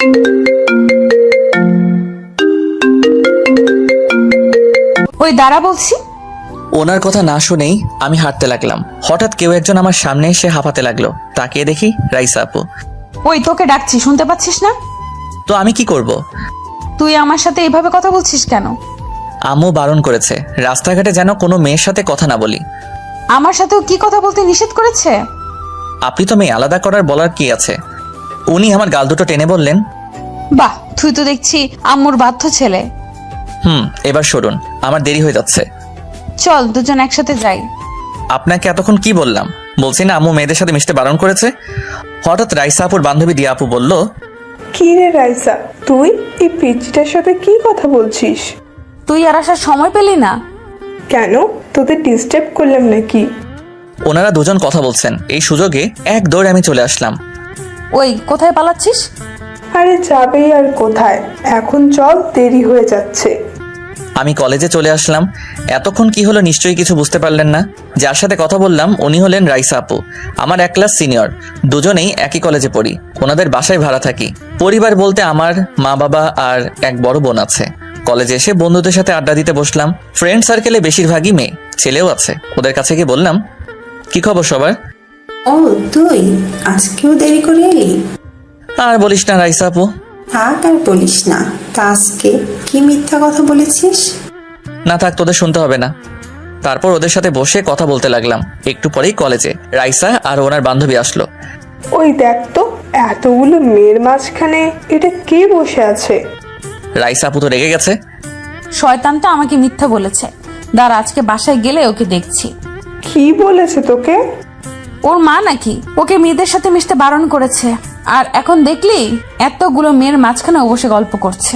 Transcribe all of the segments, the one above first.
ওই দাঁড়া বলছি। ওনার কথা না শুনেই আমি হাঁটতে লাগলাম। হঠাৎ কেউ একজন আমার সামনে এসে হাঁপাতে লাগলো। তাকিয়ে দেখি রাইসা আপু। ওই তোকে ডাকছি, শুনতে পাচ্ছিস না? তো আমি কি করব? তুই আমার সাথে এইভাবে কথা বলছিস কেন? আম্মু বারণ করেছে রাস্তাঘাটে যেন কোনো মেয়ের সাথে কথা না বলি। আমার সাথেও কি কথা বলতে নিষেধ করেছে? আপনি তো মেয়ে, আলাদা করার বলার কি আছে? উনি আমার গাল দুটো টেনে বললেন, বাহ, তুই তো দেখছি আম্মুর বাধ্য ছেলে। এবার সরুন, আমার দেরি হয়ে যাচ্ছে। চল দুজন একসাথে যাই। আপনাকে এতক্ষণ কি বললাম? বলছি না আম্মু মেয়েদের সাথে মিশতে বারণ করেছে। হঠাৎ রাইসা আপুর বান্ধবী দিয়া আপু বলল, কি রে রাইসা, তুই এই পিচ্চিটার সাথে কি কথা বলছিস? তুই আর আসার সময় পেলি না? কেন, তোদের ডিস্টার্ব করলাম নাকি? ওনারা দুজন কথা বলছেন, এই সুযোগে এক দৌড়ে আমি চলে আসলাম। ওই কোথায় পালাচ্ছিস? আরে যাবেই আর কোথায়, এখন চল, দেরি হয়ে যাচ্ছে। আমি কলেজে চলে আসলাম। এতক্ষণ কি হলো নিশ্চয়ই কিছু বুঝতে পারলেন না। যার সাথে কথা বললাম উনি হলেন রাইসা আপু, আমার এক ক্লাস সিনিয়র। দুজনেই একই কলেজে পড়ি, ওনাদের বাসায় ভাড়া থাকি। পরিবার বলতে আমার মা বাবা আর এক বড় বোন আছে। কলেজে এসে বন্ধুদের সাথে আড্ডা দিতে বসলাম। ফ্রেন্ড সার্কেলে বেশিরভাগই মেয়ে, ছেলেও আছে। ওদের কাছে গিয়ে বললাম, কি খবর সবার? ও তুই আজকেও দেরি করে এলি? আর বলিস না রাইসা আপু। থাক আর বলিস না, তা আজকে কি মিথ্যা কথা বলেছিস? না থাক, তোদের শুনতে হবে না। তারপর ওদের সাথে বসে কথা বলতে লাগলাম। একটু পরেই কলেজে রাইসা আর ওনার বান্ধবী আসলো। ওই দেখ তো, এতগুলো মেয়ের মাঝখানে এটা কে বসে আছে? রাইসা আপু তো রেগে গেছে। শয়তানটা আমাকে মিথ্যা বলেছে। দাঁড়া, আজকে বাসায় গেলে ওকে দেখছি। কি বলেছে তোকে? ওর মা নাকি ওকে মেয়েদের সাথে মিশতে বারণ করেছে। আর এখন দেখলি এতগুলো মেয়ের মাঝখানে ও বসে গল্প করছে।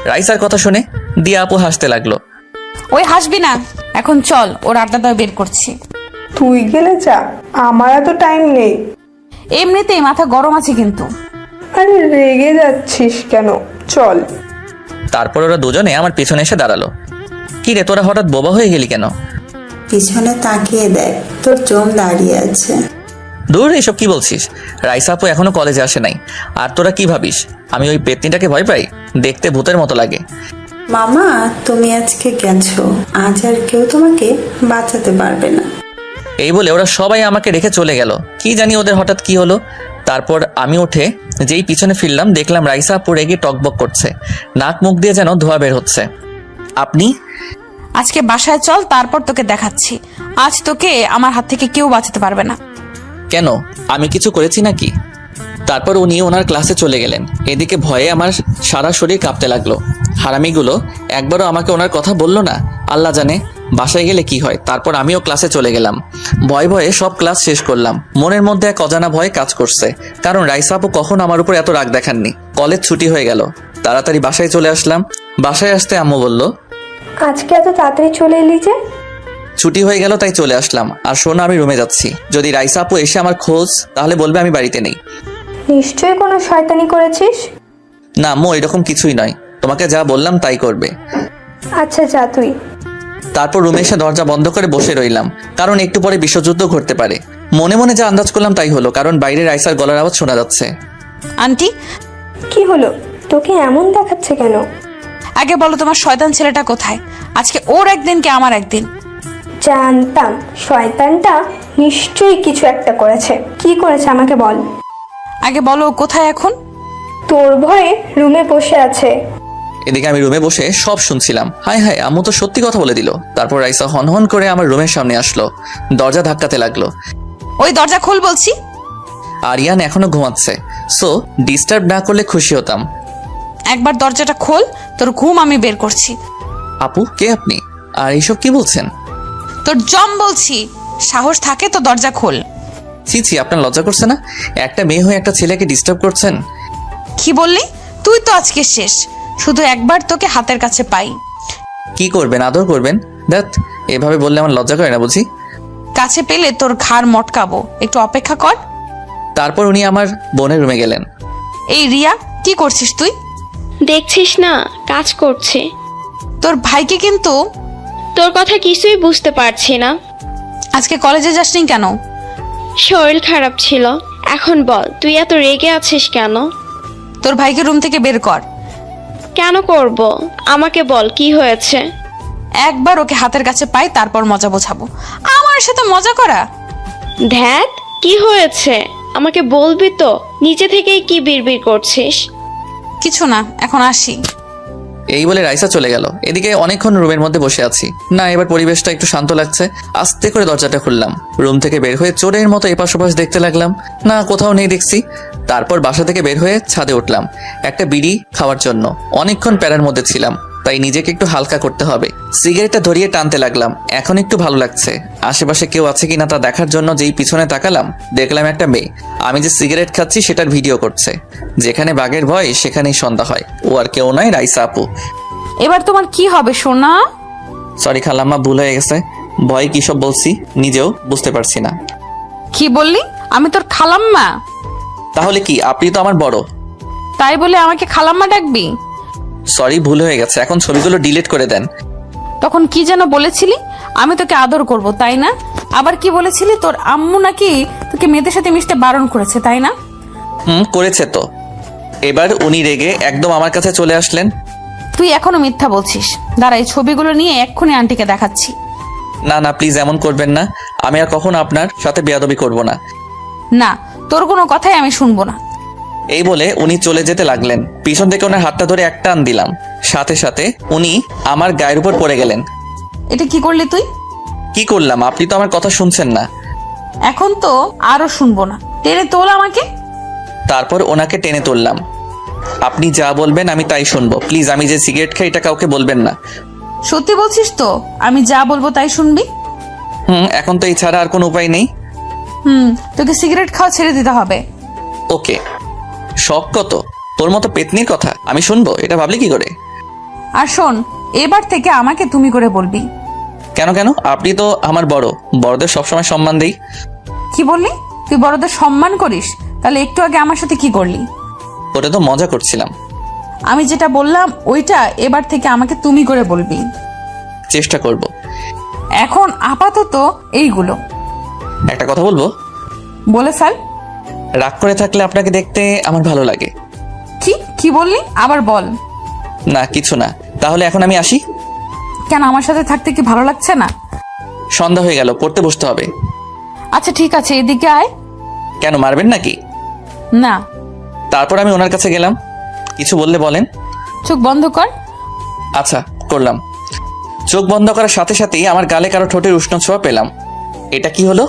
রাইসার কথা শুনে দিয়া আপু হাসতে লাগলো। ওই হাসবি না, এখন চল, ওর আড্ডা দেওয়া বের করছি। তুই গেলে যা, আমার এত টাইম নেই। এমনিতেই মাথা গরম আছে কিন্তু। আরে রেগে যাচ্ছিস কেন, চল। তারপর ওরা দুজনে আমার পিছনে এসে দাঁড়ালো। কি রে, তোরা হঠাৎ বোবা হয়ে গেলি কেন? পিছনে তাকিয়ে দেখ, তোর জম দাঁড়িয়ে আছে। দূর, এসব কি বলছিস? রাইসা আপু এখনো কলেজে আসে নাই। আর তোরা কি ভাবিস আমি ওই পেতনিটাকে ভয় পাই? দেখতে ভূতের মতো লাগে। মামা তুমি আজকে গেছো, আজ আর কেউ তোমাকে বাঁচাতে পারবে না। এই বলে ওরা সবাই আমাকে রেখে চলে গেল। কি জানি ওদের হঠাৎ কি হলো। তারপর আমি উঠে যেই পিছনে ফিরলাম, দেখলাম রাইসা আপু রেগে টকবক করছে। নাক মুখ দিয়ে যেন ধোঁয়া বের হচ্ছে। আপনি আজকে বাসায় চল, তারপর তোকে দেখাচ্ছি। আজ তোকে আমার হাত থেকে কেউ বাঁচাতে পারবে না। কেন, আমি কিছু করেছি নাকি? তারপর উনি ওনার ক্লাসে চলে গেলেন। এদিকে ভয়ে আমার সারা শরীর কাঁপতে লাগলো। হারামিগুলো একবারও আমাকে ওনার কথা বললো না। আল্লাহ জানে বাসায় গেলে কি হয়। তারপর আমিও ক্লাসে চলে গেলাম। ভয়ে ভয়ে সব ক্লাস শেষ করলাম। মনের মধ্যে এক অজানা ভয় কাজ করছে, কারণ রাইসা আপু কখনো আমার উপর এত রাগ দেখাননি। কলেজ ছুটি হয়ে গেল, তাড়াতাড়ি বাসায় চলে আসলাম। বাসায় আসতে আম্মু বলল, আজকে এত তাড়াতাড়ি চলে এলি যে? ছুটি হয়ে গেল তাই চলে আসলাম। আর শোনো, আমি রুমে যাচ্ছি। যদি রাইসা আপু এসে আমার খোঁজ, তাহলে বলবে আমি বাড়িতে নেই। নিশ্চয়ই কোনো শয়তানি করেছিস। না আম্মু, এরকম কিছুই নয়। তোমাকে যা বললাম তাই করবে। আচ্ছা যা তুই। তারপর রুমে এসে দরজা বন্ধ করে বসে রইলাম, কারণ একটু পরে বিশ্বযুদ্ধ ঘটতে পারে। মনে মনে যা আন্দাজ করলাম তাই হলো, কারণ বাইরে রাইসার গলার আওয়াজ শোনা যাচ্ছে। আন্টি, কি হলো, তোকে এমন দেখাচ্ছে কেন? আগে বলো তোমার শয়তান ছেলেটা কোথায়? আজকে ওর একদিন কি আমার একদিন। জানতাম শয়তানটা নিশ্চয়ই কিছু একটা করেছে। কি করেছে আমাকে বল। আগে বলো ও কোথায় এখন? তোর ভয়ে রুমে বসে আছে। এদিকে আমি রুমে বসে সব শুনছিলাম। হায় হায়, আম্মু তো সত্যি কথা বলে দিল। তারপর রাইসা হনহন করে আমার রুমের সামনে আসলো, দরজা ধাক্কাতে লাগলো। ওই দরজা খোল বলছি। আরিয়ান এখনো ঘুমাচ্ছে, সো ডিস্টার্ব না করলে খুশি হতাম। একবার দরজাটা খোল, তোর ঘুম আমি বের করছি। আপু, কে আপনি? আর এইসব কি বলছেন? তোর জম বলছি, সাহস থাকে তো দরজা খোল। ছি ছি, আপনার লজ্জা করছে না? একটা মেয়ে হয়ে একটা ছেলেকে ডিস্টার্ব করছেন। কি বললি? তুই তো আজকে শেষ। শুধু একবার তোকে হাতের কাছে পাই। কি করবেন, আদর করবেন? দেখ, এভাবে বললে আমার লজ্জা করে না বুঝি? কাছে পেলে তোর ঘাড় মটকাবো, একটু অপেক্ষা কর। তারপর উনি আমার বোনের রুমে গেলেন। এই রিয়া, কি করছিস তুই? দেখছিস না, কাজ করছে। তোর ভাইকে কিন্তু। তোর কথা কিছুই বুঝতে পারছি না। আজকে কলেজে যাসনি কেন? শরীর খারাপ ছিল। এখন বল, তুই এত রেগে আছিস কেন? তোর ভাইকে রুম থেকে বের কর। কেন করব? আমাকে বল কি হয়েছে। একবার ওকে হাতের কাছে পাই, তারপর মজা বোঝাবো। আমার সাথে মজা করা? ধ্যাত, কি হয়েছে আমাকে বলবি তো? নিচে থেকেই কি বিড়বিড় করছিস? কিছু না, এখন আসি। এই বলে রাইসা চলে গেল। এদিকে অনেকক্ষণ রুমের মধ্যে বসে আছি। না, এবার পরিবেশটা একটু শান্ত লাগছে। আস্তে করে দরজাটা খুললাম। রুম থেকে বের হয়ে চোরের মতো এপাশ ওপাশ দেখতে লাগলাম। না, কোথাও নেই দেখছি। তারপর বাসা থেকে বের হয়ে ছাদে উঠলাম একটা বিড়ি খাওয়ার জন্য। অনেকক্ষণ প্যারার মধ্যে ছিলাম, তাই নিজেকে একটু হালকা করতে হবে। সিগারেটটা ধরিয়ে টানতে লাগলাম। এখন একটু ভালো লাগছে। আশেপাশে কেউ আছে কিনা তা দেখার জন্য যেই পিছনে তাকালাম, দেখলাম একটা মেয়ে আমি যে সিগারেট খাচ্ছি সেটার ভিডিও করছে। যেখানে বাঘের ভয় সেখানেই সন্ধ্যা হয়। ও আর কেউ নয়, রাইসা আপু। এবার তোমার কি হবে সোনা? সরি খালাম্মা, ভুল হয়ে গেছে। ভয় কি সব বলছি নিজেও বুঝতে পারছি না। কি বললি? আমি তোর খালাম্মা? তাহলে কি? আপনি তো আমার বড়। তাই বলে আমাকে খালাম্মা ডাকবি? সরি, ভুল হয়ে গেছে। এখন ছবিগুলো ডিলিট করে দেন। তখন কি যেন বলেছিলি? আমি তোকে আদর করব, তাই না? আবার কি বলেছিলি? তোর আম্মু নাকি তোকে মেয়েদের সাথে মিশতে বারণ করেছে, তাই না? করেছে তো। এবার উনি রেগে একদম আমার কাছে চলে আসলেন। তুই এখনো মিথ্যা বলছিস। দাঁড়া, এই ছবিগুলো নিয়ে এক্ষুনি আন্টিকে দেখাচ্ছি। না না, প্লিজ এমন করবেন না। আমি আর কখনো আপনার সাথে বেয়াদবি করব না। না, তোর কোনো কথাই আমি শুনবো না। এই বলে উনি চলে যেতে লাগলেন। পিছন থেকে ওনার হাতটা ধরে এক টান দিলাম। সাথে সাথে উনি আমার গায়ের উপর পড়ে গেলেন। এটা কি করলি তুই? কি করলাম? আপনি তো আমার কথা শুনছেন না। এখন তো আরো শুনবো না। টেনে তোল আমাকে। তারপর ওনাকে টেনে তুললাম। আপনি যা বলবেন আমি তাই শুনবো। প্লিজ, আমি যে সিগারেট খাই এটা কাউকে বলবেন না। সত্যি বলছিস তো? আমি যা বলবো তাই শুনবি? এখন তো এই ছাড়া আর কোনো উপায় নেই। তোকে সিগারেট খাওয়া ছেড়ে দিতে হবে। ওকে। শখ কত? তোর মতো পেতনির কথা আমি শুনবো? এটা ভাবলি কি করে? আর শোন, এবার থেকে আমাকে তুমি করে বলবি। কেন কেন? আপনি তো আমার বড়। বড়দের সবসময় সম্মান দেই। কি বললি? তুই বড়দের সম্মান করিস? তাহলে একটু আগে আমার সাথে কি করলি? ওটা তো মজা করছিলাম। আমি যেটা বললাম ওইটা এবার থেকে আমাকে তুমি করে বলবি। চেষ্টা করব। এখন আপাতত এইগুলো একটা কথা বলবো? বলে ফেল। রাগ করে থাকলে আপনাকে দেখতে আমার ভালো লাগে। কি কি বললি? আবার বল। না, কিছু না। তাহলে এখন আমি আসি। কেন, আমার সাথে থাকতে কি ভালো লাগছে না? সন্ধ্যা হয়ে গেল, পড়তে বসতে হবে। আচ্ছা ঠিক আছে, এদিকে আয়। কেন, মারবেন নাকি? না। তারপর আমি ওনার কাছে গেলাম। কিছু বললে বলেন। চোখ বন্ধ কর। আচ্ছা, করলাম। চোখ বন্ধ করার সাথে সাথেই আমার গালে কারো ঠোঁটের উষ্ণ ছোঁয়া পেলাম। এটা কি হলো?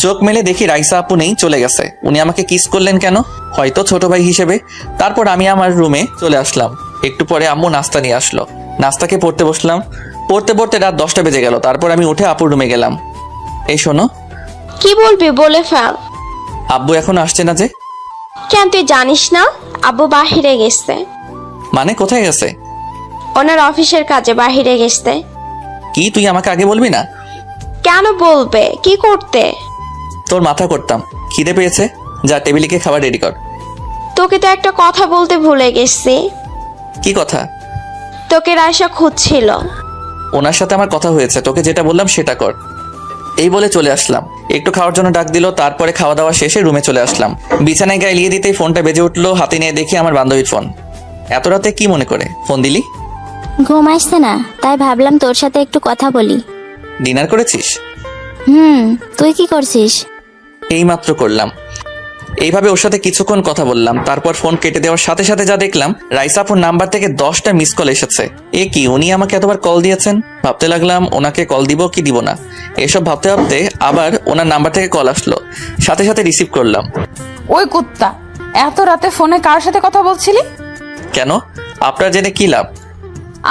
চোখ মেলে দেখি রাইসা আপু নেই, চলে গেছে। উনি আমাকে কিস করলেন কেন? হয়তো ছোট ভাই হিসেবে। তারপর আমি আমার রুমে চলে আসলাম। একটু পরে আম্মু নাস্তা নিয়ে আসলো। নাস্তাকে পড়তে বসলাম। পড়তে পড়তে রাত 10টা বেজে গেল। তারপর আমি উঠে আপুর রুমে গেলাম। এই শোনো। কি বলবি বলে ফেল। আব্বু এখন আসছে না যে? কেন তুই জানিস না? আব্বু বাহিরে গেছে। মানে কোথায় গেছে? ওনার অফিসের কাজে বাহিরে গেছে। কি, তুই আমাকে আগে বলবি না? কেন বলবে? কি করতে? তোর মাথা করতাম। খিদে পেয়েছে, যা টেবিলে গিয়ে খাবার রেডি কর। তোকে তো একটা কথা বলতে ভুলে গেছি। কি কথা? তোকে রাইসা খুঁজছিল। ওনার সাথে আমার কথা হয়েছে, তোকে যেটা বললাম সেটা কর। এই বলে চলে আসলাম। একটু খাওয়ার জন্য ডাক দিল। তারপরে খাওয়া দাওয়া শেষে রুমে চলে আসলাম। বিছানায় গায়ে লিয়ে দিতেই ফোনটা বেজে উঠলো। হাতে নিয়ে দেখি আমার বান্ধবীর ফোন। এত রাতে কি মনে করে ফোন দিলি? ঘুম আসছে না, তাই ভাবলাম তোর সাথে একটু কথা বলি। ডিনার করেছিস? তুই কি করছিস? এইমাত্র করলাম। এইভাবে ওর সাথে কিছুক্ষণ কথা বললাম। তারপর ফোন কেটে দেওয়ার সাথে সাথে যা দেখলাম, রাইসাপুর নাম্বার থেকে 10টা মিস কল এসেছে। এ কি, উনি আমাকে এতবার কল দিয়েছেন? ভাবতে লাগলাম ওনাকে কল দিব কি দিব না। এসব ভাবতে ভাবতে আবার ওনার নাম্বার থেকে কল আসলো। সাথে সাথে রিসিভ করলাম। ওই কুত্তা, এত রাতে ফোনে কার সাথে কথা বলছিলি? কেন, আপনার জেনে কি লাভ?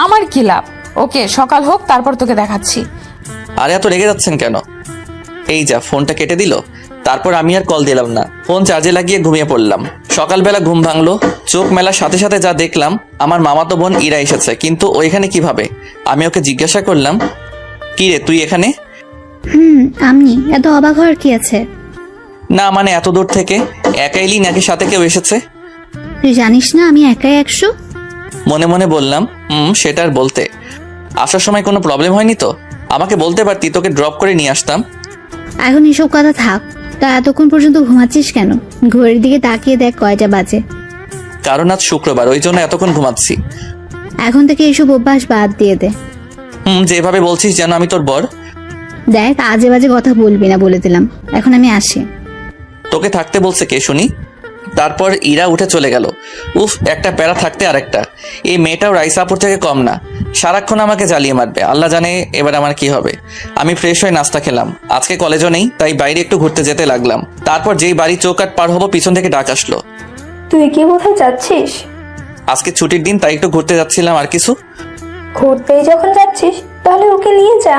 আমার কি লাভ? ওকে, সকাল হোক তারপর তোকে দেখাচ্ছি। আর এত রেগে যাচ্ছেন কেন? এই যা, ফোনটা কেটে দিল। তারপর আমি আর কল দিলাম না। ফোন চার্জে লাগিয়ে ঘুমিয়ে পড়লাম। সকালবেলা ঘুম ভাঙলো। চোখ মেলার সাথে সাথে যা দেখলাম, আমার মামাতো বোন ইরা এসেছে। কিন্তু ওইখানে কিভাবে? আমি ওকে জিজ্ঞাসা করলাম, কি রে তুই এখানে? আমি এত অবাক হওয়ার কি আছে? না মানে এত দূর থেকে একা এলি নাকি সাথে কেউ এসেছে? তুই জানিস না আমি একাই 100। মনে মনে বললাম, সেটা আর বলতে। আসার সময় কোনো প্রবলেম হয়নি তো? আমাকে বলতে পারতি, তোকে ড্রপ করে নিয়ে আসতাম। এখন এসব কথা থাক। তা এতক্ষণ পর্যন্ত ঘুমাচ্ছিস কেন? ঘড়ির দিকে তাকিয়ে দেখ কয়টা বাজে। কারণ আজ শুক্রবার, ওই জন্য এতক্ষণ ঘুমাচ্ছি। এখন থেকে এইসব অভ্যাস বাদ দিয়ে দে। যেভাবে বলছিস যেন আমি তোর বর। দেখ, আজে বাজে কথা বলবি না বলে দিলাম। এখন আমি আসি। তোকে থাকতে বলছে কে শুনি? তারপর ইরা উঠে চলে গেল। উফ, একটা প্যারা থাকতে আর একটা। এই মেয়েটাও রাইসা আপুর থেকে কম না, সারাক্ষণ আমাকে জ্বালিয়ে মারবে। আল্লাহ জানে এবার আমার কি হবে। আমি ফ্রেশ হয়ে নাস্তা খেলাম, আজকে কলেজও নেই, তাই বাইরে একটু ঘুরতে যেতে লাগলাম। তারপর যেই বাড়ি চৌকাট পার হবো পিছন থেকে ডাক আসলো। তুই কি কোথায় যাচ্ছিস? আজকে ছুটির দিন, তাই একটু ঘুরতে যাচ্ছিলাম। আর কিছু? ঘুরতেই যখন যাচ্ছিস তাহলে ওকে নিয়ে যা।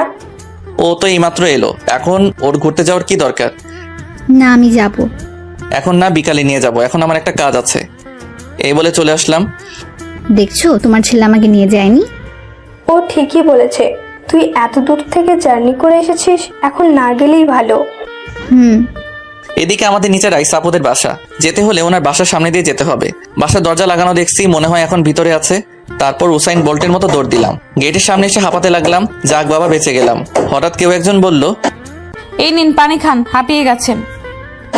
ও তো এইমাত্র এলো, এখন ওর ঘুরতে যাওয়ার কি দরকার? না, আমি যাব। এখন না, বিকালে নিয়ে যাব, এখন আমার একটা কাজ আছে। এই বলে চলে আসলাম। দেখছো, তোমার ছেলে আমাকে নিয়ে যায়নি। ও ঠিকই বলেছে, তুই এত দূর থেকে জার্নি করে এসেছিস, এখন না গেলেই ভালো। এদিকে আমাদের নিচে রাইসা আপুদের বাসা। যেতে হলে ওনার বাসার সামনে দিয়ে যেতে হবে। বাসার দরজা লাগানো দেখছি, মনে হয় এখন ভিতরে আছে। তারপর উসাইন বোল্টের মতো দৌড় দিলাম। গেটের সামনে এসে হাঁপাতে লাগলাম। যাক বাবা, বেঁচে গেলাম। হঠাৎ কেউ একজন বলল, এই নিন পানি খান, হাঁপিয়ে গেছেন।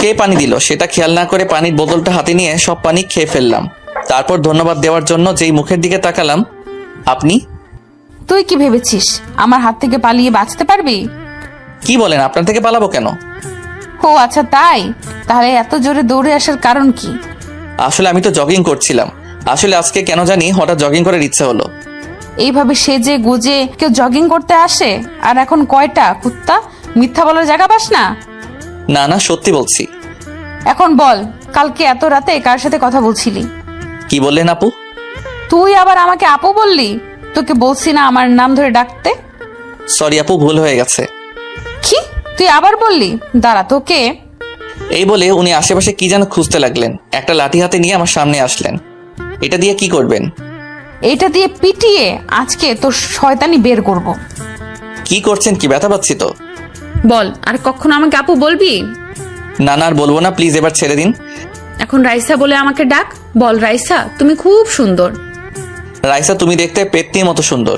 কে পানি দিল সেটা খেয়াল না করে পানির বোতলটা হাতে নিয়ে সব পানি খেয়ে ফেললাম। তারপর ধন্যবাদ দেওয়ার জন্য যেই মুখের দিকে তাকালাম, আপনি? তুই কি ভেবেছিস আমার হাত থেকে পালিয়ে বাঁচতে পারবি? কি বলেন, আপনার থেকে পালাবো কেন? ও আচ্ছা, তাই? তাহলে এত জোরে দৌড়ে আসার কারণ কি? আসলে আমি তো জগিং করছিলাম। আসলে আজকে কেন জানি হঠাৎ জগিং করার ইচ্ছা হলো। এইভাবে সেজে গুজে কেউ জগিং করতে আসে? আর এখন কয়টা, কুত্তা? মিথ্যা বলার জায়গা পাস না? না না, সত্যি বলছি। এখন বল, কালকে এত রাতে কার সাথে কথা বলছিলি? কি বললেন আপু? তুই আবার আমাকে আপু বললি? তোকে বলছি না আমার নাম ধরে ডাকতে? সরি আপু, ভুল হয়ে গেছে। কি? তুই আবার বললি? দাঁড়া তোকে। এই বলে উনি আশেপাশে কি যেন খুঁজতে লাগলেন। একটা লাঠি হাতে নিয়ে আমার সামনে আসলেন। এটা দিয়ে কি করবেন? এটা দিয়ে পিটিয়ে আজকে তোর শয়তানি বের করব। কি করছেন? কি ব্যথা পাচ্ছি তো। বল, আর কখনো আমাকে আপু বলবি? না না, আর বলবো না, প্লিজ এবার ছেড়ে দিন। এখন রাইসা বলে আমাকে ডাক। বল রাইসা, তুমি খুব সুন্দর। রাইসা, তুমি দেখতে পেত্নির মতো সুন্দর।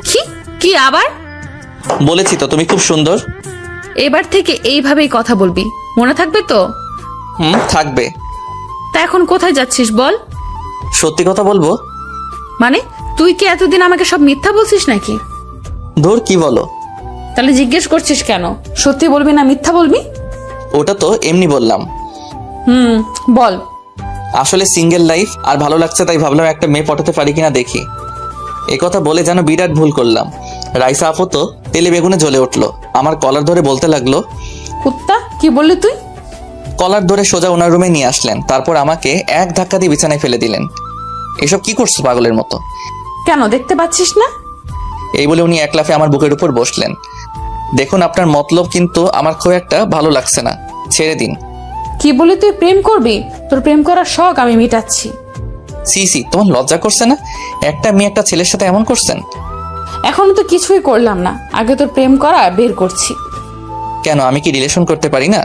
কি? কি আবার? বলেছি তো তুমি খুব সুন্দর। এবার থেকে এইভাবেই কথা বলবি, মনে থাকবে তো? থাকবে। তা এখন কোথায় যাচ্ছিস বল? সত্যি কথা বলবো। মানে তুই কি এতদিন আমাকে সব মিথ্যা বলছিস নাকি? ধুর, কি বলো? তাহলে জিজ্ঞেস করছিস কেন? সত্যি বলবি না মিথ্যা বলবি? ওটা তো এমনি বললাম। বল। আসলে সিঙ্গেল লাইফ আর ভালো লাগছে, তাই ভাবলাম একটা মেয়ে পটাতে পারি কিনা দেখি। কথা বলে যেন বিরাট ভুল করলাম। রাইসা আপু তো তেলে বেগুনে জ্বলে উঠলো। আমার কলার ধরে বলতে লাগলো, কুত্তা, কি বললি তুই? কলার ধরে সোজা ওনার রুমে নিয়ে আসলেন। তারপর আমাকে এক ধাক্কা দিয়ে বিছানায় ফেলে দিলেন। এসব কি করছো পাগলের মতো? কেন, দেখতে পাচ্ছিস না? এই বলে উনি এক লাফে আমার বুকের উপর বসলেন। দেখুন, আপনার মতলব কিন্তু আমার খুব একটা ভালো লাগছে না, ছেড়ে দিন। কি বলি তুই প্রেম করবি? তোর প্রেম করার শখ আমি মিটাচ্ছি। সি, তোমার লজ্জা করছে না? একটা মেয়ে একটা ছেলের সাথে এমন করছেন? এখনো তো কিছুই করলাম না, আগে তোর প্রেম করা বের করছি। কেন, আমি কি রিলেশন করতে পারি না?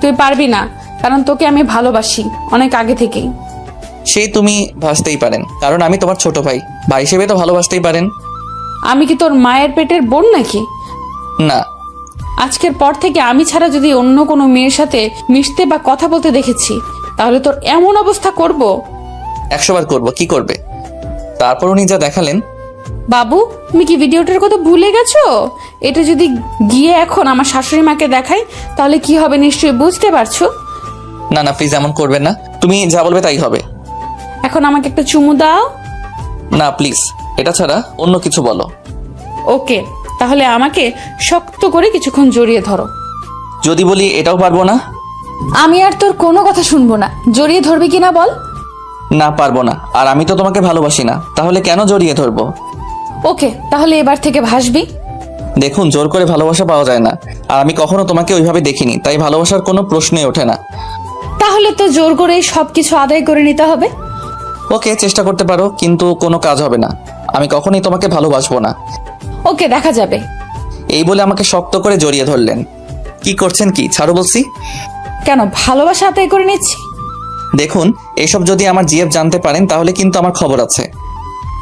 তুই পারবি না, কারণ তোকে আমি ভালোবাসি অনেক আগে থেকেই। সেই তুমি ভাসতেই পারেন, কারণ আমি তোমার ছোট ভাই। ভাই হিসেবে তো ভালোবাসতেই পারেন। আমি কি তোর মায়ের পেটের বোন নাকি? না। আজকের পর থেকে আমি ছাড়া যদি অন্য কোনো মেয়ের সাথে মিশতে বা কথা বলতে দেখেছি, তাহলে তোর এমন অবস্থা করব। 100 বার করবো, কি করবে? তারপর উনি যা দেখালেন। বাবু, তুমি কি ভিডিওটার কথা ভুলে গেছো? এটা যদি গিয়ে এখন আমার শাশুড়ি মাকে দেখাই, তাহলে কি হবে নিশ্চয়ই বুঝতে পারছো। না না, প্লিজ এমন করবেন না। তুমি যা বলবে তাই হবে। এখন আমাকে একটা চুমু দাও। না প্লিজ, এটা ছাড়া অন্য কিছু বলো। ওকে, তাহলে আমাকে শক্ত করে কিছুক্ষণ জড়িয়ে ধরো। যদি বলি এটাও পারবো না? আমি আর তোর কোনো কথা শুনবো না। জড়িয়ে ধরবি কিনা বল? না, পারবো না। আর আমি তো তোমাকে ভালোবাসি না, তাহলে কেন জড়িয়ে ধরবো? ওকে, তাহলে এবার থেকে ভাসবি। দেখুন, জোর করে ভালোবাসা পাওয়া যায় না। আর আমি কখনো তোমাকে ওইভাবে দেখিনি, তাই ভালোবাসার কোনো প্রশ্নই ওঠে না। তাহলে তো জোর করে সবকিছু আদায় করে নিতে হবে। ওকে, চেষ্টা করতে পারো, কিন্তু কোনো কাজ হবে না। আমি কখনোই তোমাকে ভালোবাসবো না। ওকে, দেখা যাবে। এই বলে আমাকে শক্ত করে জড়িয়ে ধরলেন। কি করছেন? কি ছাড়ো বলছি। কেন, ভালোবাসা আদায় করে নিচ্ছি। দেখুন, এসব যদি আমার জিএফ জানতে পারেন তাহলে কিন্তু আমার খবর আছে।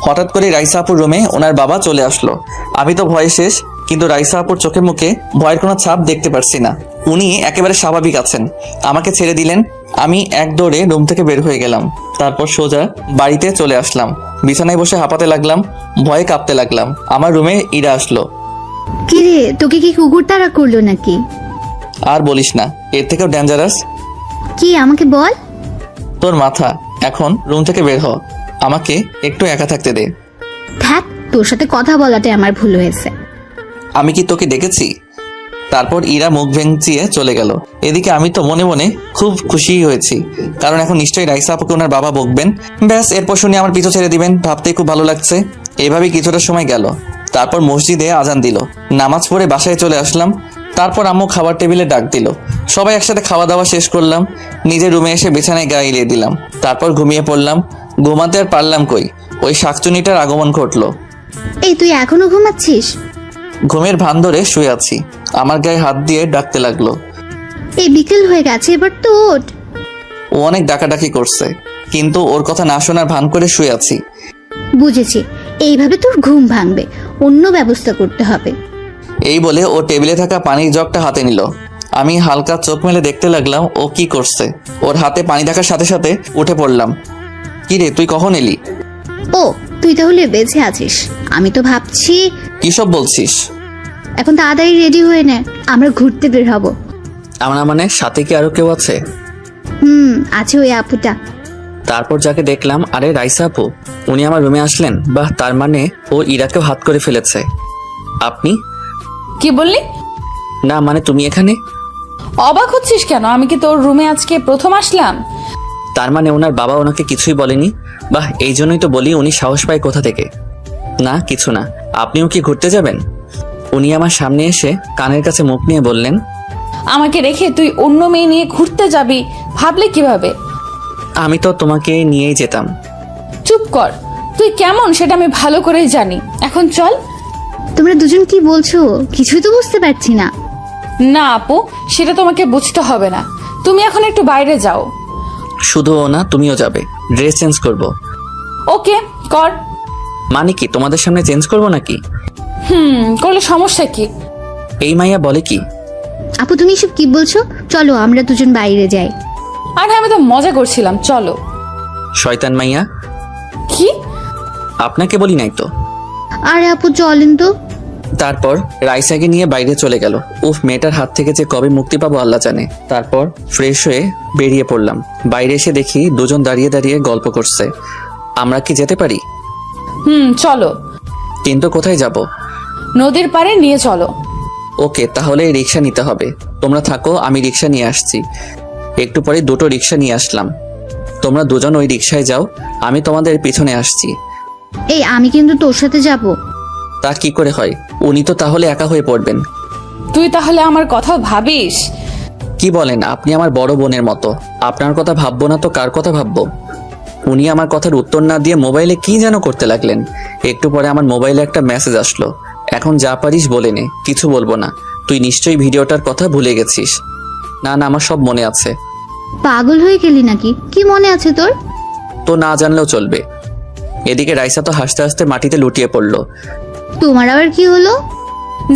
হঠাৎ করে রাইসা আপুর রুমে ওনার বাবা চলে আসলো। আমি তো ভয়ে শেষ, কিন্তু রাইসা আপুর চোখে মুখে ভয়ের কোনো ছাপ দেখতে পারছি না। উনি একেবারে স্বাভাবিক আছেন। আমাকে ছেড়ে দিলেন। আমি এক দৌড়ে রুম থেকে বের হয়ে গেলাম। তারপর সোজা বাড়িতে চলে আসলাম। বিছানায় বসে হাঁপাতে লাগলাম, ভয়ে কাঁপতে লাগলাম। আমার রুমে ইরা আসলো। কি রে, তোকে কি কুকুর তাড়া করলো নাকি? আর বলিস না, এর থেকেও ডেঞ্জারাস। কি আমাকে বল। তোর মাথা, এখন রুম থেকে বের হ, আমাকে একটু একা থাকতে দে। থাক, তোর সাথে কথা বলাতে আমার ভুল হয়েছে। আমি কি তোকে ডেকেছি? তারপর ইরা মুখ ভেঙচিয়ে চলে গেল। এদিকে আমি তো মনে মনে খুব খুশি হয়েছি, কারণ এখন নিশ্চয়ই রাইসা আপুকে ওনার বাবা বকবেন। ব্যাস, এরপর শুনে আমার পিছু ছেড়ে দিবেন, ভাবতেই খুব ভালো লাগছে। এভাবেই কিছুটা সময় গেল। তারপর মসজিদে আজান দিল, নামাজ পড়ে বাসায় চলে আসলাম। তারপর আম্মু খাবার টেবিলে ডাক দিল, সবাই একসাথে খাওয়া দাওয়া শেষ করলাম। নিজের রুমে এসে বিছানায় গা এলিয়ে দিলাম। তারপর ঘুমিয়ে পড়লাম। ঘুমাতে আর পারলাম কই, ওই শাকচুনিটার আগমন ঘটলো। এই তুই এখনো ঘুমাচ্ছিস? ঘুমের ভান ধরে শুয়ে আছি, আমার গায়ে হাত দিয়ে ডাকতে লাগলো। এই বিকেল হয়ে গেছে, এবার তো ওঠ। ও অনেক ডাকাডাকি করছে, কিন্তু ওর কথা না শোনার ভান করে শুয়ে আছি। বুঝেছি, এইভাবে তোর ঘুম ভাঙবে, অন্য ব্যবস্থা করতে হবে। এই বলে ও টেবিলে থাকা পানির জগটা হাতে নিল। আমি হালকা চোখ মেলে দেখতে লাগলাম ও কি করছে। ওর হাতে পানি দেখার সাথে সাথে উঠে পড়লাম। কি রে, তুই কখন এলি? ও, তুই তাহলে বেঁচে আছিস। আমি তো ভাবছি। কি সব বলছিস? এখন তাড়াতাড়ি রেডি হয়ে নে, আমরা ঘুরতে বের হব। আমরা মানে সাথে কি আরো কেউ আছে? আছে ওই আপুটা। তারপর যাকে দেখলাম, আরে রাইসা আপু, উনি আমার রুমে আসলেন। বাহ, তার মানে ও ইরাকেও হাত করে ফেলেছে। আপনি? কি বললি? না মানে তুমি এখানে? অবাক হচ্ছিস কেন? আমি কি তোর রুমে আজকে প্রথম আসলাম? তার মানে ওনার বাবা ওনাকে কিছুই বলেনি? বাহ, এই জন্যই তো বলি উনি সাহস পায় কোথা থেকে। না কিছু না, আপনিও কি ঘুরতে যাবেন? উনি আমার সামনে এসে কানের কাছে মুখ নিয়ে বললেন, আমাকে রেখে তুই অন্য মেয়ে নিয়ে ঘুরতে যাবি ভাবলে কিভাবে? আমি তো তোমাকে নিয়েই যেতাম। চুপ কর, তুই কেমন সেটা আমি ভালো করেই জানি। এখন চল। তোমরা দুজন কি বলছো? কিছুই তো বুঝতে পারছি না। না আপু, সেটা তোমাকে বুঝতে হবে না। তুমি এখন একটু বাইরে যাও। শুধু ও না, তুমিও যাবে। ড্রেস চেঞ্জ করব। ওকে, কর। মানে কি, তোমাদের সামনে চেঞ্জ করব নাকি? করলে সমস্যা কি? এই মাইয়া বলে কি? আপু, তুমি সব কি বলছো? চলো আমরা দুজন বাইরে যাই। আরে আমি তো মজা করছিলাম, চলো। শয়তান মাইয়া। কি? আপনাকে বলি নাই তো। আরে আপু চলেন তো। তারপর রাইসাকে নিয়ে বাইরে চলে গেল। উফ, মেয়েটার হাত থেকে যে কবে মুক্তি পাবো আল্লাহ জানে। তারপর ফ্রেশ হয়ে বেরিয়ে পড়লাম। বাইরে এসে দেখি দুজন দাঁড়িয়ে দাঁড়িয়ে গল্প করছে। আমরা কি যেতে পারি? চলো। কিন্তু কোথায় যাব? নদীর পাড়ে নিয়ে চলো। ওকে, তাহলে রিক্সা নিতে হবে। তোমরা থাকো, আমি রিক্সা নিয়ে আসছি। একটু পরে দুটো রিক্সা নিয়ে আসলাম। তোমরা দুজন ওই রিক্সায় যাও, আমি তোমাদের পিছনে আসছি। এই, আমি কিন্তু তোর সাথে যাব। তা কি করে হয়? উনি তো তাহলে একা হয়ে পড়বেন। তুই তাহলে আমার কথা ভাবিস? কি বলেন, আপনি আমার বড় বোনের মতো। আপনার কথা ভাববো না তো কার কথা ভাববো? উনি আমার কথার উত্তর না দিয়ে মোবাইলে কি যেন করতে লাগলেন। একটু পরে আমার মোবাইলে একটা মেসেজ আসলো, এখন যা পারিস বলে নে, কিছু বলবো না। তুই নিশ্চয়ই ভিডিওটার কথা ভুলে গেছিস। না না, আমার সব মনে আছে। পাগল হয়ে গেলি নাকি? কি মনে আছে তোর? তো না জানলেও চলবে। এদিকে রাইসা তো হাসতে হাসতে মাটিতে লুটিয়ে পড়লো। তোমার আবার কি হলো?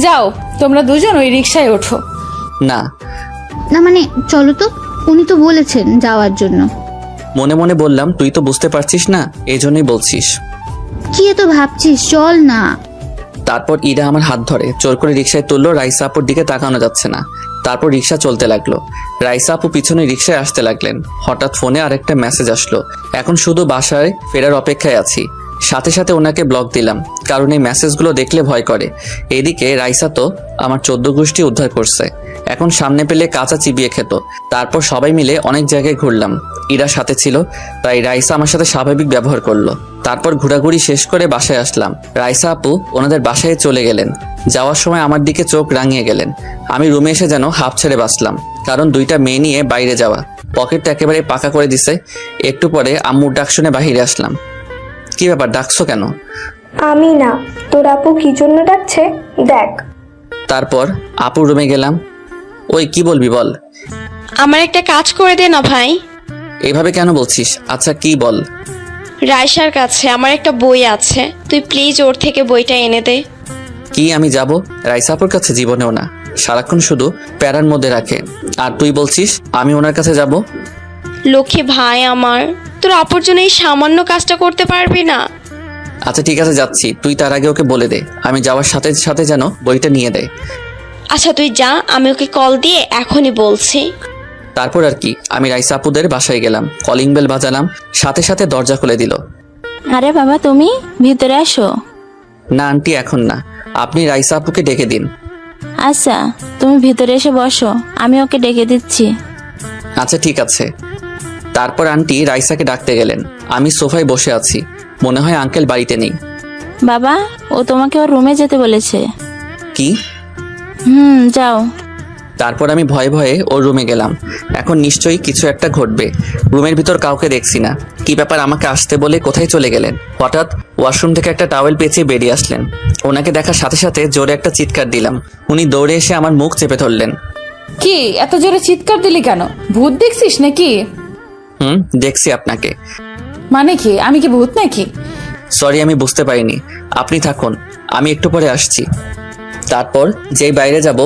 যাও, তোমরা দুজন ওই রিক্সায় ওঠো। না না মানে চলো তো, উনি তো বলেছেন যাওয়ার জন্য। মনে মনে বললাম, তুই তো বুঝতে পারছিস না, এই জন্যই বলছিস। কি এত ভাবছিস, চল না। তারপর ইরা আমার হাত ধরে জোর করে রিক্সায় তুললো। রাইসা আপুর দিকে তাকানো যাচ্ছে না। তারপর রিক্সা চলতে লাগলো। রাইসা আপু পিছনে রিক্সায় আসতে লাগলেন। হঠাৎ ফোনে আরেকটা মেসেজ আসলো, এখন শুধু বাসায় ফেরার অপেক্ষায় আছি। সাথে সাথে ওনাকে ব্লক দিলাম, কারণ এই মেসেজগুলো দেখলে ভয় করে। এদিকে রাইসা তো আমার 14 গোষ্ঠী উদ্ধার করছে, এখন সামনে পেলে কাঁচা চিবিয়ে খেত। তারপর সবাই মিলে অনেক জায়গায় ঘুরলাম। ইরা সাথে ছিল, তাই রাইসা আমার সাথে স্বাভাবিক ব্যবহার করলো। তারপর ঘোরাঘুরি শেষ করে বাসায় আসলাম। রাইসা আপু ওনাদের বাসায় চলে গেলেন। যাওয়ার সময় আমার দিকে চোখ রাঙিয়ে গেলেন। আমি রুমে এসে যেন হাঁপ ছেড়ে বাঁচলাম, কারণ দুইটা মেয়ে নিয়ে বাইরে যাওয়া। পকেটটা একেবারে পাকা করে দিছে। একটু পরে আম্মুর ডাক শুনে বাহিরে আসলাম। কি ব্যাপার, ডাকছো কেন? আমি না, তোর আপু কি জন্য ডাকছে দেখ। তারপর আপুর রুমে গেলাম। ওই কি বলবি বল। আমার একটা কাজ করে দে না ভাই। এইভাবে কেন বলছিস? আচ্ছা কি বল। রাইসার কাছে আমার একটা বই আছে, তুই প্লিজ ওর থেকে বইটা এনে দে। কি আমি যাব? রাইসা আপুর কাছে জীবনেও না, সারাক্ষণ শুধু প্যারার মধ্যে রাখে। আর তুই বলছিস আমি ওনার কাছে যাব? লক্ষ্মী ভাই আমার, তোর আপুর জন্য এই সামান্য কাজটা করতে পারবি না? আচ্ছা ঠিক আছে, যাচ্ছি। তুই তার আগে ওকে বলে দে আমি যাওয়ার সাথে সাথে যেন বইটা নিয়ে দেয়। আচ্ছা তুই যা, আমি ওকে কল দিয়ে এখনই বলছি। তারপর আর কি, আমি রাইসা আপুদের বাসায় গেলাম, কলিং বেল বাজালাম, সাথে সাথে দরজা খুলে দিল। আরে বাবা, তুমি ভিতরে আসো। না আন্টি, এখন না, আপনি রাইসা আপুকে ডেকে দিন। আচ্ছা, তুমি ভিতরে এসে বসো, আমি ওকে ডেকে দিচ্ছি। আচ্ছা ঠিক আছে। তারপর আন্টি রাইসাকে ডাকতে গেলেন। আমি সোফায় বসে আছি, মনে হয় আঙ্কেল বাড়িতে নেই। বাবা, ও তোমাকে ওর রুমে যেতে বলেছে। কি? যাও। তারপর আমি ভয়ে ভয়ে ওর রুমে গেলাম। এখন নিশ্চয়ই কিছু একটা ঘটবে। রুমের ভিতর কাউকে দেখছি না। কি ব্যাপার, আমাকে আসতে বলে কোথায় চলে গেলেন? হঠাৎ ওয়াশরুম থেকে একটা টাওয়েল পেঁচিয়ে বেরিয়ে আসলেন। ওনাকে দেখার সাথে সাথে জোরে একটা চিৎকার দিলাম। উনি দৌড়ে এসে আমার মুখ চেপে ধরলেন। কি এত জোরে চিৎকার দিলি কেন? ভূত দেখছিস নাকি? দেখছি আপনাকে। মানে কি, আমি কি ভূত নাকি? সরি, আমি বুঝতে পারিনি। আপনি থাকুন, আমি একটু পরে আসছি। তারপর যেই বাইরে যাব,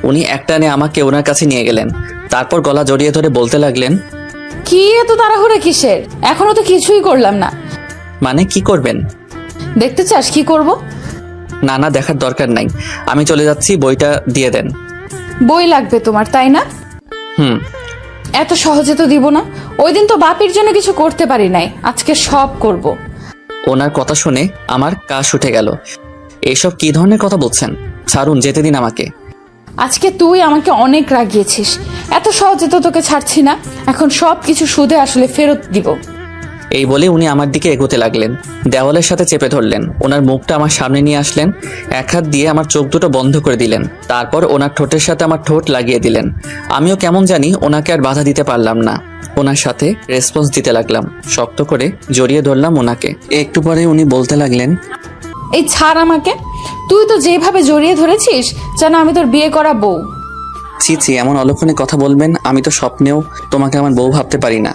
উনি একটানে আমাকে ওনার কাছে নিয়ে গেলেন। তারপর গলা জড়িয়ে ধরে বলতে লাগলেন, কি এত তাড়াহুড়া কিসের? এখনো তো কিছুই করলাম না। মানে কি করবেন? দেখতে চাস কি করব? না না, দেখার দরকার নাই, আমি চলে যাচ্ছি, বইটা দিয়ে দেন। বই লাগবে তোমার, তাই না? হুম। এত সহজে তো দিব না। ওই দিন তো বাপের জন্য কিছু করতে পারি নাই, আজকে সব করব। ওনার কথা শুনে আমার কাশ উঠে গেল। এসব কি ধরনের কথা বলছেন? ছাড়ুন, যেতে দিন আমাকে। আজকে তুই আমাকে অনেক রাগিয়েছিস, এত সহজে তো তোকে ছাড়ছি না। এখন সব কিছু সুদে আসলে ফেরত দিব। এই বলে উনি আমার দিকে এগোতে লাগলেন, দেওয়ালের সাথে চেপে ধরলেন। ওনার মুখটা আমার সামনে নিয়ে আসলেন, এক হাত দিয়ে আমার চোখ দুটো বন্ধ করে দিলেন। তারপর ওনার ঠোঁটের সাথে আমার ঠোঁট লাগিয়ে দিলেন। আমিও কেমন জানি ওনাকে আর বাধা দিতে পারলাম না, ওনার সাথে রেসপন্স দিতে লাগলাম। শক্ত করে জড়িয়ে ধরলাম ওনাকে। একটু পরে উনি বলতে লাগলেন, এই ছাড় আমাকে। তুই তো যেভাবে জড়িয়ে ধরেছিস যেন আমি তোর বিয়ে করা বউ। ছি ছি, এমন অলক্ষণে কথা বলবেন? আমি তো স্বপ্নেও তোমাকে আমার বউ ভাবতে পারি না।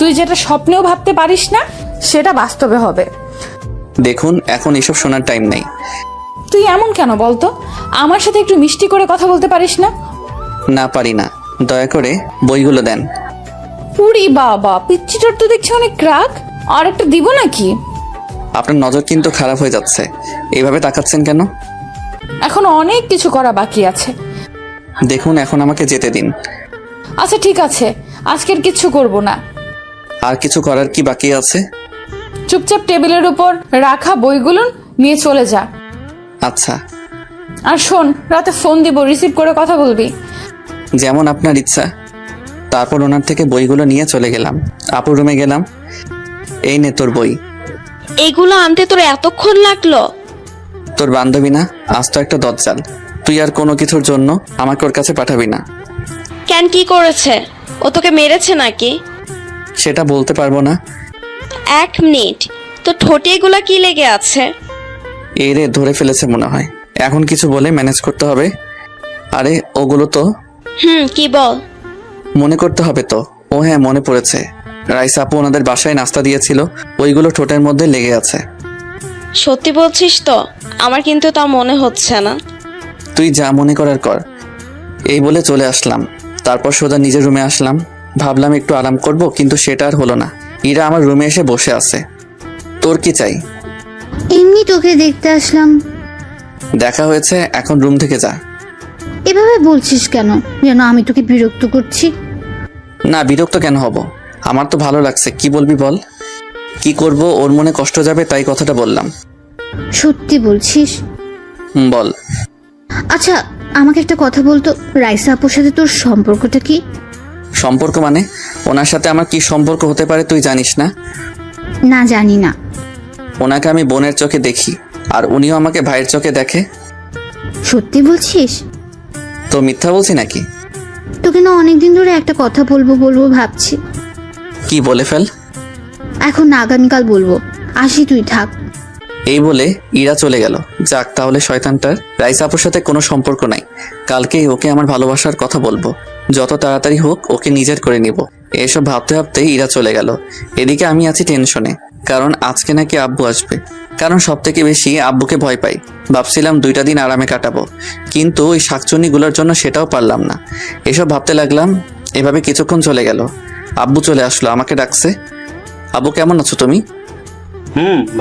তুই যেটা স্বপ্নেও ভাবতে পারিস না, সেটা বাস্তবে হবে। দেখুন, এখন এসব শোনার টাইম নেই। তুই এমন কেন বলতো? আমার সাথে একটু মিষ্টি করে কথা বলতে পারিস না? না, পারি না। দয়া করে বইগুলো দেন। পুরি বাবা, পিচ্চিটার তো দেখছি অনেক রাগ। আর একটা দিব নাকি? আপনার নজর কিন্তু খারাপ হয়ে যাচ্ছে, এইভাবে তাকাচ্ছেন কেন? এখন অনেক কিছু করা বাকি আছে। দেখুন, এখন আমাকে যেতে দিন। আচ্ছা ঠিক আছে, আজকের কিচ্ছু করব না। আর কিছু করার কি বাকি আছে? চুপচাপ টেবিলের উপর রাখা বইগুলো নিয়ে চলে যা। আচ্ছা। আর শোন, রাতে ফোন দিব, রিসিভ করে কথা বলবি। যেমন আপনার ইচ্ছা। তারপর ওনার থেকে বইগুলো নিয়ে চলে গেলাম। আপুর রুমে গেলাম। এই নে তোর বই। এগুলো আনতে তোর এতক্ষণ লাগলো? তোর বান্ধবী না, আজ তো একটা দজ্জাল। তুই আর কোনো কিছুর জন্য আমাকে ওর কাছে পাঠাবি না। কেন, কি করেছে? ও তোকে মেরেছে নাকি? সেটা বলতে পারবো না। এক মিনিট, তো ঠোঁটে এগুলা কি লেগে আছে? এই রে, ধরে ফেলেছে মনে হয়। এখন কিছু বলে ম্যানেজ করতে হবে। আরে ওগুলো তো কি বল? মনে করতে হবে তো। ও হ্যাঁ, মনে পড়েছে। রাইসা আপু ওনাদের বাসায় নাস্তা দিয়েছিল, ওইগুলো ঠোঁটের মধ্যে লেগে আছে। সত্যি বলছিস তো? আমার কিন্তু তা মনে হচ্ছে না। তুই যা মনে করার কর। এই বলে চলে আসলাম। তারপর সোজা নিজের রুমে আসলাম। ভাবলাম একটু আরাম করব, কিন্তু সেটা আর হলো না। ইরা আমার রুমে এসে বসে আছে। তোর কি চাই? এমনি তোকে দেখতে আসলাম। দেখা হয়েছে, এখন রুম থেকে যা। এভাবে বলছিস কেন, যেন আমি তোকে বিরক্ত করছি? না, বিরক্ত কেন হব? আমার তো ভালো লাগছে। কি বলবি বল। কি করব, ওর মনে কষ্ট যাবে তাই কথাটা বললাম। সত্যি বলছিস? বল। আচ্ছা, আমাকে একটা কথা বলতো, রাইসা আপুর সাথে তোর সম্পর্কটা কি? সম্পর্ক মানে? ওনার সাথে আমার কি সম্পর্ক হতে পারে তুই জানিস না? না, জানি না। ওনাকে আমি বোনের চোখে দেখি, আর উনিও আমাকে ভাইয়ের চোখে দেখে। সত্যি বলছিস? তো মিথ্যা বলছি নাকি? তোকে না অনেকদিন ধরে একটা কথা বলবো ভাবছি। কি বলে ফেল। এখন না, আগামীকাল বলবো। আসি, তুই থাক। এই বলে ইরা চলে গেল। যাক, তাহলে শয়তানটার রাইসা আপুর সাথে কোনো সম্পর্ক নাই। কালকেই ওকে আমার ভালোবাসার কথা বলবো। যত তাড়াতাড়ি হোক ওকে নিজের করে নিব। এসব ভাবতে ভাবতে ইরা চলে গেল। এদিকে আমি আছি টেনশনে, কারণ আজকে নাকি আব্বু আসবে। কারণ সব থেকে বেশি আব্বুকে ভয় পাই। ভাবছিলাম 2টা দিন আরামে কাটাবো, কিন্তু ওই শাকচুন্নিগুলোর জন্য সেটাও পারলাম না। এসব ভাবতে লাগলাম। এভাবে কিছুক্ষণ চলে গেল। আব্বু চলে আসলো, আমাকে ডাকছে। আব্বু কেমন আছো তুমি?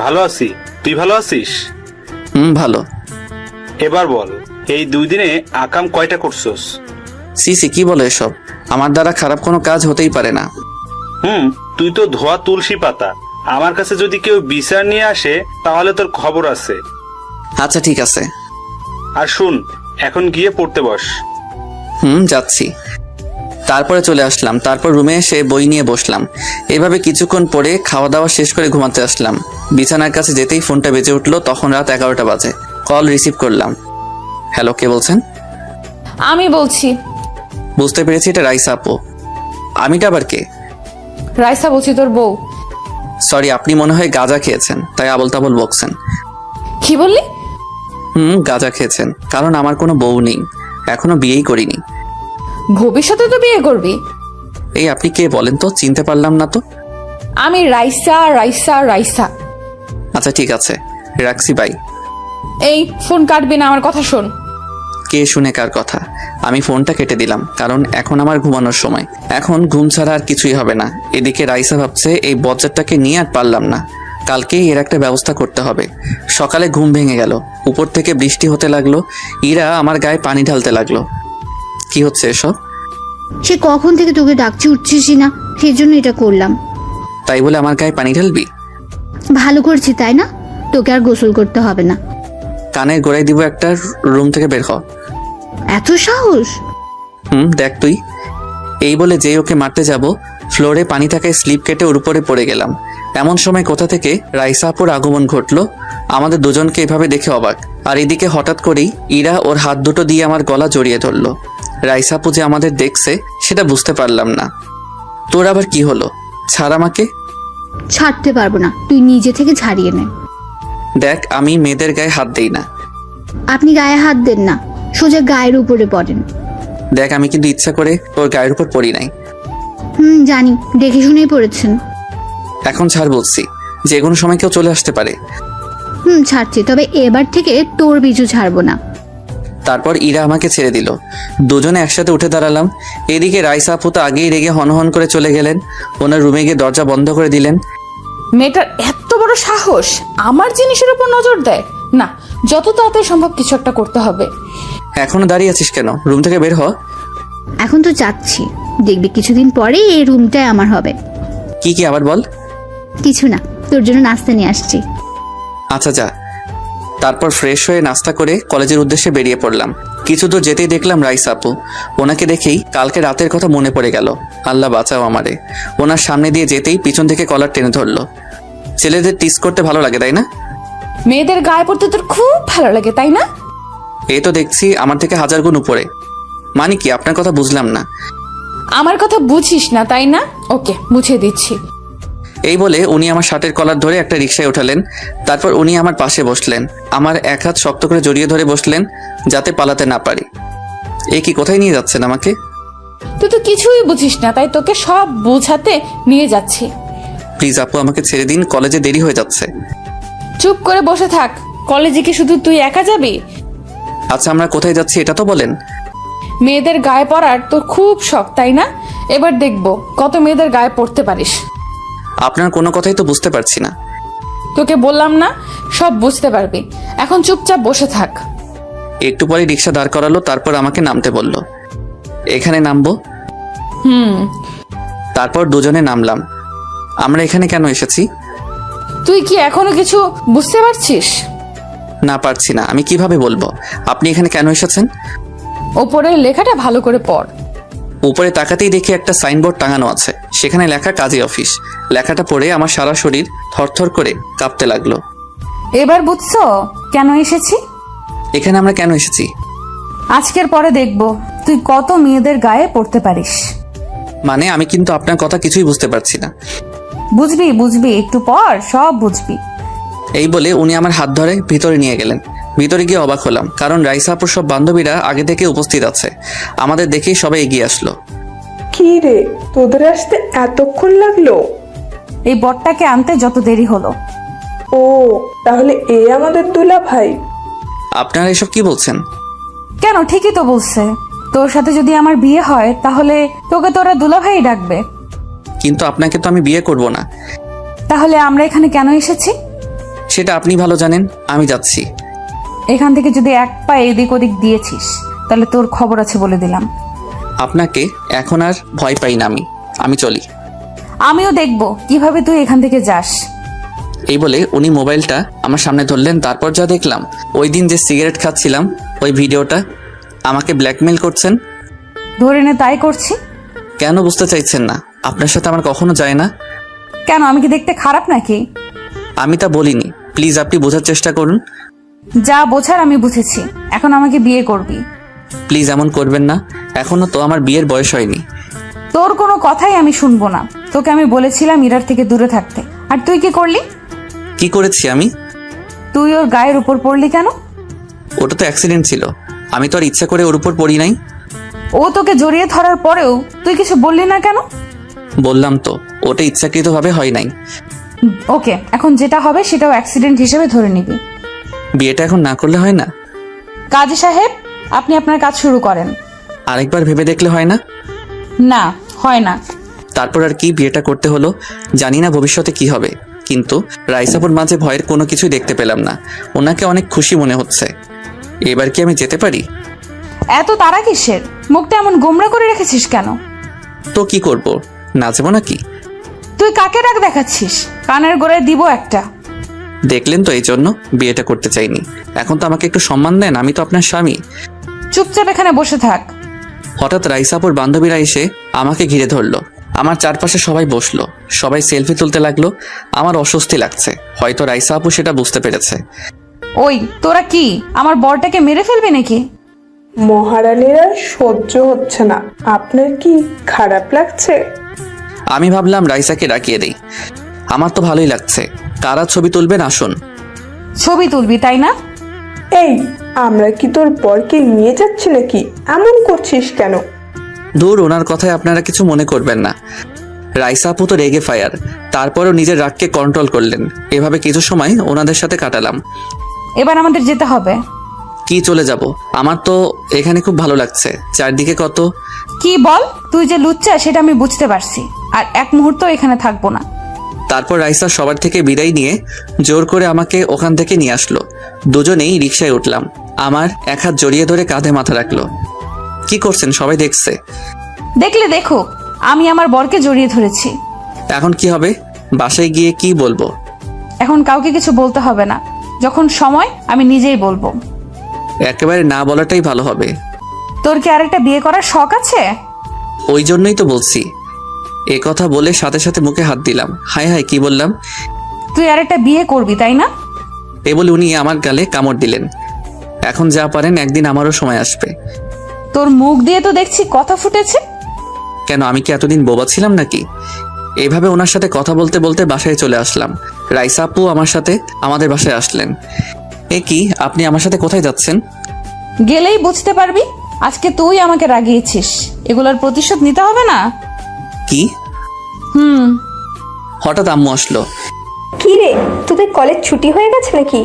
ভালো আছি। তুই ভালো আছিস? ভালো। এবার বল, এই 2 দিনে আকাম কয়টা করছস? সিসি কি বলে এসব? আমার দ্বারা খারাপ কোনো কাজ হতেই পারে না। তুই তো ধোয়া তুলসী পাতা। আমার কাছে যদি কেউ বিচার নিয়ে আসে তাহলে তোর খবর আছে। আচ্ছা ঠিক আছে। আর শুন, এখন গিয়ে পড়তে বস। যাচ্ছি। তারপরে চলে আসলাম, তারপর রুমে এসে বই নিয়ে বসলাম। এভাবে কিছুক্ষণ পরে খাওয়া দাওয়া শেষ করে ঘুমাতে আসলাম। বিছানার কাছে যেতেই ফোনটা বেজে উঠলো, তখন রাত 11টা বাজে। কল রিসিভ করলাম। হ্যালো, কে বলছেন? আমি বলছি। বুঝতে পেরেছি, এটা রাইসা আপু। আমিটা আবার কে? রাইসা বলছি, তোর বউ। সরি, আপনি মনে হয় গাঁজা খেয়েছেন, তাই আবল তাবল বকছেন। কি বললি? গাঁজা খেয়েছেন, কারণ আমার কোনো বউ নেই, এখনো বিয়েই করিনি। ভবিষ্যতে তো বিয়ে করবি। এই আপনি কে বলেন তো? চিনতে পারলাম না তো। আমি রাইসা রাইসা রাইসা। আচ্ছা ঠিক আছে, রাখছি বাই। এই ফোন কাটবি না, আমার কথা শোন। কে শুনে কার কথা? আমি ফোনটা কেটে দিলাম, কারণ এখন আমার ঘুমানোর সময়। এখন ঘুম ছাড়া আর কিছুই হবে না। এদিকে রাইসা ভাবছে এই বজ্জারটাকে নিয়ে আর পারলাম না, কালকেই এর একটা ব্যবস্থা করতে হবে। সকালে ঘুম ভেঙে গেল, উপর থেকে বৃষ্টি হতে লাগলো। ইরা আমার গায়ে পানি ঢালতে লাগলো। কি হচ্ছে এসব? সে কখন থেকে তোকে ডাকছি, উঠছিসই না, সেই জন্য এটা করলাম। তাই বলে আমার গায়ে পানি ঢালবি? ভালো করছি তাই না? তোকে আর গোসল করতে হবে না। কানের গোড়ায় দিব একটা, রুম থেকে বের হ। এত সাহস? দেখ তুই। এই বলে যেই ওকে মারতে যাব, ফ্লোরে পানি থাকায় স্লিপ কেটে ওর উপরে পড়ে গেলাম। এমন সময় কোথা থেকে রাইসা আপুর আগমন ঘটলো। আমাদের দুজনকে এভাবে দেখে অবাক। আর এদিকে হঠাৎ করেই ইরা ওর হাত দুটো দিয়ে আমার গলা জড়িয়ে ধরলো। রাইসা আপু যে আমাদের দেখছে সেটা বুঝতে পারলাম না। তোর আবার কি হলো? ছাড় আমাকে। ছাড়তে পারবো না, তুই নিজে থেকে ছাড়িয়ে নে। দেখ, আমি মেয়েদের গায়ে হাত দেই না। আপনি গায়ে হাত দেন না, সোজা গায়ের উপরে পড়েন। দেখ, আমি কিন্তু ইচ্ছা করে ওর গায়ের উপর পড়ি নাই। জানি, দেখে শুনেই পড়েছেন। এখন ছাড় বলছি, যে কোনো সময় কেউ চলে আসতে পারে। ছাড়ছি, তবে এবার থেকে তোর পিছু ছাড়বো না। তারপর ইরা আমাকে ছেড়ে দিল। দুজনে একসাথে উঠে দাঁড়ালাম। এদিকে রাইসা আপু তো আগেই রেগে হনহন করে চলে গেলেন। ওনার রুমে গিয়ে দরজা বন্ধ করে দিলেন। মেয়েটার এত বড় সাহস আমার জিনিসের উপর নজর দেয় না। যত তাড়াতাড়ি সম্ভব কিছু একটা করতে হবে। এখনো দাঁড়িয়ে আছিস কেন? রুম থেকে বের হ। এখন তো যাচ্ছি, দেখবি কিছুদিন পরে এই রুমটাই আমার হবে। কি আবার বল। কিছু না, তোর জন্য নাস্তা নিয়ে আসছি। আচ্ছা যা। তারপর ফ্রেশ হয়ে নাস্তা করে কলেজের উদ্দেশ্যে বেরিয়ে পড়লাম। কিছু দূর যেতেই দেখলাম রাইসা আপু। ওনাকে দেখেই কালকে রাতের কথা মনে পড়ে গেল। আল্লাহ বাঁচাও আমারে। ওনার সামনে দিয়ে যেতেই পিছন থেকে কলার টেনে ধরলো। ছেলেদের টিস করতে ভালো লাগে তাই না? মেয়েদের গায়ে পড়তে তোর খুব ভালো লাগে তাই না? এই তো দেখছি আমার থেকে 1000 গুণ উপরে। মানে কি, আপনার কথা বুঝলাম না। আমার কথা বুঝিস না তাই না? ওকে, বুঝিয়ে দিচ্ছি। এই বলে উনি আমার শার্টের কলার ধরে একটা রিকশায় ওঠালেন। তারপর উনি আমার পাশে বসলেন। আমার এক হাত শক্ত করে জড়িয়ে ধরে বসলেন, যাতে পালাতে না পারি। এই কি, কোথায় নিয়ে যাচ্ছেন আমাকে? তুই তো কিছুই বুঝিস না, তাই তোকে সব বোঝাতে নিয়ে যাচ্ছি। প্লিজ আপু, আমাকে ছেড়ে দিন, কলেজে দেরি হয়ে যাচ্ছে। চুপ করে বসে থাক। কলেজে কি শুধু তুই একা যাবি? আচ্ছা, আমরা কোথায় যাচ্ছি এটা তো বলেন। মেয়েদের গায়ে পড়ার তোর খুব শখ তাই না? এবার দেখবো কত মেয়েদের গায়ে পড়তে পারিস। আপনার কোনো কথাই তো বুঝতে পারছি না। তোকে বললাম না, সব বুঝতে পারবি। এখন চুপচাপ বসে থাক। একটু পরে রিক্সা দাঁড় করালো, তারপর আমাকে নামতে বলল। এখানে নামবো? তারপর দুজনে নামলাম। আমরা এখানে কেন এসেছি? তুই কি এখনো কিছু বুঝতে পারছিস? না, পারছি না। আমি কিভাবে বলবো আপনি এখানে কেন এসেছেন? ওপরের লেখাটা ভালো করে পড়। উপরে তাকাতেই দেখি একটা সাইনবোর্ড টাঙানো আছে, সেখানে লেখা কাজী অফিস। লেখাটা পড়ে আমার সারা শরীর থরথর করে কাঁপতে লাগলো। এবার বুঝছো কেন এসেছি? এখানে আমরা কেন এসেছি? আজকের পরে দেখবো তুই কত মেয়েদের গায়ে পড়তে পারিস। মানে আমি কিন্তু আপনার কথা কিছুই বুঝতে পারছি না। বুঝবি বুঝবি, একটু পর সব বুঝবি। এই বলে উনি আমার হাত ধরে ভিতরে নিয়ে গেলেন। ভিতরে গিয়ে অবাক হলাম, কারণ রাইসা আপুর সব বান্ধবীরা আগে থেকে উপস্থিত আছে। আমাদের দেখেই সবাই এগিয়ে আসলো। কি রে, তোদের আসতে এতক্ষণ লাগলো? এই বটটাকে আনতে যত দেরি হলো। ও, তাহলে এ আমাদের দুলা ভাই? আপনারা এসব কি বলছেন? কেন, ঠিকই তো বলছে। তোর সাথে যদি আমার বিয়ে হয় তাহলে তোকে তোরা দুলাভাই ডাকবে। কিন্তু আপনাকে তো আমি বিয়ে করব না। তাহলে আমরা এখানে কেন এসেছি? সেটা আপনি ভালো জানেন। আমি যাচ্ছি। এখান থেকে যদি এক পা এদিক ওদিক দিয়েছিস তাহলে তোর খবর আছে বলে দিলাম। আপনাকে এখন আর ভয় পাই না আমি চলি। আমিও দেখবো কিভাবে তুই এখান থেকে যাস। এই বলে উনি মোবাইলটা আমার সামনে ধরলেন। তারপর যা দেখলাম, ওই দিন যে সিগারেট খাচ্ছিলাম ওই ভিডিওটা, আমাকে ব্ল্যাকমেল করছেন। ধরে নে তাই করছি। কেন বুঝতে চাইছেন না? আপনার সাথে আমার কখনো যায় না। কেন, আমি কি দেখতে খারাপ নাকি? আমি তা বলিনি, প্লিজ আপনি বোঝার চেষ্টা করুন। যা বোঝার আমি বুঝেছি, এখন আমাকে বিয়ে করবি। প্লিজ এমন করবেন না, এখনো তো আমার বিয়ের বয়স হয়নি। তোর কোনো কথাই আমি শুনবো না। তোকে আমি বলেছিলাম ইরার থেকে দূরে থাকতে, আর তুই কি করলি? কি করেছি আমি? তুই ওর গায়ের উপর পড়লি কেন? ওটা তো অ্যাক্সিডেন্ট ছিল, আমি তো আর ইচ্ছা করে ওর উপর পড়ি নাই। ও তোকে জড়িয়ে ধরার পরেও তুই কিছু বললি না কেন? বললাম তো, ওটা ইচ্ছাকৃতভাবে হয় নাই। ওকে, এখন যেটা হবে সেটাও অ্যাক্সিডেন্ট হিসেবে ধরে নিবি। বিয়েটা এখন না করলে হয় না? কাজী সাহেব, আপনি আপনার কাজ শুরু করেন। আরেকবার ভেবে দেখলে হয় না? না, হয় না। তারপর আর কি, বিয়েটা করতে হলো। জানি না ভবিষ্যতে কি হবে, কিন্তু রাইসাপুর মাঝে ভয়ের কোনো কিছুই দেখতে পেলাম না। ওনাকে অনেক খুশি মনে হচ্ছে। এবার কি আমি যেতে পারি? এত তারা কিসের? মুখটা এমন গোমরা করে রেখেছিস কেন? তো কি করব, নাচবো নাকি? তুই কাকে রাগ দেখাচ্ছিস? কানের গোড়ায় দিব একটা। দেখলেন তো, এই জন্য বিয়েটা করতে চাইনি। এখন তো আমাকে একটু সম্মান দেন, আমি তো আপনার স্বামী। চুপচাপ এখানে বসে থাক। হঠাৎ রাইসাপুর বান্ধবীরা এসে আমাকে ঘিরে ধরলো। আমার চারপাশে সবাই বসলো, সবাই সেলফি তুলতে লাগলো। আমার অস্বস্তি লাগছে, হয়তো রাইসা আপু সেটা বুঝতে পেরেছে। ওই তোরা কি আমার বরটাকে মেরে ফেলবি নাকি? মহারানীরা সহ্য হচ্ছে না। আপনার কি খারাপ লাগছে? আমি ভাবলাম রাইসাকে ডাকিয়ে দেই। আমার তো ভালোই লাগছে। কারা ছবি তুলবেন আসুন। ছবি তুলবি তাই না? এই, আমরা কি তোর বরকে নিয়ে যাচ্ছি নাকি? এমন করছিস কেন? দূর, ওনার কথায় আপনারা কিছু মনে করবেন না। রাইসা আপু তো রেগে ফায়ার, তারপরও নিজের রাগকে কন্ট্রোল করলেন। এভাবে কিছু সময় ওনাদের সাথে কাটালাম। এবার আমাদের যেতে হবে। কি চলে যাব? আমার তো এখানে খুব ভালো লাগছে, চারদিকে কত। কি বল? তুই যে লুচ্চা সেটা আমি বুঝতে পারছি, আর এক মুহূর্ত এখানে থাকবো না। তারপর রাইসা সবার থেকে বিদায় নিয়ে জোর করে আমাকে ওখান থেকে নিয়ে আসলো। দুজনেই রিকশায় উঠলাম। আমার এক হাত জড়িয়ে ধরে কাঁধে মাথা রাখলো। কি করছেন? সবাই দেখছে। দেখলে দেখো, আমি আমার বরকে জড়িয়ে ধরেছি। এখন কি হবে? বাসায় গিয়ে কি বলবো? এখন কাউকে কিছু বলতে হবে না, যখন সময় আমি নিজেই বলবো। একেবারে না বলাটাই ভালো হবে। তোর কি আরেকটা বিয়ে করার শখ আছে? ওই জন্যই তো বলছি। এ কথা বলে সাথে সাথে মুখে হাত দিলাম। হায় হায়, কি বললাম? তুই আরেকটা বিয়ে করবি তাই না? এ বলে উনি আমার গালে কামড় দিলেন। এখন যা পারেন, একদিন আমারও সময় আসবে। তোর মুখ দিয়ে তো দেখছি কথা ফুটেছে। কেন, আমি কি এতদিন বোবা ছিলাম নাকি? এইভাবে ওনার সাথে কথা বলতে বলতে বাসায় চলে আসলাম। রাইসা আপু আমার সাথে আমাদের বাসায় আসলেন। এ কি, আপনি আমার সাথে কোথায় যাচ্ছেন? গেলেই বুঝতে পারবি। আজকে তুই আমাকে রাগিয়েছিস, এগুলোর প্রতিশোধ নিতে হবে না? কি? হঠাৎ আম্মু আসলো। কি রে, তোদের কলেজ ছুটি হয়ে গেছে নাকি?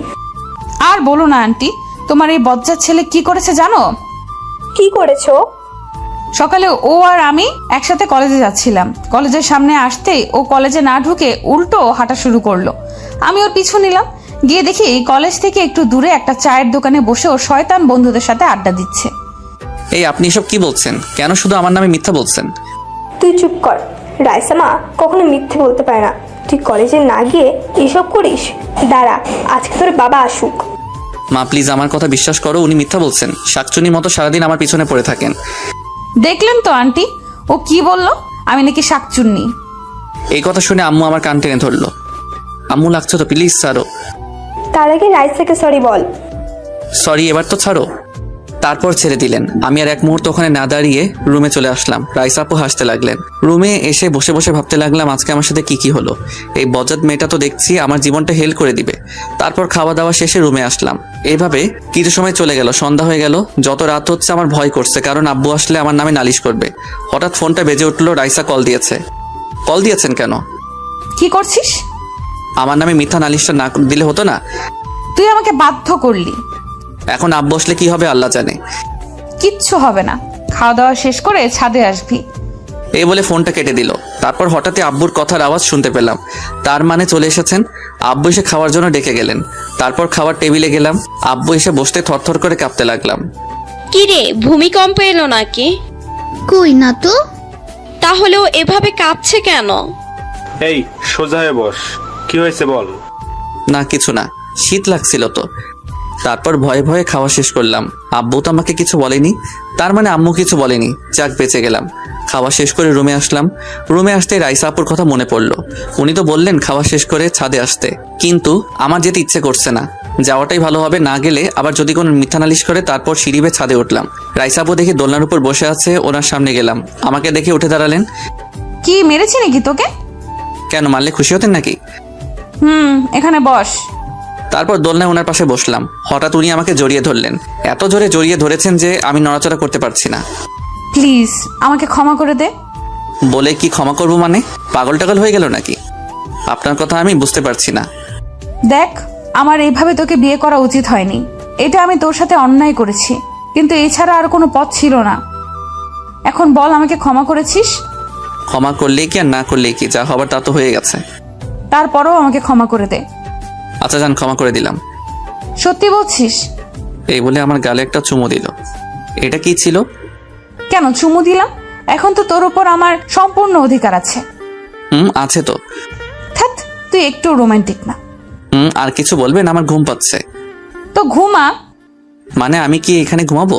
আর বলো না আন্টি, তোমার এই বজ্জার ছেলে কি করেছে জানো? কি করেছো? সকালে ও আর আমি একসাথে কলেজে যাচ্ছিলাম। কলেজের সামনে আসতেই ও কলেজে না ঢুকে উল্টো হাঁটা শুরু করলো। আমি ওর পিছু নিলাম। গিয়ে দেখি কলেজ থেকে একটু দূরে একটা চায়ের দোকানে বসে ও শয়তান বন্ধুদের সাথে আড্ডা দিচ্ছে। এই, আপনি এসব কি বলছেন? কেন শুধু আমার নামে মিথ্যা বলছেন? তুই চুপ কর। রাইসা মা কখনো মিথ্যে বলতে পারে না। তুই কলেজে না গিয়ে এসব করিস? দাঁড়া, আজকে তোর বাবা আসুক। মা প্লিজ, আমার কথা বিশ্বাস করো, উনি মিথ্যা বলছেন। শাকচুনির মতো সারাদিন আমার পিছনে পড়ে থাকেন। দেখলেন তো আন্টি, ও কি বললো, আমি নাকি শাকচুন্নি। এই কথা শুনে আম্মু আমার কান টেনে ধরলো। আম্মু, লাগছো তো, প্লিজ ছাড়ো। তার আগে রাইসাকে সরি বল। সরি, এবার তো ছাড়ো। তারপর ছেড়ে দিলেন। আমি আর এক মুহূর্ত ওখানে না দাঁড়িয়ে রুমে চলে আসলাম। রাইসা আপু হাসতে লাগলেন। রুমে এসে বসে বসে ভাবতে লাগলাম আজকে আমার সাথে কি কি হলো। এই বজ্জাত মেয়েটা তো দেখছি আমার জীবনটা হেল করে দিবে। তারপর খাওয়া দাওয়া শেষে রুমে আসলাম। এইভাবে কিছু সময় চলে গেল, সন্ধ্যা হয়ে গেল। যত রাত হচ্ছে আমার ভয় করছে, কারণ আব্বু আসলে আমার নামে নালিশ করবে। হঠাৎ ফোনটা বেজে উঠলো। রাইসা কল দিয়েছে। কল দিয়েছেন কেন? কি করছিস? আমার নামে মিথ্যা নালিশটা না দিলে হতো না? তুই আমাকে বাধ্য করলি। এখন আব্বু আসলে কি হবে আল্লাহ জানে। কিচ্ছু হবে না, খাওয়া দাওয়া শেষ করে ছাদে আসবি। এই বলে ফোনটা কেটে দিল। তারপর হঠাৎই আব্বুর কথার আওয়াজ শুনতে পেলাম। তার মানে চলে এসেছেন। আব্বু এসে খাওয়ার জন্য ডেকে গেলেন। তারপর খাওয়ার টেবিলে গেলাম। আব্বু এসে বসতে থরথর করে কাঁপতে লাগলাম। কি রে, ভূমিকম্প এলো নাকি? কই না তো। তাহলেও এভাবে কাঁপছে কেন? এই সোজা হয়ে বস, কি হয়েছে বল। না কিছু না, শীত লাগছিল তো। তারপর ভয়ে ভয়ে খাওয়া শেষ করলাম। আব্বু তো আমাকে কিছু বলেনি, তার মানে আম্মু কিছু বলেনি। যাক বেঁচে গেলাম। খাওয়া শেষ করে রুমে আসলাম। রুমে আসতে রাইসা আপুর কথা মনে পড়লো। উনি তো বললেন খাওয়া শেষ করে ছাদে আসতে, কিন্তু আমার যেতে ইচ্ছে করছে না। যাওয়াটাই ভালো হবে, না গেলে আবার যদি কোনো মিথ্যা নালিশ করে। তারপর সিঁড়ি বেয়ে ছাদে উঠলাম। রাইসা আপু দেখি দোলনার উপর বসে আছে, ওনার সামনে গেলাম। আমাকে দেখে উঠে দাঁড়ালেন। কি মেরেছি নাকি তোকে? কেন, মারলে খুশি হতেন নাকি? এখানে বস। তারপর দোলনায় ওনার পাশে বসলাম। হঠাৎ উনি আমাকে জড়িয়ে ধরলেন। এত জোরে জড়িয়ে ধরেছেন যে আমি নড়াচড়া করতে পারছি না। প্লিজ আমাকে ক্ষমা করে দে। বলে কি ক্ষমা করবো মানে? পাগল টাগল হয়ে গেল নাকি? আপনার কথা আমি বুঝতে পারছি না। দেখ, আমার এইভাবে তোকে বিয়ে করা উচিত হয়নি। এটা আমি তোর সাথে অন্যায় করেছি, কিন্তু এছাড়া আর কোনো পথ ছিল না। এখন বল, আমাকে ক্ষমা করেছিস? ক্ষমা করলেই কি আর না করলেই কি, যা হবার তা তো হয়ে গেছে। তারপরও আমাকে ক্ষমা করে দে। আচ্ছা যান, ক্ষমা করে দিলাম। সত্যি বলছিস? এই বলে আমার গালে একটা চুমু দিল। এটা কি ছিল? কেন চুমু দিলাম? এখন তো তোর উপর আমার সম্পূর্ণ অধিকার আছে। আছে তো। থাক, তুই একটু রোমান্টিক না। আর কিছু বলবেন? আমার ঘুম পাচ্ছে। তো ঘুমা। মানে আমি কি এখানে ঘুমাবো?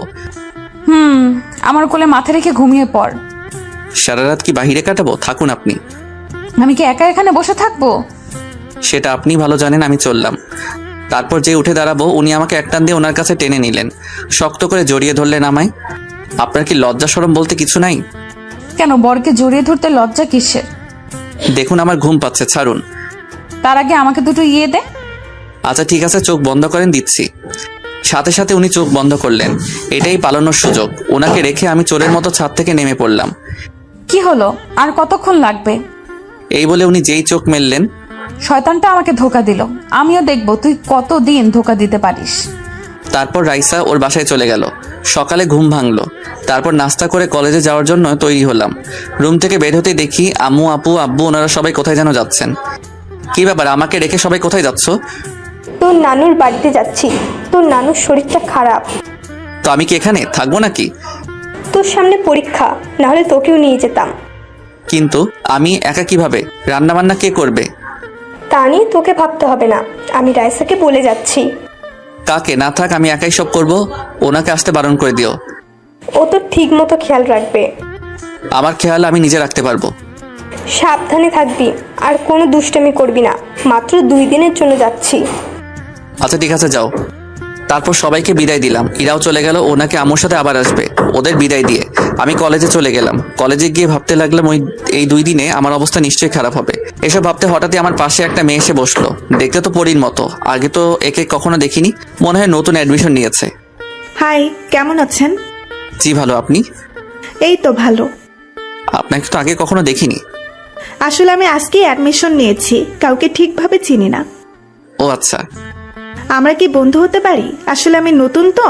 আমার কোলে মাথা রেখে ঘুমিয়ে পড়। সারা রাত কি বাহিরে কাটাবো? থাকুন আপনি। আমি কি একা এখানে বসে থাকবো? সেটা আপনি ভালো জানেন। আমি চললাম। তারপর যে উঠে দাঁড়াবো, উনি আমাকে একটান দিয়ে ওনার কাছে টেনে নিলেন। শক্ত করে জড়িয়ে ধরলেন আমায়। আপনার কি লজ্জা শরম বলতে কিছু নাই? কেন, বরকে জড়িয়ে ধরতে লজ্জা কিসের? দেখুন আমার ঘুম পাচ্ছে, ছাড়ুন। তার আগে আমাকে দুটো ইয়ে দে। আচ্ছা ঠিক আছে, চোখ বন্ধ করেন, দিচ্ছি। সাথে সাথে উনি চোখ বন্ধ করলেন। এটাই পালানোর সুযোগ। ওনাকে রেখে আমি চোরের মতো ছাদ থেকে নেমে পড়লাম। কি হলো, আর কতক্ষণ লাগবে? এই বলে উনি যেই চোখ মেললেন, শয়তানটা আমাকে ধোকা দিল। আমিও দেখবো তুই কতদিন ধোকা দিতে পারিস। তারপর রাইসা ওর বাসায় চলে গেল। সকালে ঘুম ভাঙলো। তারপর নাস্তা করে কলেজে যাওয়ার জন্য তৈরি হলাম। রুম থেকে বের হতেই দেখি আম্মু, আপু, আব্বু ওনারা সবাই কোথায় যেন যাচ্ছেন। কি ব্যাপার, আমাকে রেখে সবাই কোথায় যাচ্ছ? তোর নানুর বাড়িতে যাচ্ছি। তোর নানুর শরীরটা খারাপ। তো আমি কি এখানে থাকবো নাকি? তোর সামনে পরীক্ষা, নাহলে তোকেও নিয়ে যেতাম। কিন্তু আমি একা কিভাবে? রান্না বান্না কে করবে? তা নিয়ে তোকে ভাবতে হবে না, আমি রাইসাকে বলে যাচ্ছি। কাকে? না থাক, আমি একাই সব করব। ওনাকে আসতে বারণ করে দিও। ও তো ঠিক মতো খেয়াল রাখবে। আমার খেয়াল আমি নিজে রাখতে পারবো। সাবধানে থাকবি, আর কোনো দুষ্টামি করবি না। মাত্র 2 দিনের জন্য যাচ্ছি। আচ্ছা ঠিক আছে, যাও। তারপর সবাইকে বিদায় দিলাম। ইরাও চলে গেল, ওনাকে আম্মুর সাথে আবার আসবে। ওদের বিদায় দিয়ে আমি কলেজে চলে গেলাম। কলেজে গিয়ে ভাবতে লাগলাম এই 2 দিনে আমার অবস্থা নিশ্চয়ই খারাপ হবে। এসব ভাবতে হঠাৎই আমার পাশে একটা মেয়ে এসে বসলো। দেখতে তো পরীর মতো। আগে তো একে কখনো দেখিনি। মনে হয় নতুন অ্যাডমিশন নিয়েছে। হাই, কেমন আছেন? জি ভালো, আপনি? এই তো ভালো। আপনাকে তো আগে কখনো দেখিনি। আসলে আমি আজকেই অ্যাডমিশন নিয়েছি, কাউকে ঠিকভাবে চিনি না। ও আচ্ছা। আমরা কি বন্ধু হতে পারি? আসলে আমি নতুন তো।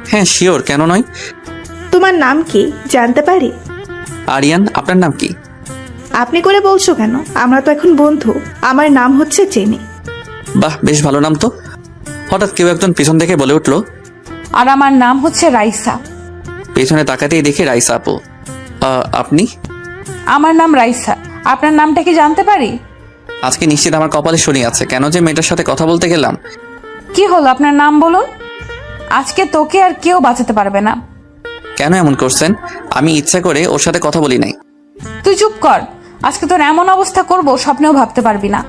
হ্যাঁ শিওর, কেন নয়। তোমার নাম কি জানতে পারি? আরিয়ান। আপনার নাম কি? আপনি করে বলছো কেন? আমরা তো এখন বন্ধু। আমার নাম হচ্ছে চেনি। বাহ, বেশ ভালো নাম তো। হঠাৎ কেউ একজন পিছন থেকে বলে উঠলো, আর আমার নাম হচ্ছে রাইসা। পেছনে তাকাতেই দেখি রাইসা আপু। আপনি? আমার নাম রাইসা। আপনার নামটা কি জানতে পারি? আজকে নিশ্চিত আমার কপালে শনি আছে। কেন যে মেয়েটার সাথে কথা বলতে গেলাম। কি হলো, আপনার নাম বলুন। আজকে তোকে আর কেউ বাঁচাতে পারবে না। কেন এমন করছেন? আমি ইচ্ছা করে ওর সাথে কথা বলি নাই। তুই চুপ কর। আজকে তোর এমন অবস্থা করব স্বপ্নেও ভাবতে পারবি না।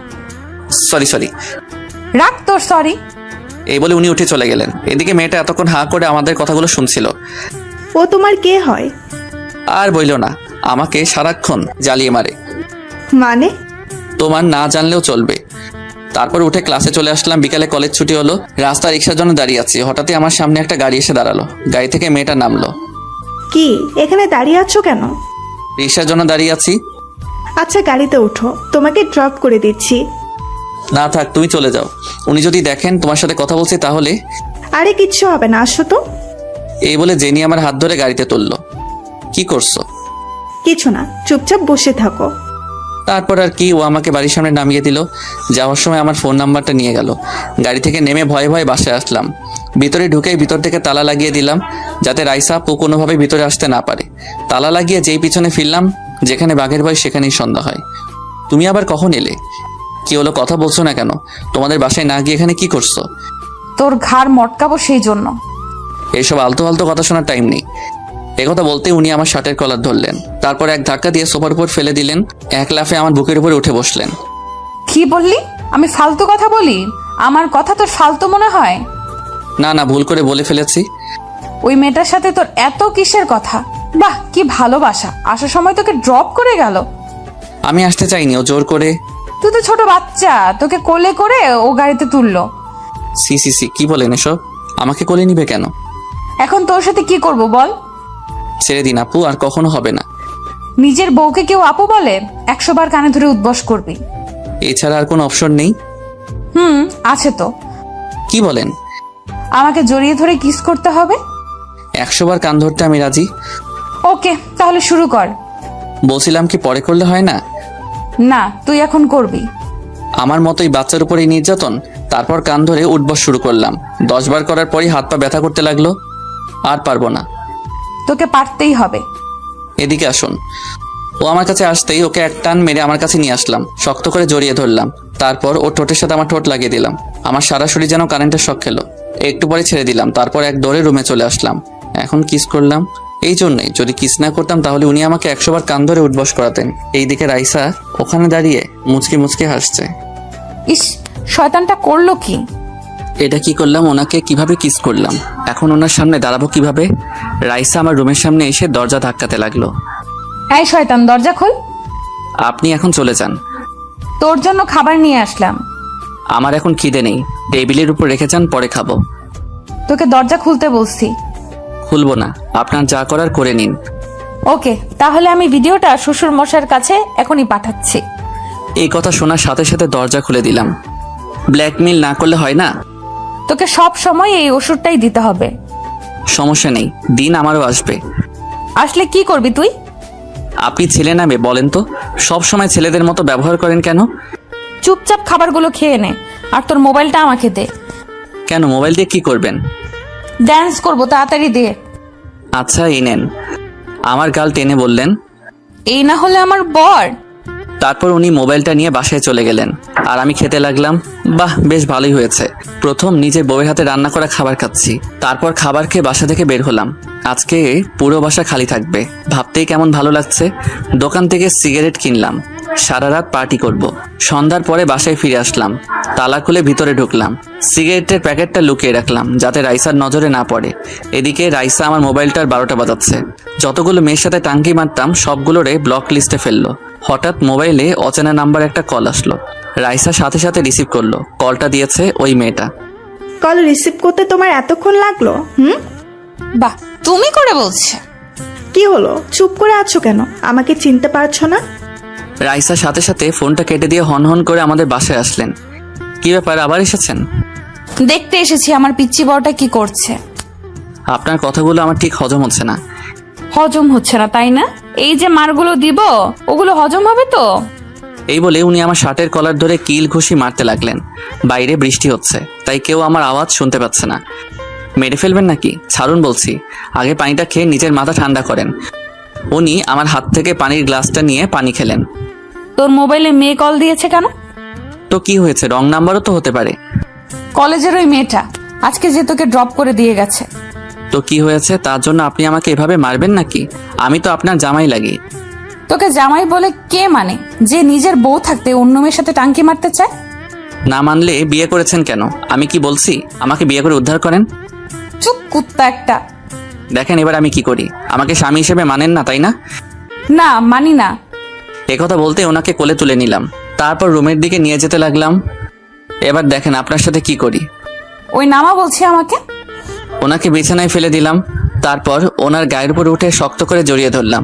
সরি। রাখ তোর সরি। এই বলে উনি উঠে চলে গেলেন। এদিকে মেয়েটা এতক্ষণ হাঁ করে আমাদের কথাগুলো শুনছিল। ও তোমার কে হয়? আর বইল না, আমাকে সারাক্ষণ জ্বালিয়ে মারে। মানে? তোমার না জানলেও চলবে। তারপর উঠে ক্লাসে চলে আসলাম। বিকালে কলেজ ছুটি হলো। রাস্তা রিক্সার জন্য দাঁড়িয়ে আছি। হঠাৎই আমার সামনে একটা গাড়ি এসে দাঁড়ালো। গাড়ি থেকে মেয়েটা নামলো। কি এখানে দাঁড়িয়ে আছো কেন? রিক্সার জন্য দাঁড়িয়ে আছি। আচ্ছা গাড়িতে ওঠো, তোমাকে ড্রপ করে দিচ্ছি। না থাক, তুমি চলে যাও। উনি যদি দেখেন তোমার সাথে কথা বলছি তাহলে। আরে কিচ্ছু হবে না, আসো তো। এই বলে জেনি আমার হাত ধরে গাড়িতে তুললো। কি করছো? কিছু না, চুপচাপ বসে থাকো। তারপর আর কি, ও আমাকে বাড়ির সামনে নামিয়ে দিল। যাওয়ার সময় আমার ফোন নাম্বারটা নিয়ে গেল। গাড়ি থেকে নেমে ভয়ে ভয়ে বাসায় আসলাম। ভিতরে ঢুকেই ভিতর থেকে তালা লাগিয়ে দিলাম, যাতে রাইসা আপু কোনোভাবে ভিতরে আসতে না পারে। তালা লাগিয়ে যেই পিছনে ফিরলাম, যেখানে বাঘের ভয় সেখানেই সন্ধ্যা হয়। তুমি আবার কখন এলে? কি হলো, কথা বলছো না কেন? তোমাদের বাসায় না গিয়ে এখানে কি করছো? তোর ঘাড় মটকাবো সেই জন্য। এইসব আলতো আলতো কথা শোনার টাইম নেই। একথা বলতে উনি আমার শার্টের কলার ধরলেন, তারপর এক ধাক্কা দিয়ে সোফার উপর ফেলে দিলেন। এক লাফে আমার বুকের উপর উঠে বসলেন। কি বললি? আমি ফালতু কথা বলি? আমার কথা তোর ফালতু মনে হয়? না না, ভুল করে বলে ফেলেছি। ওই মেয়েটার সাথে তোর এত কিসের কথা? বাহ, কি ভালোবাসা! আসার সময় তোকে ড্রপ করে গেল। আমি আসতে চাইনি, ও জোর করে। তুই তো ছোট বাচ্চা, তোকে কোলে করে ও গাড়িতে তুললো। সি সি সি, কি বলেন এসব? আমাকে কোলে নিবে কেন? এখন তোর সাথে কি করব বল? ছেড়ে দিন আপু, আর কখনো হবে না। নিজের বউকে কেউ আপু বলে? 100 বার কানে ধরে উদ্বস করবি। এছাড়া আর কোনো অপশন নেই? আছে তো। কি বলেন? আমাকে জড়িয়ে ধরে কিস করতে হবে। 100 বার কান ধরতে আমি রাজি। ওকে, তাহলে শুরু কর। বলছিলাম কি পরে করলে হয় না? না, তুই এখন করবি। আমার মতোই বাচ্চার উপরে নির্যাতন। তারপর কান ধরে উঠবস শুরু করলাম। 10 বার করার পরই হাত পা ব্যথা করতে লাগলো। আর পারবো না। তোকে পারতেই হবে। এদিকে আসুন। ও আমার কাছে আসতেই ওকে এক টান মেরে আমার কাছে নিয়ে আসলাম, শক্ত করে জড়িয়ে ধরলাম। তারপর ওর ঠোঁটের সাথে আমার ঠোঁট লাগিয়ে দিলাম। আমার সারা শরীর যেন কারেন্টের শক খেলো। একটু পরে ছেড়ে দিলাম, তারপর এক দৌড়ে রুমে চলে আসলাম। এখন কিস করলাম এই জন্যই, যদি কিস না করতাম তাহলে উনি আমাকে 100 বার কান ধরে উঠবস করাতেন। এইদিকে রাইসা ওখানে দাঁড়িয়ে মুচকি মুচকি হাসছে। ইস, শয়তানটা করলো কি? এটা কি করলাম? ওনাকে কিভাবে কিস করলাম? এখন ওনার সামনে দাঁড়াবো কিভাবে? রাইসা আমার রুমের সামনে এসে দরজা ধাক্কাতে লাগলো। এই শয়তান, দরজা খোল। আপনি এখন চলে যান। তোর জন্য খাবার নিয়ে আসলাম। আমার এখন খিদে নেই, টেবিলের উপর রেখে যান, পরে খাবো। তোকে দরজা খুলতে বলছি। খুলবো না, আপনার যা করার করে নিন। ওকে, তাহলে আমি ভিডিওটা শ্বশুর মশাইয়ের কাছে এখনই পাঠাচ্ছি। এই কথা শোনার সাথে সাথে দরজা খুলে দিলাম। ব্ল্যাকমেল না করলে হয় না? তোকে সব সময় এই ওষুধটাই দিতে হবে। সমস্যা নেই, দিন আমারও আসবে। আসলে কি করবি তুই? আপনি ছেলে নামে বলেন তো, সব সময় ছেলেদের মতো ব্যবহার করেন কেন? চুপচাপ খাবারগুলো খেয়ে নে, আর তোর মোবাইলটা আমাকে দে। কেন, মোবাইল দিয়ে কি করবেন? ড্যান্স করবো, তাড়াতাড়ি দে। আচ্ছা, এই নেন। আমার গাল টেনে বললেন। এই না হলে আমার বর। তারপর উনি মোবাইলটা নিয়ে বাসায় চলে গেলেন, আর আমি খেতে লাগলাম। বাহ, বেশ ভালোই হয়েছে। প্রথম নিজের বউয়ের হাতে রান্না করা খাবার খাচ্ছি। তারপর খাবার খেয়ে বাসা থেকে বের হলাম। আজকে পুরো বাসা খালি থাকবে, ভাবতেই কেমন ভালো লাগছে। দোকান থেকে সিগারেট কিনলাম, সারা রাত পার্টি করব। সন্ধ্যার পরে বাসায় ফিরে আসলাম, তালা খুলে ভিতরে ঢুকলাম। সিগারেটের প্যাকেটটা লুকিয়ে রাখলাম যাতে রাইসার নজরে না পড়ে। এদিকে রাইসা আমার মোবাইলটার 12টা বাজাচ্ছে। যতগুলো মেয়ের সাথে টাঙ্কি মারতাম সবগুলোরে ব্লক লিস্টে ফেললো। হঠাৎ মোবাইলে অচেনা নাম্বার একটা কল আসলো। রাইসা সাথে সাথে রিসিভ করলো। কলটা দিয়েছে ওই মেয়েটা। কল রিসিভ করতে তোমার এতক্ষণ লাগলো? বাহ, তুমি করে বলছে। কি হলো, চুপ করে আছো কেন? আমাকে চিনতে পারছো না? রাইসা সাথে সাথে ফোনটা কেটে দিয়ে হন হন করে আমাদের বাসায় আসলেন। কি ব্যাপার, আবার এসেছেন? দেখতে এসেছি আমার পিচ্চি বড়টা কি করছে। আপনার কথাগুলো আমার ঠিক হজম হচ্ছে না। হজম হচ্ছে না তাই না? এই যে মারগুলো দিব, ওগুলো হজম হবে তো? এই বলে উনি আমার শার্টের কলার ধরে কিল ঘুষি মারতে লাগলেন। বাইরে বৃষ্টি হচ্ছে, তাই কেউ আমার আওয়াজ শুনতে পাচ্ছে না। মেরে ফেলবেন নাকি? ছাড়ুন বলছি। আগে পানিটা খেয়ে নিজের মাথা ঠান্ডা করেন। উনি আমার হাত থেকে পানির গ্লাসটা নিয়ে পানি খেলেন। তোর মোবাইলে মেয়ে কল দিয়েছে কেন? তো কি হয়েছে, রং নাম্বারও তো হতে পারে। কলেজের ওই মেয়েটা আজকে যে তোকে ড্রপ করে দিয়ে গেছে। তো কি হয়েছে, তার জন্য আপনি আমাকে এভাবে মারবেন নাকি? আমি তো আপনার জামাই লাগি। তোকে জামাই বলে কে মানে, যে নিজের বউ থাকতে অন্য মেয়ের সাথে টাঙ্কি মারতে চায়? না মানলে বিয়ে করেছেন কেন? আমি কি বলছি আমাকে বিয়ে করে উদ্ধার করেন? চুপ, কুত্তা একটা। দেখেন এবার আমি কি করি। আমাকে স্বামী হিসেবে মানেন না তাই না? না, মানি না। একথা বলতে ওনাকে কোলে তুলে নিলাম, তারপর রুমের দিকে নিয়ে যেতে লাগলাম। এবার দেখেন আপনার সাথে কি করি। ওই নামা বলছি আমাকে। ওনাকে বিছানায় ফেলে দিলাম, তারপর ওনার গায়ের উপর উঠে শক্ত করে জড়িয়ে ধরলাম।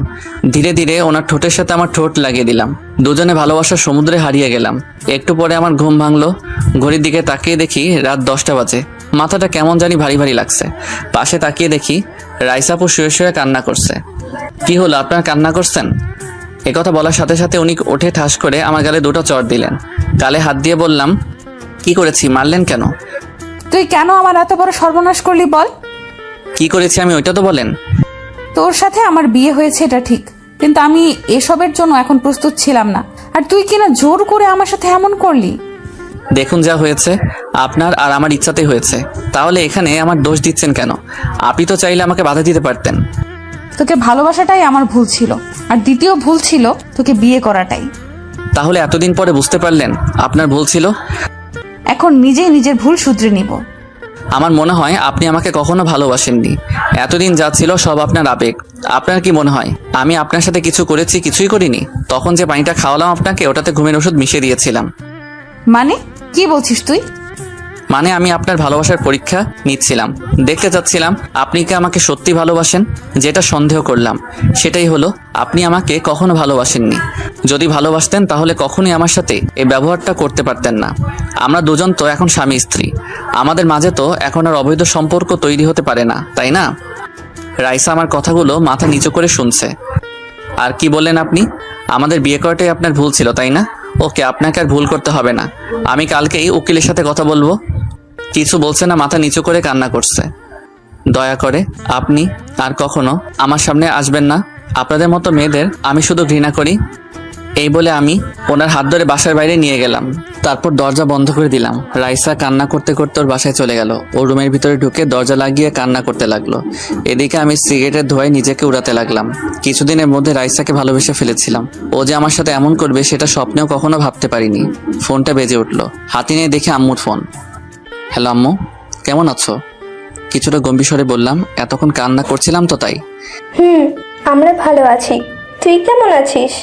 ধীরে ধীরে ওনার ঠোঁটের সাথে আমার ঠোঁট লাগিয়ে দিলাম। দুজনে ভালোবাসার সমুদ্রে হারিয়ে গেলাম। একটু পরে আমার ঘুম ভাঙলো। ঘড়ির দিকে তাকিয়ে দেখি রাত 10টা বাজে। মাথাটা কেমন জানি ভারী ভারী লাগছে। পাশে তাকিয়ে দেখি রাইসাপু শুয়ে শুয়ে কান্না করছে। কি হলো, আপনার কান্না করছেন? একথা বলার সাথে সাথে উনি উঠে ঠাস করে আমার গালে দুটো চড় দিলেন। গালে হাত দিয়ে বললাম, কি করেছি, মারলেন কেন? তুই কেন আমার এত বড় সর্বনাশ করলি বল? কি করেছি আমি ওইটা তো বলেন। তোর সাথে আমার বিয়ে হয়েছে এটা ঠিক, কিন্তু আমি এসবের জন্য এখন প্রস্তুত ছিলাম না, আর তুই কিনা জোর করে আমার সাথে এমন করলি। দেখুন যা হয়েছে আপনার আর আমার ইচ্ছাতেই হয়েছে, তাহলে এখানে আমার দোষ দিচ্ছেন কেন? আপনি তো চাইলে আমাকে বাধা দিতে পারতেন। তোকে ভালোবাসাটাই আমার ভুল ছিল, আর দ্বিতীয় ভুল ছিল তোকে বিয়ে করাটাই। তাহলে এতদিন পরে বুঝতে পারলেন আপনার ভুল ছিল? এখন নিজেই নিজের ভুল শুধরে নিব। আমার মনে হয় আপনি আমাকে কখনো ভালোবাসেননি। এতদিন যা ছিল সব আপনার আবেগ। আপনার কি মনে হয় আমি আপনার সাথে কিছু করেছি? কিছুই করিনি। তখন যে পানিটা খাওয়ালাম আপনাকে, ওটাতে ঘুমের ওষুধ মিশিয়ে দিয়েছিলাম। মানে কি বলছিস তুই? মানে আমি আপনার ভালোবাসার পরীক্ষা নিচ্ছিলাম, দেখতে চাচ্ছিলাম আপনি কি আমাকে সত্যি ভালোবাসেন। যেটা সন্দেহ করলাম সেটাই হলো, আপনি আমাকে কখনো ভালোবাসেননি। যদি ভালোবাসতেন তাহলে কখনোই আমার সাথে এই ব্যবহারটা করতে পারতেন না। আমরা দুজন তো এখন স্বামী স্ত্রী, আমাদের মাঝে তো এখন আর অবৈধ সম্পর্ক তৈরি হতে পারে না, তাই না? রাইসা আমার কথাগুলো মাথা নিচু করে শুনছে। আর কি বললেন আপনি? আমাদের বিয়ে করাটাই আপনার ভুল ছিল, তাই না? ওকে, আপনাকে আর ভুল করতে হবে না। আমি কালকেই উকিলের সাথে কথা বলবো। কিছু বলছে না, মাথা নিচু করে কান্না করছে। দয়া করে আপনি আর কখনো আমার সামনে আসবেন না। আপনাদের মতো মেয়েদের আমি শুধু ঘৃণা করি। এই বলে আমি ওনার হাত ধরে বাসার বাইরে নিয়ে গেলাম। তারপর দরজা বন্ধ করে দিলাম। রাইসা কান্না করতে করতে ওর বাসায় চলে গেল। ও রুমের ভিতরে ঢুকে দরজা লাগিয়ে কান্না করতে লাগলো। এদিকে আমি সিগারেটের ধোঁয়ায় নিজেকে উড়াতে লাগলাম। কিছুদিনের মধ্যে রাইসাকে ভালোবেসে ফেলেছিলাম। ও যে আমার সাথে এমন করবে সেটা স্বপ্নেও কখনো ভাবতে পারিনি। ফোনটা বেজে উঠলো। হাতে নিয়ে দেখে আম্মুর ফোন। হ্যালো আম্মু, কেমন আছো? কিছুটা গম্ভীর স্বরে বললাম, এতক্ষণ কান্না করছিলাম তো তাই। আমরা ভালো আছি, তুই কেমন আছিস?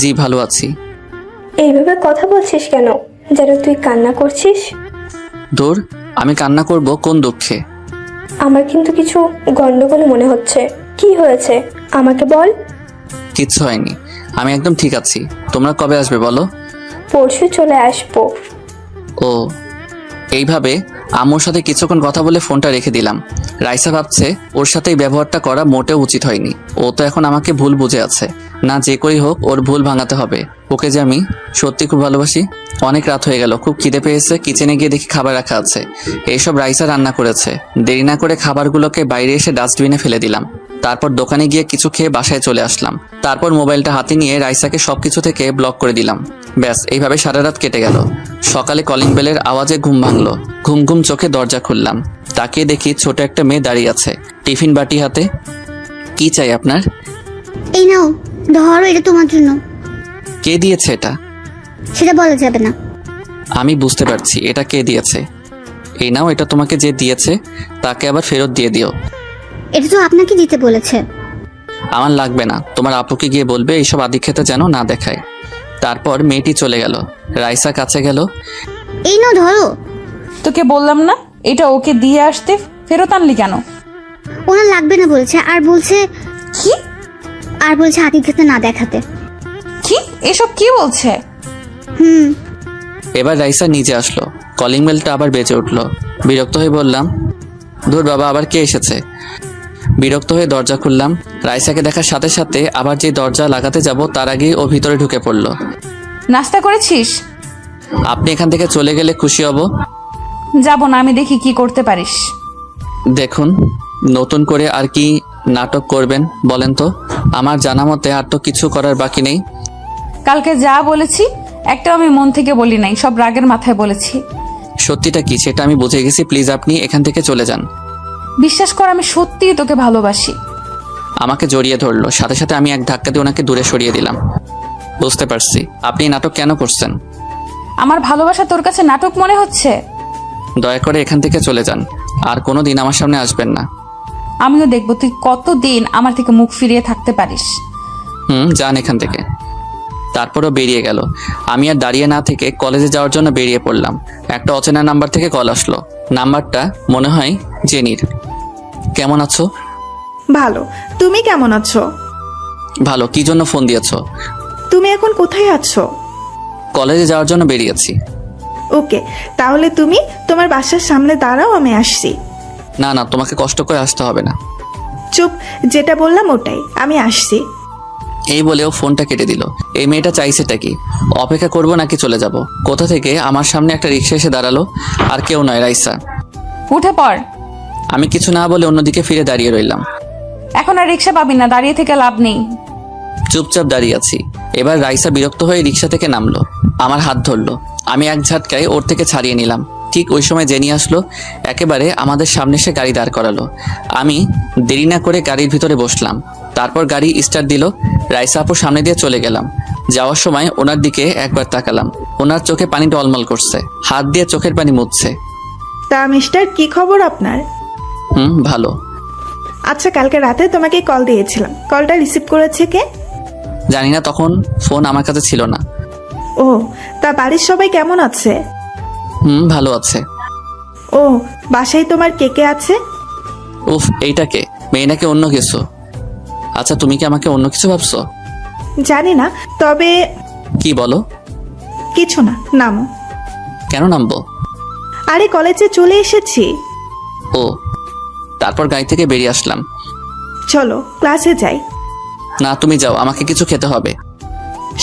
জি ভালো আছি। এইভাবে কথা বলছিস কেন, যেন তুই কান্না করছিস? দূর, আমি কান্না করব কোন দুঃখে? আমার কিন্তু কিছু গন্ডগোল মনে হচ্ছে। কি হয়েছে আমাকে বল। কিচ্ছু হয়নি, আমি একদম ঠিক আছি। তোমরা কবে আসবে বলো? পরশু চলে আসবো। ও, এইভাবে আম্মুর সাথে কিছুক্ষণ কথা বলে ফোনটা রেখে দিলাম। রাইসা ভাবছে ওর সাথে এই ব্যবহারটা করা মোটেও উচিত হয়নি। ও তো এখন আমাকে ভুল বুঝে আছে। না, যে করেই হোক ওর ভুল ভাঙাতে হবে। ওকে যে আমি সত্যি খুব ভালোবাসি। অনেক রাত হয়ে গেল, খুব খিদে পেয়েছে। কিচেনে গিয়ে দেখি খাবার রাখা আছে। এইসব রাইসা রান্না করেছে। দেরি না করে খাবারগুলোকে বাইরে এসে ডাস্টবিনে ফেলে দিলাম। তারপর দোকানে গিয়ে কিছু খেয়ে বাসায় চলে আসলাম। তারপর মোবাইলটা হাতে নিয়ে রাইসাকে সবকিছু থেকে ব্লক করে দিলাম। ব্যাস, এইভাবে সারা রাত কেটে গেল। সকালে কলিং বেলের আওয়াজে ঘুম ভাঙলো। ঘুম ঘুম চোখে দরজা খুললাম। তাকিয়ে দেখি ছোট একটা মেয়ে দাঁড়িয়ে আছে, টিফিন বাটি হাতে। কি চাই আপনার? এই নাও, ধরো, এটা তোমার জন্য। কে দিয়েছে এটা? সেটা বলা যাবে না। আমি বুঝতে পারছি এটা কে দিয়েছে। এই নাও, এটা তোমাকে যে দিয়েছে তাকে আবার ফেরত দিয়ে দিও। এটা তো আপনাকে দিতে বলেছে। আমার লাগবে না, তোমার আপুকে গিয়ে বলবে এইসব আদিক্ষেতা যেন না দেখায়। তারপর মেয়েটি চলে গেল। রাইসা কাছে গেল। এই নাও, ধরো। তোকে বললাম না এটা ওকে দিয়ে আসতে, ফেরত আনলি কেন? ওনার লাগবে না বলেছে, আর বলছে কি? আর বলছে আদিক্ষেতা না দেখাতে। কি এসব কি বলছে? এবার রাইসা নিজে আসলো। কলিং বেলটা আবার বেজে উঠলো। বিরক্ত হয়ে বললাম, ধুর বাবা, আবার কে এসেছে? বিরক্ত হয়ে দরজা খুললাম। রাইসাকে দেখার সাথে সাথে আবার যে দরজা লাগাতে যাব তার আগেই ও ভিতরে ঢুকে পড়লো। নাস্তা করেছিস? আপনি এখান থেকে চলে গেলে খুশি হব। যাব না, আমি দেখি কি করতে পারিস। দেখুন, নতুন করে আর কি নাটক করবেন বলেন তো? আমার জানা মতে আর তো কিছু করার বাকি নেই। কালকে যা বলেছি একটাও আমি মন থেকে বলি নাই, সব রাগের মাথায় বলেছি। সত্যিটা কি সেটা আমি বুঝে গেছি। প্লিজ আপনি এখান থেকে চলে যান। বিশ্বাস কর, আমি সত্যিই তোকে ভালোবাসি। আমাকে জড়িয়ে ধরলো। সাথে সাথে আমি এক ধাক্কা দিয়ে ওনাকে দূরে সরিয়ে দিলাম। বুঝতে পারছি আপনি এই নাটক কেন করছেন। আমার ভালোবাসা তোর কাছে নাটক মনে হচ্ছে? দয়া করে এখান থেকে চলে যান, আর কোনো দিন আমার সামনে আসবেন না। আমিও দেখবো তুই কতদিন আমার থেকে মুখ ফিরিয়ে থাকতে পারিস। যান এখান থেকে। তারপরও বেরিয়ে গেল। আমি আর দাঁড়িয়ে না থেকে কলেজে যাওয়ার জন্য বেরিয়ে পড়লাম। একটা অচেনা নাম্বার থেকে কল আসলো। নাম্বারটা মনে হয় জেনির। কেমন আছো? ভালো, তুমি কেমন আছো? ভালো। কি জন্য ফোন দিয়েছো? তুমি এখন কোথায় আছো? কলেজে যাওয়ার জন্য বেরিয়েছি। ওকে, তাহলে তুমি তোমার বাসার সামনে দাঁড়াও, আমি আসছি। না না, তোমাকে কষ্ট করে আসতে হবে না। চুপ, যেটা বললাম ওটাই, আমি আসছি। এই বলেও ফোনটা কেটে দিল। এই মেয়েটা চাইছেটা কি? অপেক্ষা করব নাকি চলে যাব? কোথা থেকে আমার সামনে একটা রিক্সা এসে দাঁড়ালো, আর কেউ নয়, রাইসা। উঠে পড়। আমি কিছু না বলে অন্যদিকে ফিরে দাঁড়িয়ে রইলাম। এখন আর রিক্সা পাবি না, দাঁড়িয়ে থেকে লাভ নেই। চুপচাপ দাঁড়িয়ে আছি। এবার রাইসা বিরক্ত হয়ে রিক্সা থেকে নামলো, আমার হাত ধরলো। আমি এক ঝাটকায় ওর থেকে ছাড়িয়ে নিলাম। ঠিক ওই সময় জেনি আসলো, একেবারে আমাদের সামনে এসে গাড়ি দাঁড় করালো। আমি দেরি না করে গাড়ির ভিতরে বসলাম। তারপর গাড়ি স্টার্ট দিল। রাইসা আপুর সামনে দিয়ে চলে গেলাম। যাওয়ার সময় ওনার দিকে একবার তাকালাম। ওনার চোখে পানি টলমল করছে, হাত দিয়ে চোখের পানি মুছছে। তা মিস্টার, কি খবর আপনার? ভালো। আচ্ছা, কালকে রাতে তোমাকে কল দিয়েছিলাম, কলটা রিসিভ করেছে কে? জানি না, তখন ফোন আমার কাছে ছিল না। ও, তা বাড়ির সবাই কেমন আছে? ভালো আছে। ও, বাসায় তোমার কে কে আছে? উফ, এইটাকে মেয়ে নাকি অন্য কিছু? আচ্ছা, তুমি কি আমাকে অন্য কিছু ভাবছো? জানি না, তবে কি বলো? কিছু না, নামো। কেন নামবো? আরে কলেজে চলে এসেছি। ও, তারপর গাড়ি থেকে বেরিয়ে আসলাম। চলো ক্লাসে যাই। না, তুমি যাও, আমাকে কিছু খেতে হবে।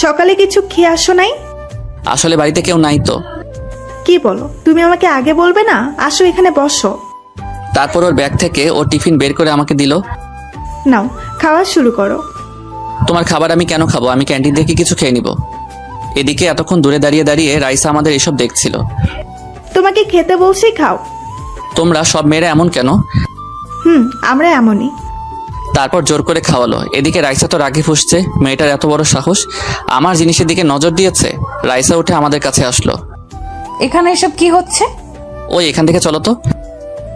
সকালে কিছু খেয়ে আসো নাই? আসলে বাড়িতে কেউ নাই তো। কি বলো, তুমি আমাকে আগে বলবে না? আসো, এখানে বসো। তারপর ওর ব্যাগ থেকে ও টিফিন বের করে আমাকে দিল। নাও, খাওয়া শুরু করো। তোমার খাবার আমি কেন খাবো? আমি ক্যান্টিন থেকে কিছু খেয়ে নিব। এদিকে এতক্ষণ দূরে দাঁড়িয়ে দাঁড়িয়ে রাইসা আমাদের এসব দেখছিল। তোমাকে খেতে বলছি, খাও। তোমরা সব মেয়েরা এমন কেন? আমরা এমনই। তারপর জোর করে খাওয়ালো। এদিকে রাইসা তো রাগে ফুসছে, মেয়েটার এত বড় সাহস, আমার জিনিসের দিকে নজর দিয়েছে। রাইসা উঠে আমাদের কাছে আসলো। এখানে এসব কি হচ্ছে? ওই এখান থেকে চলো তো।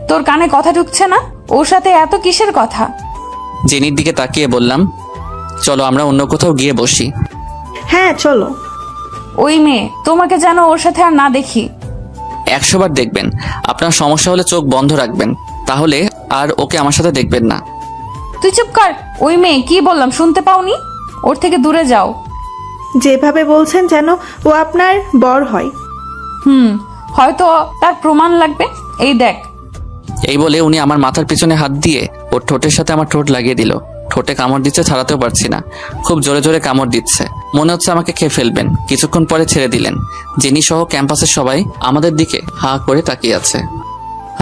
তোর কানে কথা ঢুকছে না? ওর সাথে এত কিসের কথা? জেনির দিকে তাকিয়ে বললাম, চলো আমরা অন্য কোথাও গিয়ে বসি। হ্যাঁ চলো। ওই মেয়ে, তোমাকে যেন ওর সাথে আর না দেখি। 100 বার দেখবেন। আপনার সমস্যা হলে চোখ বন্ধ রাখবেন, তাহলে আর ওকে আমার সাথে দেখবেন না। তুই চুপ কর। ওই মেয়ে, কি বললাম শুনতে পাওনি? ওর থেকে দূরে যাও। যেভাবে বলছেন যেন ও আপনার বর হয়। হয়তো তার প্রমাণ লাগবে, এই দেখ। এই বলে উনি আমার মাথার পিছনে হাত দিয়ে ওর ঠোঁটের সাথে আমার ঠোঁট লাগিয়ে দিল। ঠোঁটে কামড় দিচ্ছে, ছাড়াতেও পারছি না। খুব জোরে জোরে কামড় দিচ্ছে, মনে হচ্ছে আমাকে খেয়ে ফেলবেন। কিছুক্ষণ পরে ছেড়ে দিলেন। জেনি সহ ক্যাম্পাসের সবাই আমাদের দিকে হা করে তাকিয়ে আছে।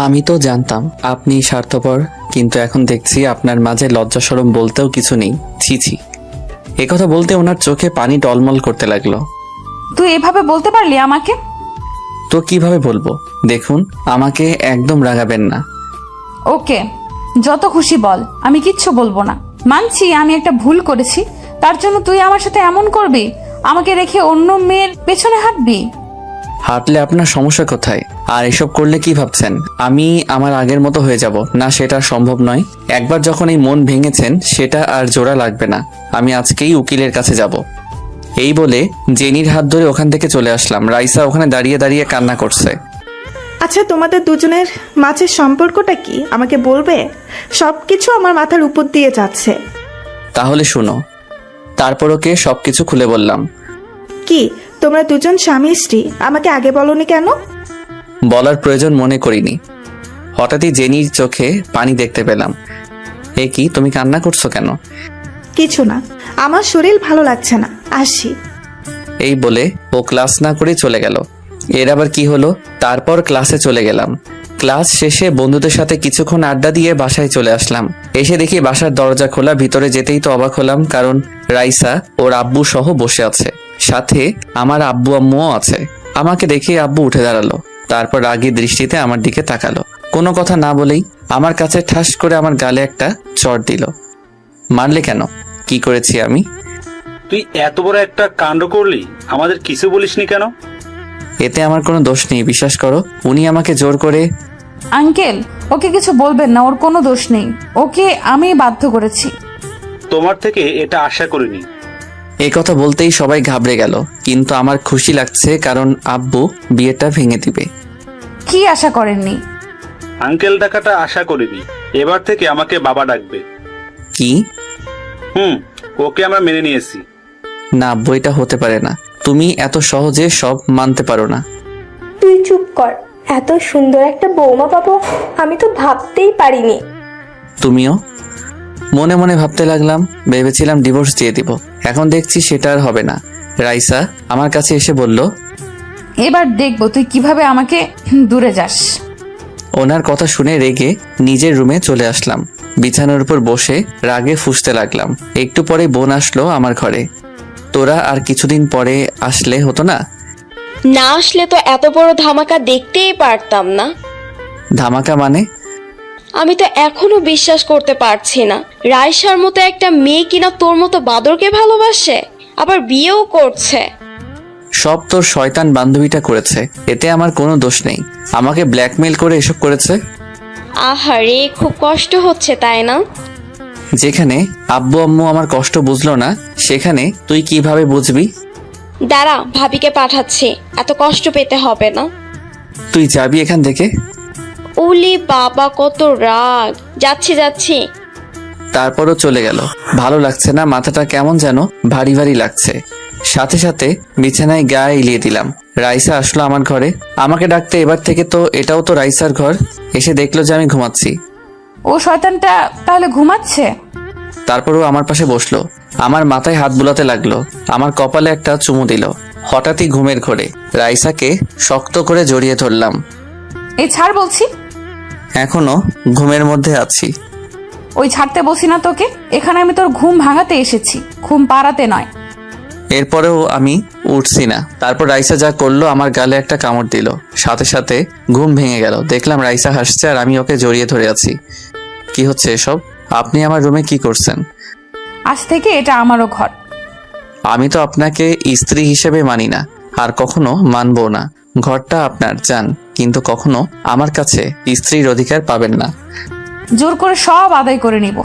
আমি তো জানতাম আপনি স্বার্থপর, কিন্তু এখন দেখছি আপনার মাঝে লজ্জা শরম বলতেও কিছু নেই। ছি ছি। একথা বলতে ওনার চোখে পানি টলমল করতে লাগলো। তুই এভাবে বলতে পারলি আমাকে? তো কিভাবে বলবো? দেখুন, আমাকে একদম রাগাবেন না। ওকে, যত খুশি বল, আমি কিচ্ছু বলবো না। মানছি আমি একটা ভুল করেছি, তার জন্য তুই আমার সাথে এমন করবি? আমাকে রেখে অন্য মেয়ের পেছনে হাঁটবি? হাঁটলে আপনার সমস্যা কোথায়? আর এসব করলে কি ভাবছেন আমি আমার আগের মতো হয়ে যাব? না, সেটা সম্ভব নয়। একবার যখন এই মন ভেঙেছেন, সেটা আর জোড়া লাগবে না। আমি আজকেই উকিলের কাছে যাব। এই বলে জেনির হাত ধরে ওখান থেকে চলে আসলাম। রাইসা ওখানে দাঁড়িয়ে দাঁড়িয়ে কান্না করছে। আচ্ছা, তোমাদের দুজনের মাঝের সম্পর্কটা কি আমাকে বলবে? সবকিছু আমার মাথার উপর দিয়ে যাচ্ছে। তাহলে শুনো। তারপর ওকে সবকিছু খুলে বললাম। কি, তোমরা দুজন স্বামী স্ত্রী? আমাকে আগে বলনি কেন? বলার প্রয়োজন মনে করিনি। হঠাৎই জেনির চোখে পানি দেখতে পেলাম। এ কি, তুমি কান্না করছো কেন? কিছু না, আমার শরীর ভালো লাগছে না, আসি। এই বলে ও ক্লাস না করেই চলে গেল। এর আবার কি হলো? তারপর ক্লাসে চলে গেলাম। ক্লাস শেষে বন্ধুদের সাথে কিছুক্ষণ আড্ডা দিয়ে বাসায় চলে আসলাম। এসে দেখি বাসার দরজা খোলা। ভিতরে যেতেই তো অবাক হলাম, কারণ রাইসা ওর আব্বু সহ বসে আছে, সাথে আমার আব্বু আম্মুও আছে। আমাকে দেখে আব্বু উঠে দাঁড়ালো, তারপর রাগী দৃষ্টিতে আমার দিকে তাকালো। কোনো কথা না বলেই আমার কাছে ঠাস করে আমার গালে একটা চড় দিল। মারলে কেন? কি করেছি আমি? তুই এত বড় একটা কাণ্ড করলি, আমাদের কিছু বলিসনি কেন? এতে আমার কোনো দোষ নেই, বিশ্বাস করো। উনি আমাকে জোর করে। আঙ্কেল, ওকে কিছু বলবেন না, ওর কোনো দোষ নেই। ওকে আমি বাধ্য করেছি। তোমার থেকে এটা আশা করিনি। এই কথা বলতেই সবাই ঘাবড়ে গেল, কিন্তু আমার খুশি লাগছে, কারণ আব্বু বিয়েটা ভেঙে দিবে। কি আশা করেননি? আঙ্কেল ডাকাটা আশা করিনি। এবার থেকে আমাকে বাবা ডাকবে। কি? ওকে আমরা মেনে নিয়েছি। না আব্বু, এটা হতে পারে না। তুমি এত সহজে সব মানতে পারো না। তুই চুপ কর। এত সুন্দর একটা বৌমা পাবো আমি তো ভাবতেই পারিনি। তুমিও? মনে মনে ভাবতে লাগলাম, ভেবেছিলাম ডিভোর্স দিয়ে দিব, এখন দেখছি সেটা আর হবে না। রাইসা আমার কাছে এসে বলল, এবার দেখবো তুই কিভাবে আমাকে দূরে যাস। ওনার কথা শুনে রেগে নিজের রুমে চলে আসলাম। বিছানার উপর বসে রাগে ফুঁসতে লাগলাম। একটু পরে বোন আসলো আমার ঘরে। তোরা আর কিছুদিন পরে আসলে হতো না? না আসলে তো এত বড় ধামাকা দেখতেই পারতাম না। ধামাকা মানে? আমি তো এখনো বিশ্বাস করতে পারছি না, রাইসার মতো একটা মেয়ে কিনা তোর মতো বাদরকে ভালোবাসে, আবার বিয়েও করছে। সব তোর শয়তান বান্ধবীটা করেছে, এতে আমার কোনো দোষ নেই। আমাকে ব্ল্যাকমেইল করে এসব করেছে। আহারে, খুব কষ্ট হচ্ছে তাই না? যেখানে আব্বু আম্মু আমার কষ্ট বুঝলো না, সেখানে তুই কিভাবে বুঝবি? দাঁড়া, ভাবিকে পাঠাচ্ছি, এত কষ্ট পেতে হবে না। তুই যাবি এখান থেকে? ওলি বাবা, কত রাগ! যাচ্ছি যাচ্ছি। তারপরও চলে গেল। ভালো লাগছে না, মাথাটা কেমন যেন ভারী ভারী লাগছে। সাথে সাথে বিছানায় গা এলিয়ে দিলাম। রাইসা আসলো আমার ঘরে, আমাকে ডাকতে। এবার থেকে তো এটাও তো রাইসার ঘর। এসে দেখলো যে আমি ঘুমাচ্ছি। ও শয়তানটা তাহলে ঘুমাচ্ছে? তারপরও আমার পাশে বসলো, আমার মাথায় হাত বুলাতে লাগলো, আমার কপালে একটা চুমু দিল। হঠাৎই ঘুমের ঘোরে রাইসাকে শক্ত করে জড়িয়ে ধরলাম। এই ছাড় বলছি। এখনো ঘুমের মধ্যে আছি। ওই ছাড়তে বসি না তোকে, এখানে আমি তোর ঘুম ভাঙাতে এসেছি, ঘুম পাড়াতে নয়। এরপরেও আমি উঠছি না। তারপর রাইসা যা করলো, আমার গালে একটা কামড় দিল। সাথে সাথে ঘুম ভেঙে গেল। দেখলাম রাইসা হাসছে আর আমি ওকে জড়িয়ে ধরে আছি। কি হচ্ছে এসব? আপনি আমার রুমে কি করছেন? আজ থেকে এটা আমারও ঘর। আমি তো আপনাকে স্ত্রী হিসেবে মানি না, আর কখনো মানবো না। ঘরটা আপনার যান, কিন্তু কখনো আমার কাছে স্ত্রীর অধিকার পাবেন না। জোর করে সব আদায় করে নিব।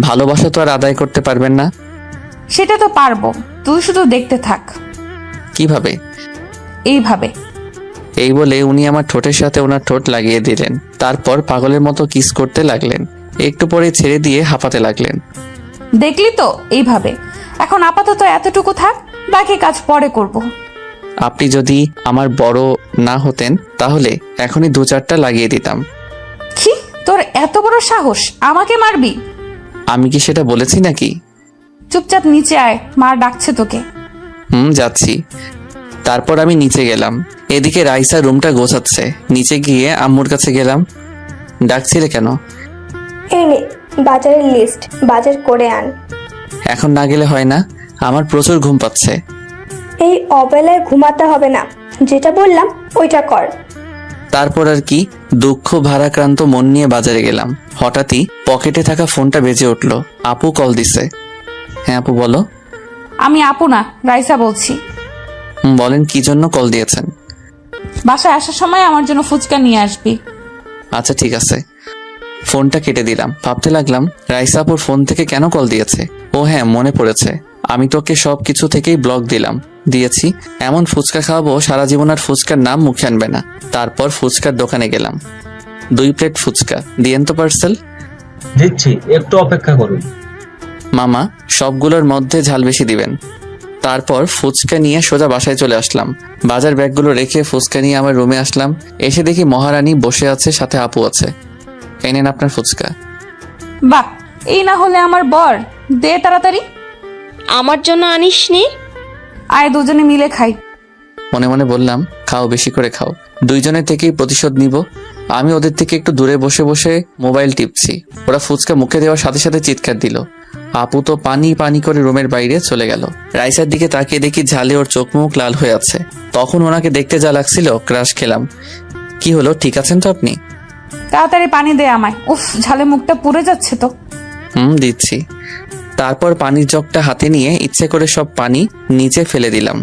ভালোবাসা তো আর আদায় করতে পারবেন না। সেটা তো পারবো, তুই শুধু দেখতে থাক। কিভাবে? এইভাবে। এই বলে উনি আমার ঠোঁটের সাথে ওনার ঠোঁট লাগিয়ে দিলেন। তারপর পাগলের মতো কিস করতে লাগলেন। একটু পরে ছেড়ে দিয়ে হাঁপাতে লাগলেন। দেখলি তো, এইভাবে। এখন আপাতত এতটুকু থাক, বাকি কাজ পরে করব। আপনি যদি আমার বড় না হতেন তাহলে এখনই 2-4টা লাগিয়ে দিতাম। কি, তোর এত বড় সাহস আমাকে মারবি? আমি কি সেটা বলেছি নাকি? চুপচাপ নিচে আয়, মা ডাকছে তোকে। যাচ্ছি। তারপর আমি নিচে গেলাম। এদিকে রাইসা রুমটা গোছাচ্ছে। নিচে গিয়ে আম্মুর কাছে গেলাম। ডাকছিলে কেন? এই নে বাজারের লিস্ট, বাজার করে আন। এখন না গেলে হয় না, আমার প্রচুর ঘুম পাচ্ছে। এই অবেলায় ঘুমাতে হবে না, যেটা বললাম ওইটা কর। তারপর আর কি, দুঃখ ভারাক্রান্ত মন নিয়ে বাজারে গেলাম। হঠাৎই পকেটে থাকা ফোনটা বেজে উঠলো। আপু কল দিছে। হ্যাঁ আপু বলো। আমি আপু না, রাইসা বলছি। বলেন, কি জন্য কল দিয়েছেন? বাসায় আসার সময় আমার জন্য ফুচকা নিয়ে আসবি। আচ্ছা ঠিক আছে। ফোনটা কেটে দিলাম। ভাবতে লাগলাম রাইসা আপুর ফোন থেকে কেন কল দিয়েছে। ও হ্যাঁ, মনে পড়েছে, আমি তোকে সব কিছু থেকেই ব্লক দিয়েছি। এমন ফুচকা খাওয়াবো সারা জীবন আর ফুচকার নাম মুখে আনবে না। তারপর ফুচকার দোকানে গেলাম। 2 প্লেট ফুচকা দিয়েন তো পার্সেল। দিচ্ছি, একটু অপেক্ষা করুন। মামা, সবগুলোর মধ্যে ঝাল বেশি দিবেন। তারপর ফুচকা নিয়ে সোজা বাসায় চলে আসলাম। বাজার ব্যাগগুলো রেখে ফুচকা নিয়ে আমার রুমে আসলাম। এসে দেখি মহারানী বসে আছে, সাথে আপু আছে। এই নেন আপনার ফুচকা। বাহ, এই না হলে আমার বর, দে তাড়াতাড়ি। আমার জন্য আনিসনি? আয় দুজনে মিলে খাই। মনে মনে বললাম, খাও, বেশি করে খাও, দুইজনের থেকেই প্রতিশোধ নিব। আমি ওদের থেকে একটু দূরে বসে বসে মোবাইল টিপছি। ওরা ফুচকা মুখে দেওয়ার সাথে সাথে চিৎকার দিল। আপু তো পানি পানি করে রুমের বাইরে চলে গেল। রাইসার দিকে তাকিয়ে দেখি ঝালে ওর চোখ মুখ লাল হয়ে আছে। তখন ওনাকে দেখতে যা লাগছিল, ক্রাশ খেলাম। কি হলো, ঠিক আছেন তো আপনি? তাড়াতাড়ি পানি দে আমায়, উফ ঝালে মুখটা পুড়ে যাচ্ছে তো। দিচ্ছি। তারপর পানির জগটা হাতে নিয়ে ইচ্ছে করে সব পানি নিচে ফেলে দিলাম।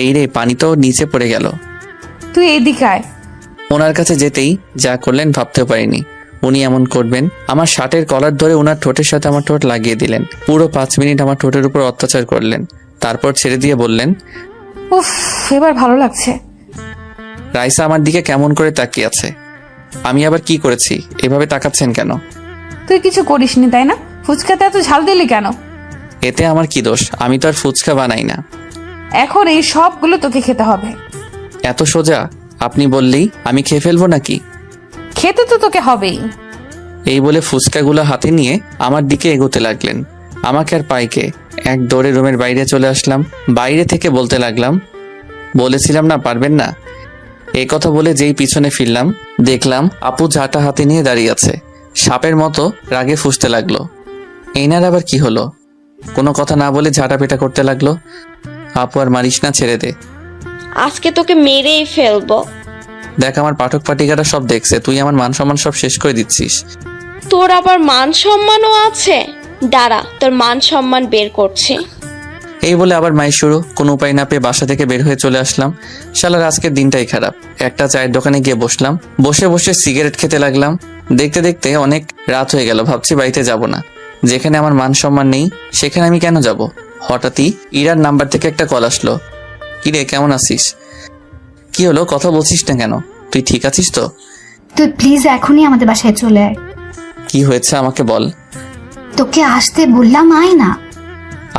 এই রে, পানি তো নিচে পড়ে গেল। তুই এইদিকে আয়। ওনার কাছে যেতেই যা করলেন ভাবতেও পারিনি উনি এমন করবেন। আমার শার্টের কলার ধরে ওনার ঠোঁটের সাথে আমার ঠোঁট লাগিয়ে দিলেন। পুরো 5 মিনিট আমার ঠোঁটের উপর অত্যাচার করলেন। তারপর ছেড়ে দিয়ে বললেন, উফ, এবার ভালো লাগছে। রাইসা আমার দিকে কেমন করে তাকিয়ে আছে। আমি আবার কি করেছি, এভাবে তাকাচ্ছেন কেন? তুই কিছু করিসনি তাই না? ফুচকাতে এত ঝাল দিলি কেন? এতে আমার কি দোষ? আমি তো আর ফুচকা বানাই না। এখন এই সবগুলো তোকে খেতে হবে। এত সোজা? আপনি বললেই আমি খেয়ে ফেলবো নাকি? খেতে তো তোকে হবেই। এই বলে ফুচকাগুলো হাতে নিয়ে আমার দিকে এগোতে লাগলেন। আমাকে আর পাইকে এক দৌড়ে রুমের বাইরে চলে আসলাম। বাইরে থেকে বলতে লাগলাম, বলেছিলাম না পারবেন না। এই কথা বলে যেই পিছনে ফিরলাম, দেখলাম আপু ঝাঁটা হাতে নিয়ে দাঁড়িয়ে আছে। সাপের মতো রাগে ফুঁসতে লাগলো। এইনার আবার কি হলো? কোনো কথা না বলে ঝাঁটা পেটা করতে লাগলো। আপু আর মারিস না, ছেড়ে দে। আজকে তোকে মেরেই ফেলবো। দেখ আমার পাঠক পাঠিকারা সব দেখছে, তুই আমার মান সম্মান সব শেষ করে দিচ্ছিস। তোর আবার মান সম্মানও আছে? দাঁড়া, তোর মান সম্মান বের করছি। এই বলে আবার মাই শুরু। কোনো উপায় না পেয়ে বাসা থেকে বের হয়ে চলে আসলাম। শালার আজকের দিনটাই খারাপ। একটা চায়ের দোকানে গিয়ে বসলাম। বসে বসে সিগারেট খেতে লাগলাম। দেখতে দেখতে অনেক রাত হয়ে গেল। ভাবছি বাড়িতে যাব না। যেখানে আমার মান সম্মান নেই সেখানে আমি কেন যাব? হঠাৎই ইরার নাম্বার থেকে একটা কল আসলো। কিরে, কেমন আছিস? কি হলো, কথা বলছিস না কেন? তুই ঠিক আছিস তো? তুই প্লিজ এখনই আমাদের বাসায় চলে আয়। কি হয়েছে আমাকে বল। তোকে আসতে বললাম, আয় না।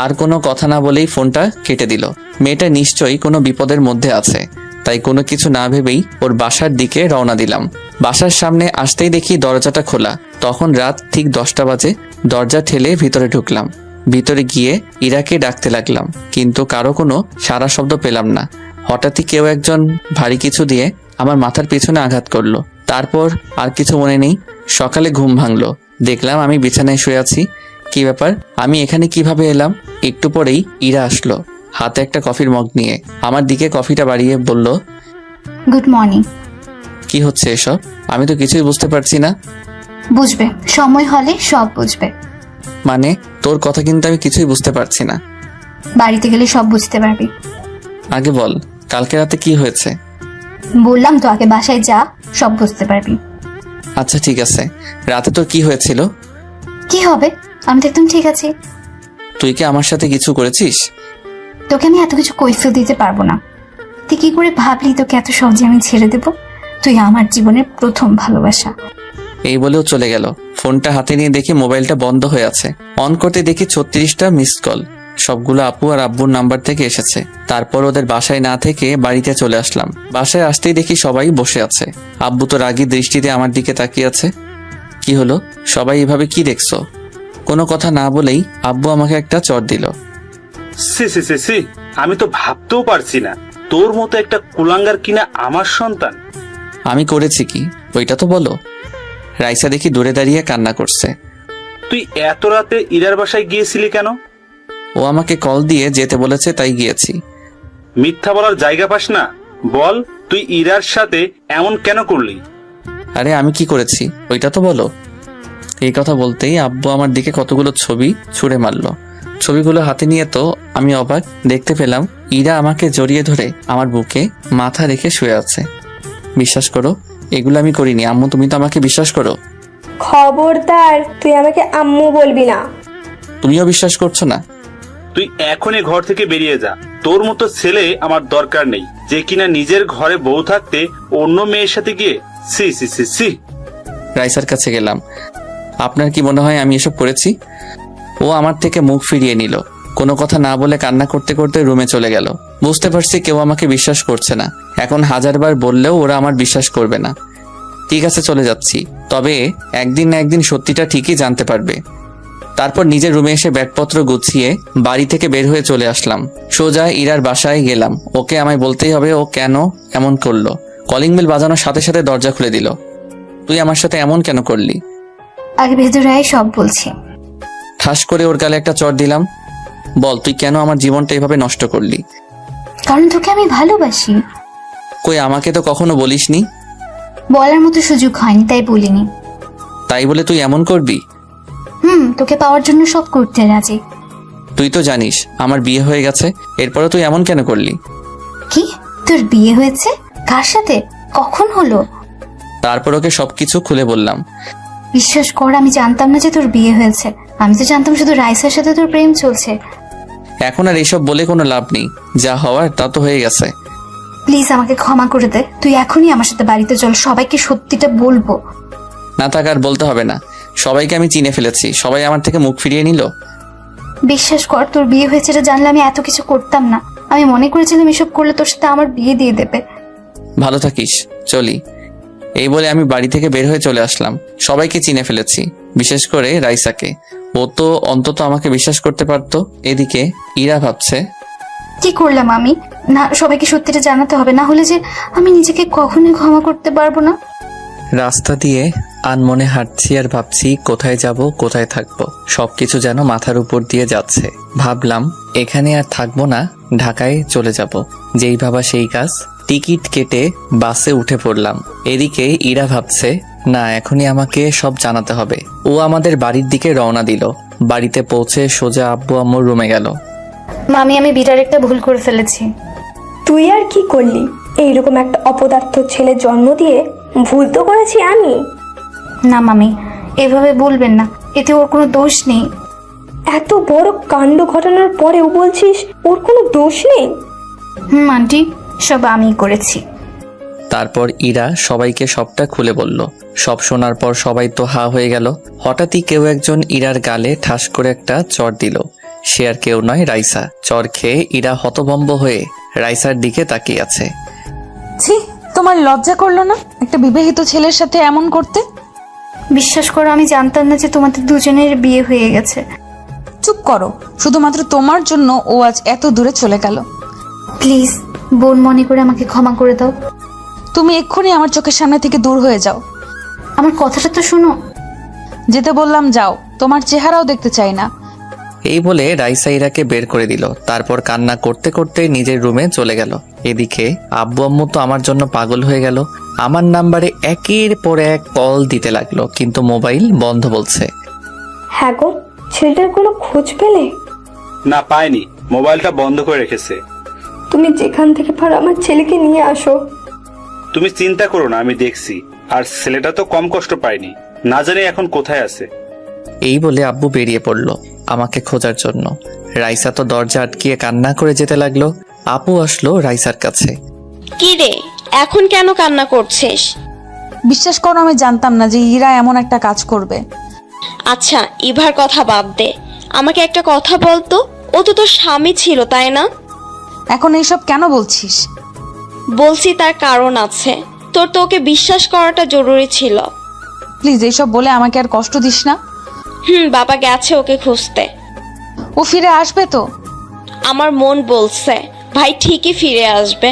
আর কোনো কথা না বলেই ফোনটা কেটে দিল। মেয়েটা নিশ্চয়ই কোনো বিপদের মধ্যে আছে, তাই কোনো কিছু না ভেবেই ওর বাসার দিকে রওনা দিলাম। বাসার সামনে আসতেই দেখি দরজাটা খোলা। তখন রাত ঠিক 10টা বাজে। দরজা ঠেলে ভিতরে ঢুকলাম। ভিতরে গিয়ে ইরাকে ডাকতে লাগলাম, কিন্তু কারো কোনো সারা শব্দ পেলাম না। হঠাৎই কেউ একজন ভারী কিছু দিয়ে আমার মাথার পেছনে আঘাত করলো। তারপর আর কিছু মনে নেই। সকালে ঘুম ভাঙলো, দেখলাম আমি বিছানায় শুয়ে আছি। কি ব্যাপার, আমি এখানে কিভাবে এলাম? একটু পরেই ইরা আসলো, হাতে একটা কফির মগ নিয়ে। আমার দিকে কফিটা বাড়িয়ে বলল, গুড মর্নিং। কি হচ্ছে এসব? আমি তো কিছুই বুঝতে পারছি না। বুঝবে, সময় হলে সব বুঝবে। মানে তোর কথা কিন্তু আমি কিছুই বুঝতে পারছি না। বাড়িতে গেলে সব বুঝতে পারবি। আগে বল, কালকে রাতে কি হয়েছে? বললাম তো, আগে বাসায় যা, সব বুঝতে পারবি। আচ্ছা ঠিক আছে, রাতে তোর কি হয়েছিল? কি হবে, আমি তো একদম ঠিক আছি। তুই কি আমার সাথে কিছু করেছিস? তোকে আমি এত কিছু কৈফিয়ত দিতে পারবো না। তুই কি করে ভাবলি তোকে এত সহজে আমি ছেড়ে দেব? তুই আমার জীবনের প্রথম ভালোবাসা। এই বলেও চলে গেল। ফোনটা হাতে নিয়ে দেখি মোবাইলটা বন্ধ হয়ে আছে। অন করতে দেখি 36টা মিসড কল। সবগুলো আপু আর আব্বুর নাম্বার থেকে এসেছে। তারপর ওদের বাসায় না থেকে বাড়িতে চলে আসলাম। বাসায় আসতেই দেখি সবাই বসে আছে। আব্বু তো রাগী দৃষ্টিতে আমার দিকে তাকিয়ে আছে। কি হলো, সবাই এভাবে কি দেখছো? কোনো কথা না বলেই আব্বু আমাকে একটা চড় দিল। সি সি সি সি, আমি তো ভাবতেও পারছি না তোর মতো একটা কুলাঙ্গার কিনা আমার সন্তান। আমি করেছি কি, ওইটা তো বলো। রাইসা দেখি দূরে দাঁড়িয়ে কান্না করছে। তুই এত রাতে ইরার বাসায় গিয়েছিলি কেন? ও আমাকে কল দিয়ে যেতে বলেছে, তাই গিয়েছি। মিথ্যা বলার জায়গা পাস না, বল তুই ইরার সাথে এমন কেন করলি? আরে আমি কি করেছি ওইটা তো বলো। এই কথা বলতেই আব্বু আমার দিকে কতগুলো ছবি ছুঁড়ে মারলো। ছবিগুলো হাতে নিয়ে তো আমি অবাক। দেখতে পেলাম ইরা আমাকে জড়িয়ে ধরে আমার বুকে মাথা রেখে শুয়ে আছে। বিশ্বাস করো, এগুলো আমি করিনি। আম্মু, তুমি তো আমাকে বিশ্বাস করো। খবরদার, তুই আমাকে আম্মু বলবি না। তুমিও বিশ্বাস করছো না? তুই এখনই ঘর থেকে বেরিয়ে যা। তোর মতো ছেলে আমার দরকার নেই, যে কিনা নিজের ঘরে বউ থাকতে অন্য মেয়ের সাথে গিয়ে। সি সি সি সি। রাইসার কাছে গেলাম। আপনার কি মনে হয় আমি এসব করেছি? ও আমার থেকে মুখ ফিরিয়ে নিল। কোনো কথা না বলে কান্না করতে করতে রুমে চলে গেল। বুঝতে পারছি কেউ আমাকে বিশ্বাস করছে না। এখন 1000বার বললেও ওরা আমার বিশ্বাস করবে না। ঠিক আছে, চলে যাচ্ছি। তবে একদিন না একদিন সত্যিটা ঠিকই জানতে পারবে। তারপর নিজের রুমে এসে ব্যাগপত্র গুছিয়ে বাড়ি থেকে বের হয়ে চলে আসলাম। সোজা ইরার বাসায় গেলাম। ওকে আমায় বলতেই হবে ও কেন এমন করলো। কলিং বেল বাজানোর সাথে সাথে দরজা খুলে দিল। তুই আমার সাথে এমন কেন করলি? আগে ভেতরে আয়, সব বলছি। ঠাস করে ওর গালে একটা চড় দিলাম। বল, তুই কেন আমার জীবনটা এভাবে নষ্ট করলি? কারণ তোকে আমি ভালোবাসি। কই, আমাকে তো কখনো বলিসনি। বলার মতো সুযোগ হয়নি, তাই বলিনি। তাই বলে তুই এমন করবি? তোকে পাওয়ার জন্য সব করতে রাজি। তুই তো জানিস আমার বিয়ে হয়ে গেছে, এরপরে তুই এমন কেন করলি? কি, তোর বিয়ে হয়েছে? কার সাথে? কখন হলো? তারপর ওকে সবকিছু খুলে বললাম। বিশ্বাস কর, আমি জানতাম না যে তোর বিয়ে হয়েছে। আমি তো জানতাম শুধু রাইসার সাথে তোর প্রেম চলছে। এখন আর এইসব বলে কোনো লাভ নেই, যা হওয়ার তা তো হয়ে গেছে। প্লিজ আমাকে ক্ষমা করে দে। তুই এখনই আমার সাথে বাড়িতে চল, সবাইকে সত্যিটা বলবো। না থাক, আর বলতে হবে না। সবাইকে আমি চিনে ফেলেছি, সবাই আমার থেকে মুখ ফিরিয়ে নিল। বিশ্বাস কর, তোর বিয়ে হয়েছে এটা জানলে আমি এত কিছু করতাম না। আমি মনে করেছিলাম এসব করলে তোর সাথে আমার বিয়ে দিয়ে দেবে। ভালো থাকিস, চলি। এই বলে আমি বাড়ি থেকে বের হয়ে চলে আসলাম। সবাইকে চিনে ফেলেছি, বিশেষ করে রাইসাকে। ও তো অন্তত আমাকে বিশ্বাস করতে পারতো। এদিকে ইরা ভাবছে, কি করলাম আমি? না, সবাইকে সত্যিটা জানাতে হবে, না হলে যে আমি নিজেকে কখনোই ক্ষমা করতে পারবো না। রাস্তা দিয়ে আনমনে হাঁটছি আর ভাবছি কোথায় যাব, কোথায় থাকবো। সবকিছু যেন মাথার উপর দিয়ে যাচ্ছে। ভাবলাম এখানে আর থাকবো না, ঢাকায় চলে যাব। যেই ভাবা সেই কাজ, টিকিট কেটে বাসে উঠে পড়লাম। এদিকে ইরা ভাবছে, না এখনই আমাকে সব জানাতে হবে। ও আমাদের বাড়ির দিকে রওনা দিল। বাড়িতে পৌঁছে সোজা আব্বু আম্মুর রুমে গেল। মামি, আমি বিরাট একটা ভুল করে ফেলেছি। তুই আর কি করলি? এইরকম একটা অপদার্থ ছেলে জন্ম দিয়ে ভুল তো করেছি আমি। না মামি, এভাবে বলবেন না, এতে ওর কোনো দোষ নেই। এত বড় কাণ্ড ঘটানোর পরেও বলছিস ওর কোনো দোষ নেই? আন্টি, সব আমিই করেছি। তারপর ইরা সবাইকে সবটা খুলে বলল। সব শোনার পর সবাই তো হা হয়ে গেল। হঠাৎই কেউ একজন ইরার গালে ঠাস করে একটা চড় দিল। সে আর কেউ নয়, রাইসা। চড় খেয়ে ইরা হতভম্ব হয়ে রাইসার দিকে তাকিয়ে আছে। ছি, তোমার লজ্জা করলো না একটা বিবাহিত ছেলের সাথে এমন করতে? বিশ্বাস করো, আমি জানতাম না যে তোমাদের দুজনের বিয়ে হয়ে গেছে। চুপ করো, শুধুমাত্র তোমার জন্য ও আজ এত দূরে চলে গেল। প্লিজ বোন মনে করে আমাকে ক্ষমা করে দাও। তুমি এক্ষুনি আমার চোখের সামনে থেকে দূর হয়ে যাও। আমার কথাটা তো শোনো। যেতে বললাম যাও, তোমার চেহারাও দেখতে চাই না। এই বলে রাইসা ইরাকে বের করে দিল। তারপর কান্না করতে করতে নিজের রুমে চলে গেল। এদিকে আব্বু আম্মু তো আমার জন্য পাগল হয়ে গেল। আমার নাম্বারে একের পর এক কল দিতে লাগলো, কিন্তু মোবাইল বন্ধ বলছে। হ্যাঁ গো, ছেলেটার কোনো খোঁজ পেলে? না, পাইনি, মোবাইলটা বন্ধ করে রেখেছে। তুমি যেখান থেকে পারো আমার ছেলেকে নিয়ে আসো। তুমি চিন্তা করো না, আমি দেখছি। আর ছেলেটা তো কম কষ্ট পায়নি, না জানি এখন কোথায় আছে। এই বলে আব্বু বেরিয়ে পড়ল আমাকে খোঁজার জন্য। রাইসা তো দরজা আটকিয়ে কান্না করে যেতে লাগলো। আপু আসলো রাইসার কাছে। কি রে, এখন কেন কান্না করছিস? বিশ্বাস করো, আমি জানতাম না যে ইরা এমন একটা কাজ করবে। আচ্ছা, ইভার কথা বাদ দে, আমাকে একটা কথা বলতো। ও তো তোর স্বামী ছিল, তাই না? এখন এইসব কেন বলছিস? বলছি তার কারণ আছে। তোর তো ওকে বিশ্বাস করাটা জরুরি ছিল। প্লিজ এইসব বলে আমাকে আর কষ্ট দিস না। বাবা গেছে ওকে খুঁজতে। ও ফিরে আসবে তো? আমার মন বলছে ভাই ঠিকই ফিরে আসবে।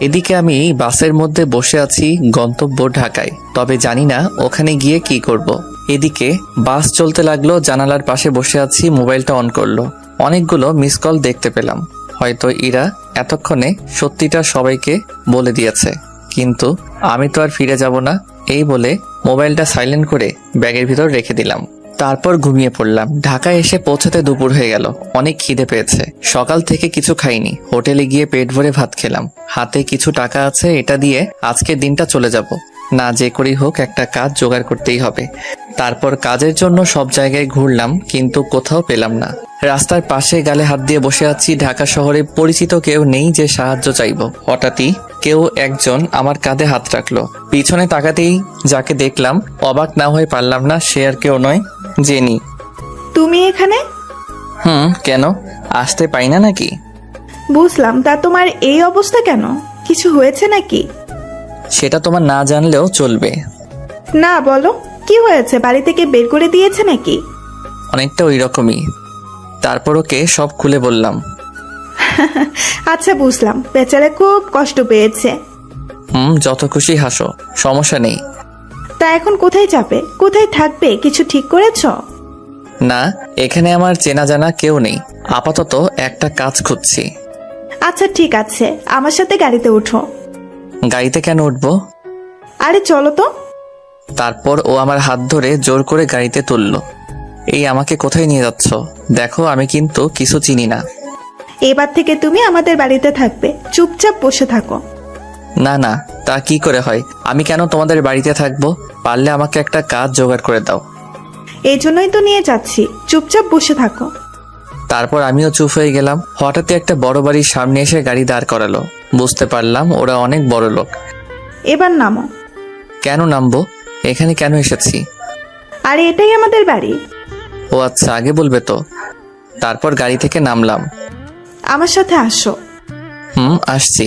এদিকে আমি বাসের মধ্যে বসে আছি, গন্তব্য ঢাকায়। তবে জানি না ওখানে গিয়ে কি করব। এদিকে বাস চলতে লাগলো, জানালার পাশে বসে আছি, মোবাইলটা অন করলো। অনেকগুলো মিস কল দেখতে পেলাম। হয়তো ইরা এতক্ষণে সত্যিটা সবাইকে বলে দিয়েছে, কিন্তু আমি তো আর ফিরে যাব না। এই বলে মোবাইলটা সাইলেন্ট করে ব্যাগের ভিতর রেখে দিলাম। তারপর ঘুমিয়ে পড়লাম। ঢাকায় এসে পৌঁছাতে দুপুর হয়ে গেল। অনেক খিদে পেয়েছে। সকাল থেকে কিছু খাইনি। হোটেলে গিয়ে পেট ভরে ভাত খেলাম। হাতে কিছু টাকা আছে, এটা দিয়ে আজকের দিনটা চলে যাব। না যে করেই হোক একটা কাজ জোগাড় করতেই হবে। তারপর কাজের জন্য সব জায়গায় ঘুরলাম, কিন্তু কোথাও পেলাম না। রাস্তার পাশে গালে হাত দিয়ে বসে আছি। ঢাকা শহরে পরিচিত কেউ নেই যে সাহায্য চাইবো। হঠাৎই কেউ একজন আমার কাঁধে হাত রাখলো। পিছনে তাকাতেই যাকে দেখলাম, অবাক না হয়ে পারলাম না। সে আর কেউ নয়, জেনি। তুমি এখানে? কেন আসতে পাই না নাকি? বুঝলাম, তা তোমার এই অবস্থা কেন? কিছু হয়েছে নাকি? সেটা তোমার না জানলেও চলবে। না, বলো কি হয়েছে? বাড়ি থেকে বের করে দিয়েছে নাকি? অনেকটা ওই রকমই। তারপর ওকে সব খুলে বললাম। আচ্ছা বুঝলাম, বেচারা খুব কষ্ট পেয়েছে। যত খুশি হাসো, সমস্যা নেই। তা এখন কোথায় যাবে, কোথায় থাকবে, কিছু ঠিক করেছো? না, এখানে আমার চেনা জানা কেউ নেই। আপাতত একটা কাজ খুঁজছি। আচ্ছা ঠিক আছে, আমার সাথে গাড়িতে উঠো। গাড়িতে কেন উঠবো? আরে চলো তো। তারপর ও আমার হাত ধরে জোর করে গাড়িতে তুললো। এই আমাকে কোথায় নিয়ে যাচ্ছ? দেখো আমি কিন্তু কিছু চিনি না। এবার থেকে তুমি আমাদের বাড়িতে থাকবে, চুপচাপ বসে থাকো। না না, তা কি করে হয়? আমি কেন তোমাদের বাড়িতে থাকবো? পারলে আমাকে একটা কাজ জোগাড় করে দাও। এই জন্যই তো নিয়ে যাচ্ছি, চুপচাপ বসে থাকো। তারপর আমিও চুপ হয়ে গেলাম। হঠাৎই একটা বড় বাড়ির সামনে এসে গাড়ি দাঁড় করালো। বুঝতে পারলাম ওরা অনেক বড় লোক। এবার নামো। কেন নামবো? এখানে কেন এসেছি? আরে এটাই আমাদের বাড়ি। ও আচ্ছা, আগে বলবে তো। তারপর গাড়ি থেকে নামলাম। আমার সাথে আসো। আসছি।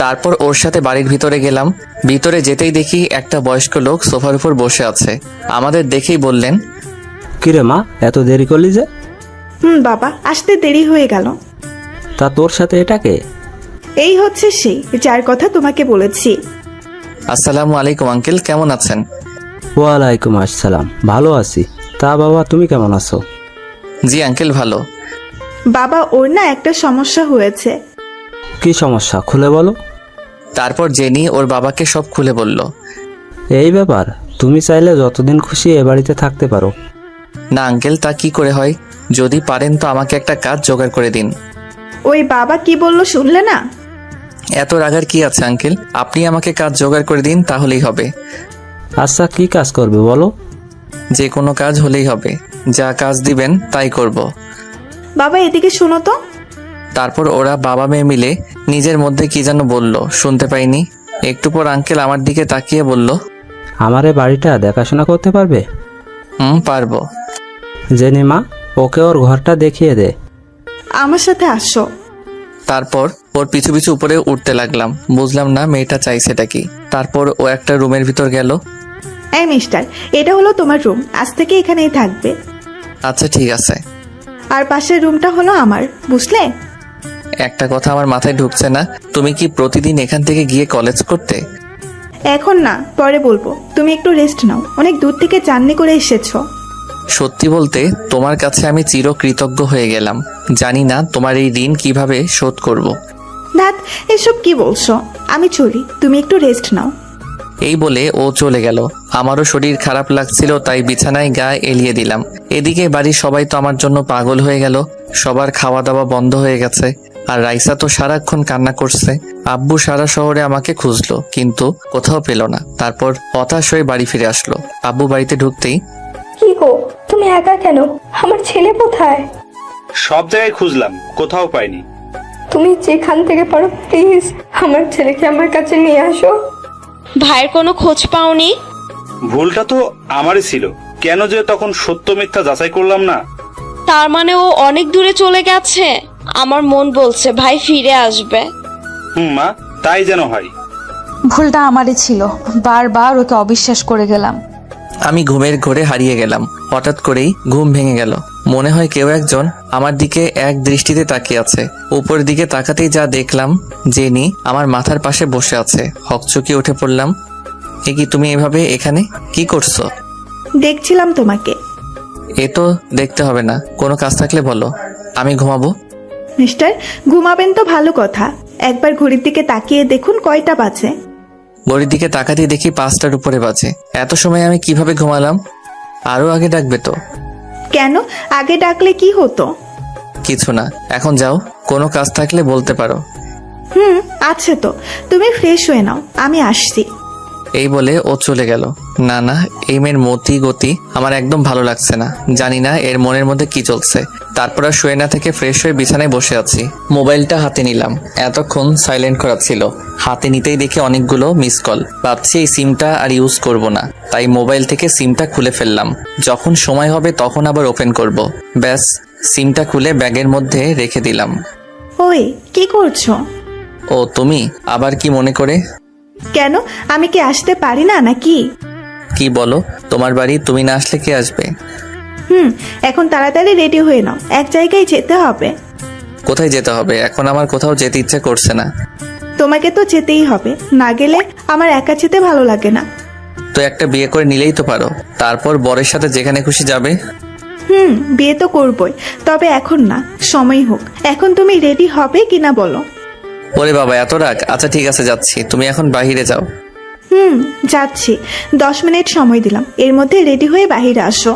তারপর ওর সাথে বাড়ির ভিতরে গেলাম। ভিতরে যেতেই দেখি একটা বয়স্ক লোক সোফার উপর বসে আছে। আমাদের দেখেই বললেন, কিরে মা, এত দেরি করলি যে? বাবা, আসতে দেরি হয়ে গেল। তা তোর সাথে এটাকে? এই হচ্ছে সেই যার কথা তোমাকে বলেছি। আসসালামু আলাইকুম আঙ্কেল, কেমন আছেন? ওয়ালাইকুম আসসালাম, ভালো আছি। তা বাবা, তুমি কেমন আছো? জি আঙ্কেল, ভালো। বাবা, ওর না একটা সমস্যা হয়েছে। কি সমস্যা, খুলে বলো। তারপর জেনি ওর বাবাকে সব খুলে বলল। এই ব্যাপার, তুমি চাইলে যতদিন খুশি এ বাড়িতে থাকতে পারো। না আঙ্কেল, তা কি করে হয়? যদি পারেন তো আমাকে একটা কাজ জোগাড় করে দিন। ওই বাবা কি বললো শুনলে না? এত রাগার কি আছে আঙ্কেল? আপনি আমাকে কাজ জোগাড় করে দিন, তাহলেই হবে। আচ্ছা, কি কাজ করবে বলো? যে কোনো কাজ হলেই হবে, যা কাজ দিবেন তাই করব। বাবা, এদিকে শোনো তো। তারপর ওরা বাবা মেয়ে মিলে নিজের মধ্যে কি যেন বলল, শুনতে পাইনি। একটু পর আঙ্কেল আমার দিকে তাকিয়ে বলল, আমার এই বাড়িটা দেখাশোনা করতে পারবে? পারবো। জেনি মা, ওকে ওর ঘরটা দেখিয়ে দে। আমার সাথে আসো। তারপর ওর পিছু পিছু উপরে উঠতে লাগলাম। বুঝলাম না মেয়েটা চাইছেটা কি। তারপর ও একটা রুমের ভিতর গেল। এই মিস্টার, এটা হলো তোমার রুম, আজ থেকে এখানেই থাকবে। আচ্ছা ঠিক আছে। আর পাশের রুমটা হলো আমার, বুঝলে? একটা কথা আমার মাথায় ঢুকছে না, তুমি কি প্রতিদিন এখান থেকে গিয়ে কলেজ করতে? এখন না, পরে বলবো। তুমি একটু রেস্ট নাও, অনেক দূর থেকে জার্নি করে এসেছো। সত্যি বলতে তোমার কাছে আমি চিরকৃতজ্ঞ হয়ে গেলাম। জানি না তোমার এই ঋণ কিভাবে শোধ করব। নাথ, এসব কি বলছো? আমি চলি, তুমি একটু রেস্ট নাও। এই বলে ও চলে গেল। আমারও শরীর খারাপ লাগছিল, তাই বিছানায় গা এলিয়ে দিলাম। এদিকে বাড়ির সবাই তো আমার জন্য পাগল হয়ে গেল। সবার খাওয়া দাওয়া বন্ধ হয়ে গেছে। আর রাইসা তো সারাক্ষণ কান্না করছে। আব্বু সারা শহরে আমাকে খুঁজলো, কিন্তু কোথাও পেল না। তারপর হতাশ হয়ে বাড়ি ফিরে আসলো। আব্বু বাড়িতে ঢুকতেই, কি গো, তুমি একা কেন? আমার ছেলে কোথায়? সব জায়গায় খুঁজলাম, কোথাও পাইনি। তুমি যেখান থেকে পারো প্লিজ আমার ছেলেকে আমার কাছে নিয়ে আসো। ভাইয়ের কোনো খোঁজ পাওনি? ভুলটা তো আমারই ছিল। কেন যে তখন সত্য মিথ্যা যাচাই করলাম না। তার মানে ও অনেক দূরে চলে গেছে। আমার মন বলছে ভাই ফিরে আসবে। মা, তাই যেন হয়। ভুলটা আমারই ছিল, বারবার ওকে অবিশ্বাস করে গেলাম। আমি ঘুমের ঘোরে হারিয়ে গেলাম। হঠাৎ করেই ঘুম ভেঙে গেল। মনে হয় কেউ একজন আমার দিকে এক দৃষ্টিতে তাকিয়ে আছে। উপরের দিকে তাকাতেই যা দেখলাম, জেনি আমার মাথার পাশে বসে আছে। হকচকিয়ে উঠে পড়লাম। এ কি, তুমি এভাবে এখানে কি করছো? দেখছিলাম তোমাকে। এ তো দেখতে হবে না, কোনো কাজ থাকলে বলো, আমি ঘুমাবো। মিস্টার, ঘুমাবেন তো ভালো কথা। একবার ঘড়ির দিকে তাকিয়ে দেখুন কয়টা বাজে। ঘড়ির দিকে তাকাতেই দেখি 5টার উপরে বাজে। এত সময় আমি কিভাবে ঘুমালাম? আরো আগে ডাকবে তো। কেন, আগে ডাকলে কি হতো? কিছু না, এখন যাও, কোনো কাজ থাকলে বলতে পারো। আছে তো, তুমি ফ্রেশ হয়ে নাও, আমি আসছি। এই বলে ও চলে গেল। না না, এই মেয়ের মতি গতি আমার একদম ভালো লাগছে না। জানি না এর মনের মধ্যে কি চলছে। তারপর আর শুয়ে না থেকে ফ্রেশ হয়ে বিছানায় বসে আছি। মোবাইলটা হাতে নিলাম। এতক্ষণ সাইলেন্ট করা ছিল। হাতে নিতেই দেখি অনেকগুলো মিস কল। ভাবছি এই সিমটা আর ইউজ করব না, তাই মোবাইল থেকে সিমটা খুলে ফেললাম। যখন সময় হবে তখন আবার ওপেন করব। ব্যাস, সিমটা খুলে ব্যাগের মধ্যে রেখে দিলাম। ওই, কি করছো? ও তুমি আবার কি মনে করে? কেন, আমি কি আসতে পারি না নাকি? কি বলো? তোমার বাড়ি তুমি না আসলে কে আসবে? এখন তাড়াতাড়ি রেডি হয়ে নাও, এক জায়গায় যেতে হবে। কোথায় যেতে হবে? এখন আমার কোথাও যেতে ইচ্ছে করছে না। তোমাকে তো যেতেই হবে, না গেলে আমার একা যেতে ভালো লাগে না। তো একটা বিয়ে করে নিলেই তো পারো, তারপর বরের সাথে যেখানে খুশি যাবে। বিয়ে তো করবই, তবে এখন না, সময় হোক। এখন তুমি রেডি হবে কিনা বলো। ওরে বাবা, এত রাগ! আচ্ছা ঠিক আছে, যাচ্ছি, তুমি এখন বাহিরে যাও। যাচ্ছি, 10 মিনিট সময় দিলাম, এর মধ্যে রেডি হয়ে বাহিরে আসো।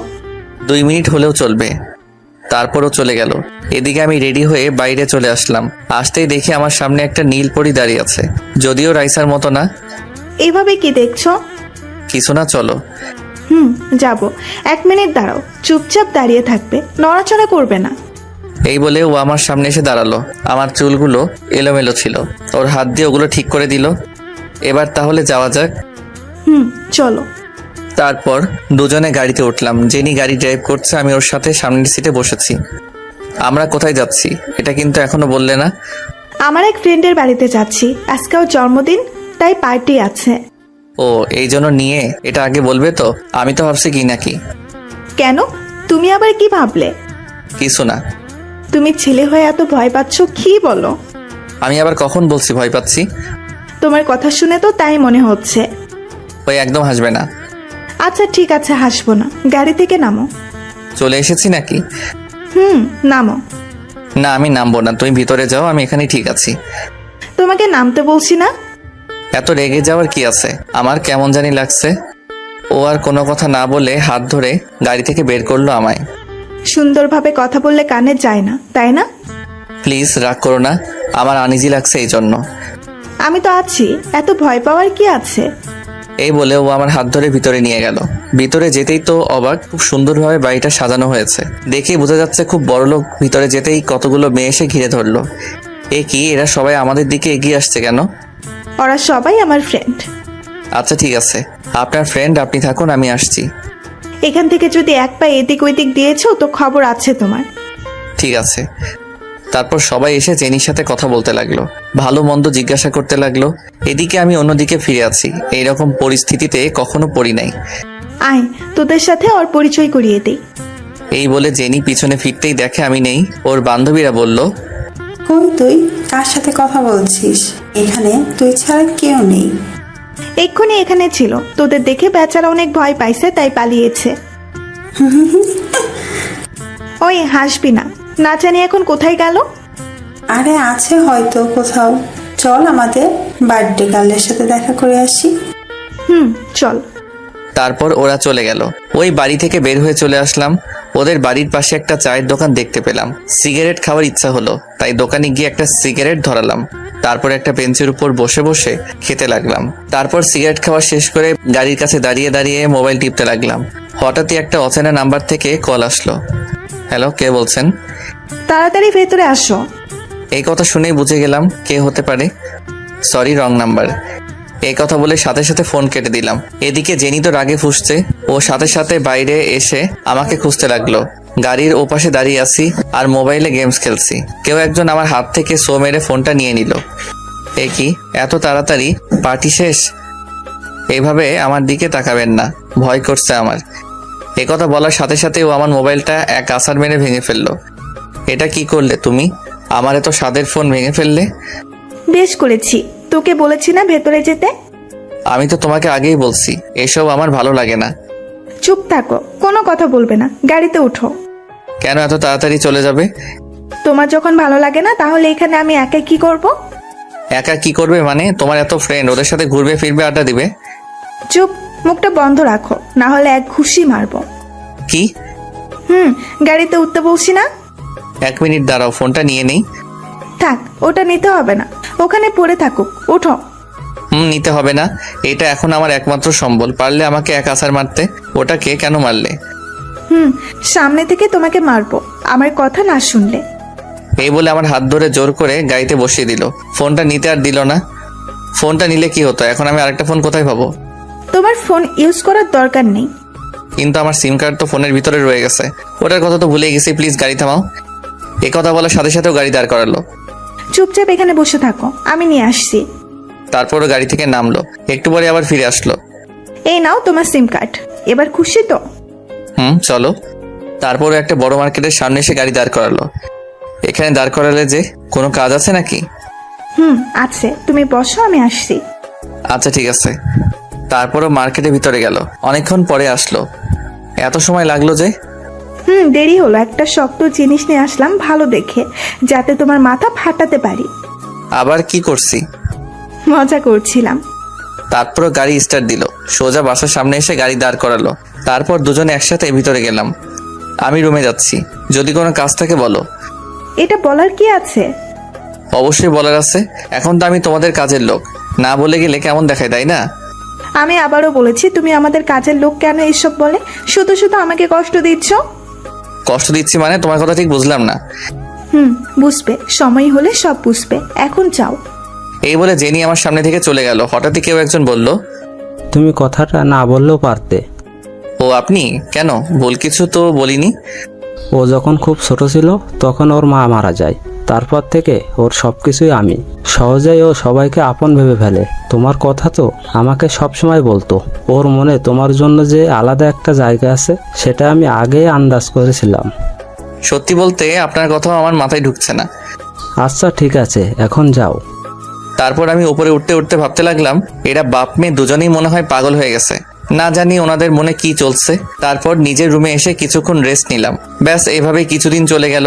2 মিনিট হলেও চলবে। তারপরও চলে গেল। এদিকে আমি রেডি হয়ে বাইরে চলে আসলাম। আসতেই দেখি আমার সামনে একটা নীল পরী দাঁড়িয়ে আছে, যদিও রাইসার মতো না। এভাবে কি দেখছো? কিছু না, চলো। যাব। 1 মিনিট দাঁড়াও, চুপচাপ দাঁড়িয়ে থাকবে, নড়াচড়া করবে না। এই বলে ও আমার সামনে এসে দাঁড়ালো। আমার চুলগুলো এলোমেলো ছিল, ওর হাত দিয়ে ওগুলো ঠিক করে দিল। এবার তাহলে যাওয়া যাক। চলো। তারপর দুজনে গাড়িতে উঠলাম। জেনি গাড়ি ড্রাইভ করছে, আমি ওর সাথে সামনের সিটে বসেছি। আমরা কোথায় যাচ্ছি এটা কিন্তু এখনো বললে না। আমার এক ফ্রেন্ডের বাড়িতে যাচ্ছি, আজকে ওর জন্মদিন, তাই পার্টি আছে। ও এই জন্য নিয়ে এটা আগে বলবে তো, আমি তো ভাবছি কি নাকি। কেন, তুমি আবার কি ভাবলে? কিছু না। তুমি ছেলে হয়ে এত ভয় পাচ্ছ, কি বলো? আমি আবার কখন বলছি ভয় পাচ্ছি? তোমার কথা শুনে তো তাই মনে হচ্ছে। ওই একদম হাসবে না। আচ্ছা ঠিক আছে, হাসবো না। গাড়ি থেকে নামো। চলে এসেছি নাকি? নামো। না আমি নামবো না, তুমি ভিতরে যাও, আমি এখানেই ঠিক আছি। তোমাকে নামতে বলছি না। এত রেগে যাওয়ার কি আছে? আমার কেমন জানি লাগছে। ও আর কোনো কথা না বলে হাত ধরে গাড়ি থেকে বের করলো আমায়। সুন্দরভাবে কথা বললে কানে যায় না, তাই না? প্লিজ রাগ করো না, আমার আনইজি লাগছে এই জন্য। আমি তো আছি, এত ভয় পাওয়ার কি আছে? এই বলে ও আমার হাত ধরে ভিতরে নিয়ে গেল। ভিতরে যেতেই তো অবাক, খুব সুন্দরভাবে বাড়িটা সাজানো হয়েছে, দেখেই বোঝা যাচ্ছে খুব বড় লোক। ভিতরে যেতেই কতগুলো মেয়ে এসে ঘিরে ধরলো। এ কি, এরা সবাই আমাদের দিকে এগিয়ে আসছে কেন? ওরা সবাই আমার ফ্রেন্ড। আচ্ছা ঠিক আছে, আপনার ফ্রেন্ড আপনি থাকুন, আমি আসছি। এখান থেকে যদি এক পা এদিক ওইদিক দিয়েছো তো খবর আছে তোমার। ঠিক আছে। তারপর সবাই এসে জেনির সাথে কথা বলতে লাগলো, ভালো মন্দ জিজ্ঞাসা করতে লাগলো। এদিকে আমি অন্যদিকে ফিরে আছি, এইরকম পরিস্থিতিতে কখনো পড়ি নাই। আয়, তোদের সাথে ওর পরিচয় করিয়ে দেই। এই বলে জেনি পিছনে ফিরতেই দেখে আমি নেই। ওর বান্ধবীরা বলল, কই তুই, কার সাথে কথা বলছিস? এখানে তুই ছাড়া কেউ নেই। এক্ষুনি এখানে ছিল, তোদের দেখে বেচারা অনেক ভয় পাইছে তাই পালিয়েছে। ওই হাসবি না, না জানি এখন কোথায় গেল। আরে আছে হয়তো কোথাও, চল আমাদের বার্থডে গার্লের সাথে দেখা করে আসি। চল। তারপর ওরা চলে গেল। ওই বাড়ি থেকে বের হয়ে চলে আসলাম। ওদের বাড়ির পাশে একটা চায়ের দোকান দেখতে পেলাম। সিগারেট খাওয়ার ইচ্ছা হলো, তাই দোকানে গিয়ে একটা সিগারেট ধরালাম। তারপর একটা বেঞ্চের উপর বসে বসে খেতে লাগলাম। তারপর সিগারেট খাওয়া শেষ করে গাড়ির কাছে দাঁড়িয়ে দাঁড়িয়ে মোবাইল টিপতে লাগলাম। হঠাৎই একটা অচেনা নাম্বার থেকে কল আসলো। হ্যালো, কে বলছেন? তাড়াতাড়ি ভেতরে আসো। এই কথা শুনেই বুঝে গেলাম কে হতে পারে। Sorry, wrong number. এই কথা বলে সাথে সাথে ফোন কেটে দিলাম। এদিকে জেনি তো রাগে ফুঁসছে, ও সাথে সাথে বাইরে এসে আমাকে খুঁজতে লাগলো। গাড়ির ওপাশে দাঁড়িয়ে আছি আর মোবাইলে গেমস খেলছি। কেউ একজন আমার হাত থেকে সো মেরে ফোনটা নিয়ে নিল। এ কি, এত তাড়াতাড়ি পার্টি শেষ? এইভাবে আমার দিকে তাকাবেন না, ভয় করছে আমার। একথা বলার সাথে সাথে ও আমার মোবাইলটা এক আছাড় মেরে ভেঙে ফেললো। এটা কি করলে তুমি? আমার এত স্বাদের ফোন ভেঙে ফেললে। বেশ করেছি, তোকে বলেছি না ভেতরে যেতে। আমি তো তোমাকে আগেই বলছি, এসব আমার ভালো লাগে না। চুপ থাকো, কোনো কথা বলবে না, গাড়িতে উঠো। কেন এত তাড়াতাড়ি চলে যাবে? তোমার যখন ভালো লাগে না তাহলে এখানে আমি একাই কি করব? একা কি করবে মানে? তোমার এত ফ্রেন্ড, ওদের সাথে ঘুরবে ফিরবে, আড্ডা দিবে। চুপ, মুখটা বন্ধ রাখো, না হলে এক ঘুষি মারবো। কি? গাড়িতে উঠতে বলছি না। 1 মিনিট দাঁড়াও, ফোনটা নিয়ে নেই। থাক, ওটা নিতে হবে না, ওখানে পড়ে থাকুক, ওঠো। নিতে হবে না, এটা এখন আমার একমাত্র সম্বল। পারলে আমাকে এক আছাড় মারতে। ওটাকে কেন মারলে? সামনে থেকে তোমাকে মারবো আমার কথা না শুনলে। এই বলে আমার হাত ধরে জোর করে গাড়িতে বসিয়ে দিল। ফোনটা নিতে আর দিল না। ফোনটা নিলে কি হতো? এখন আমি আরেকটা ফোন কোথায় পাবো? তোমার ফোন ইউজ করার দরকার নেই। কিন্তু আমার সিম কার্ড তো ফোনের ভিতরে রয়ে গেছে, ওটার কথা তো ভুলে গেছি। প্লিজ গাড়ি থামাও। এ কথা বলার সাথে সাথেও গাড়ি দাঁড় করালো। চুপচাপ এখানে বসে থাকো, আমি নিয়ে আসছি। তারপরও গাড়ি থেকে নামলো, একটু পরে আবার ফিরে আসলো। এই নাও তোমার সিম কার্ড, এবার খুশি তো? চলো। তারপরও একটা বড় মার্কেটের সামনে এসে গাড়ি দাঁড় করালো। এখানে দাঁড় করালে যে কোনো কাজ আছে নাকি? আছে, তুমি বসো, আমি আসছি। আচ্ছা ঠিক আছে। তারপরও মার্কেটের ভিতরে গেল, অনেকক্ষণ পরে আসলো। এত সময় লাগলো যে? দেরি হলো, একটা শক্ত জিনিস নিয়ে আসলাম ভালো দেখে, যাতে তোমার মাথা ফাটাতে পারি। আবার কি করছি? মজা করছিলাম। তারপরও গাড়ি স্টার্ট দিল, সোজা বাসার সামনে এসে গাড়ি দাঁড় করালো। তারপর দুজনে একসাথে ভিতরে গেলাম। আমি রুমে যাচ্ছি, যদি কোনো কাজ থাকে বলো। এটা বলার কি আছে? অবশ্যই বলার আছে, এখন তো আমি তোমাদের কাজের লোক, না বলে গেলে কেমন দেখায়, তাই না? আমি আবারও বলেছি, তুমি আমাদের কাজের লোক কেন এইসব বলে? শুধু শুধু আমাকে কষ্ট দিচ্ছ। কষ্ট দিচ্ছি মানে? তোমার কথা ঠিক বুঝলাম না। বুঝবে, সময় হলে সব বুঝবে, এখন যাও। এই বলে জেনি আমার সামনে থেকে চলে গেল। হঠাৎই কেউ একজন বলল, তুমি কথাটা না বললেও পারতে। ও আপনি? কেন, ভুল কিছু তো বলিনি। ও যখন খুব ছোট ছিল তখন ওর মা মারা যায়, তারপর থেকে ওর সব কিছুই আমি। সহজেই ও সবাইকে আপন ভেবে ফেলে। তোমার কথা তো আমাকে সবসময় বলতো। ওর মনে তোমার জন্য যে আলাদা একটা জায়গা আছে সেটা আমি আগেই আন্দাজ করেছিলাম। সত্যি বলতে আপনার কথাও আমার মাথায় ঢুকছে না। আচ্ছা ঠিক আছে, এখন যাও। তারপর আমি উপরে উঠতে উঠতে ভাবতে লাগলাম, এরা বাপ মেয়ে দুজনেই মনে হয় পাগল হয়ে গেছে। না জানি ওনাদের মনে কি চলছে। তারপর নিজের রুমে এসে কিছুক্ষণ রেস্ট নিলাম। ব্যাস এভাবেই কিছুদিন চলে গেল।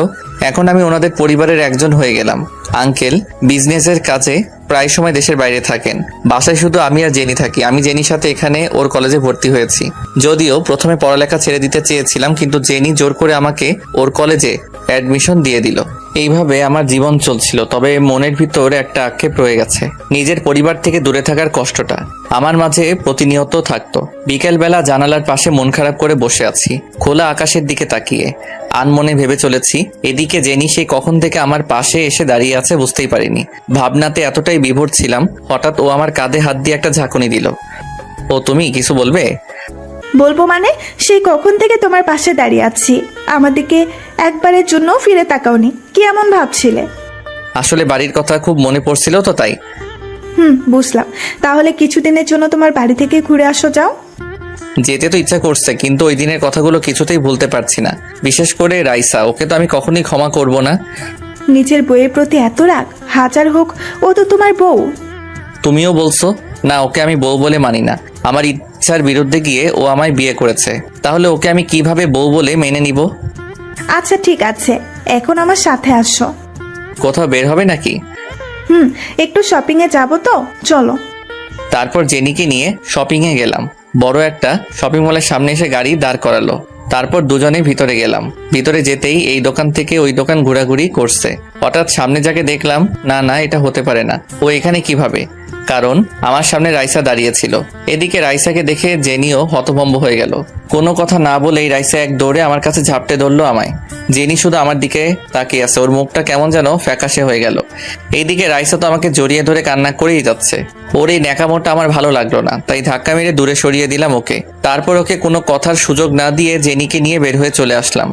এখন আমি ওনাদের পরিবারের একজন হয়ে গেলাম। আঙ্কেল বিজনেসের কাজে প্রায় সময় দেশের বাইরে থাকেন। বাসায় শুধু আমি আর জেনি থাকি। আমি জেনির সাথে এখানে ওর কলেজে ভর্তি হয়েছি। যদিও প্রথমে পড়ালেখা ছেড়ে দিতে চেয়েছিলাম, কিন্তু জেনি জোর করে আমাকে ওর কলেজে অ্যাডমিশন দিয়ে দিল। এইভাবে আমার জীবন চলছিল। তবে মনের ভিতর একটা আক্ষেপ রয়ে গেছে। নিজের পরিবার থেকে দূরে থাকার কষ্টটা আমার মাঝে প্রতিনিয়ত থাকতো। বিকেলবেলা জানালার পাশে মন খারাপ করে বসে আছি, খোলা আকাশের দিকে তাকিয়ে আনমনে ভেবে চলেছি। এদিকে জেনি সে কখন থেকে আমার পাশে এসে দাঁড়িয়ে আছে বুঝতেই পারিনি। ভাবনাতে এতটাই বিভোর ছিলাম, হঠাৎ ও আমার কাঁধে হাত দিয়ে একটা ঝাঁকুনি দিল। ও তুমি কিছু বলবে? বলবো মানে, সেই কখন থেকে তোমার পাশে দাঁড়িয়ে আছি, আমার দিকে একবারের জন্য ফিরে তাকাওনি। কি এমন ভাবছিলে? আসলে বাড়ির কথা খুব মনে পড়ছিল তো তাই। বুঝলাম। তাহলে কিছুদিনের জন্য তোমার বাড়ি থেকে ঘুরে আসো, যাও। যেতে তো ইচ্ছা করছে, কিন্তু ওই দিনের কথাগুলো কিছুতেই ভুলতে পারছি না। বিশেষ করে রাইসা, ওকে তো আমি কখনোই ক্ষমা করব না। নিজের বউয়ের প্রতি এত রাগ? হাজার হোক ও তো তোমার বউ। তুমিও বলছো না ওকে আমি বউ বলে মানি না। আমার ইচ্ছার বিরুদ্ধে গিয়ে ও আমায় বিয়ে করেছে, তাহলে ওকে আমি কিভাবে বউ বলে মেনে নিব? আচ্ছা ঠিক আছে, এখন আমার সাথে আসো। কোথাও বের হবে নাকি? একটু শপিং এ যাবো তো, চলো। তারপর জেনিকে নিয়ে শপিং এ গেলাম। বড় একটা শপিং মলের সামনে এসে গাড়ি দাঁড় করালো। তারপর দুজনে ভিতরে গেলাম। ভিতরে যেতেই এই দোকান থেকে ওই দোকান ঘোরাঘুরি করছে। হঠাৎ সামনে যাকে দেখলাম, না না এটা হতে পারে না, ও এখানে কিভাবে? কারণ আমার সামনে রাইসা দাঁড়িয়ে ছিল। এদিকে রাইসাকে দেখে জেনিও হতভম্ব হয়ে গেল। কোনো কথা না বলেই রাইসা এক দৌড়ে আমার কাছে ঝাপটে ধরলো আমায়। জেনি শুধু আমার দিকে তাকিয়ে আছে, ওর মুখটা কেমন যেন ফ্যাকাশে হয়ে গেল। এইদিকে রাইসা তো আমাকে জড়িয়ে ধরে কান্না করেই যাচ্ছে। ওর এই ন্যাকামোটা আমার ভালো লাগলো না, তাই ধাক্কা মেরে দূরে সরিয়ে দিলাম ওকে। তারপর ওকে কোনো কথার সুযোগ না দিয়ে জেনিকে নিয়ে বের হয়ে চলে আসলাম।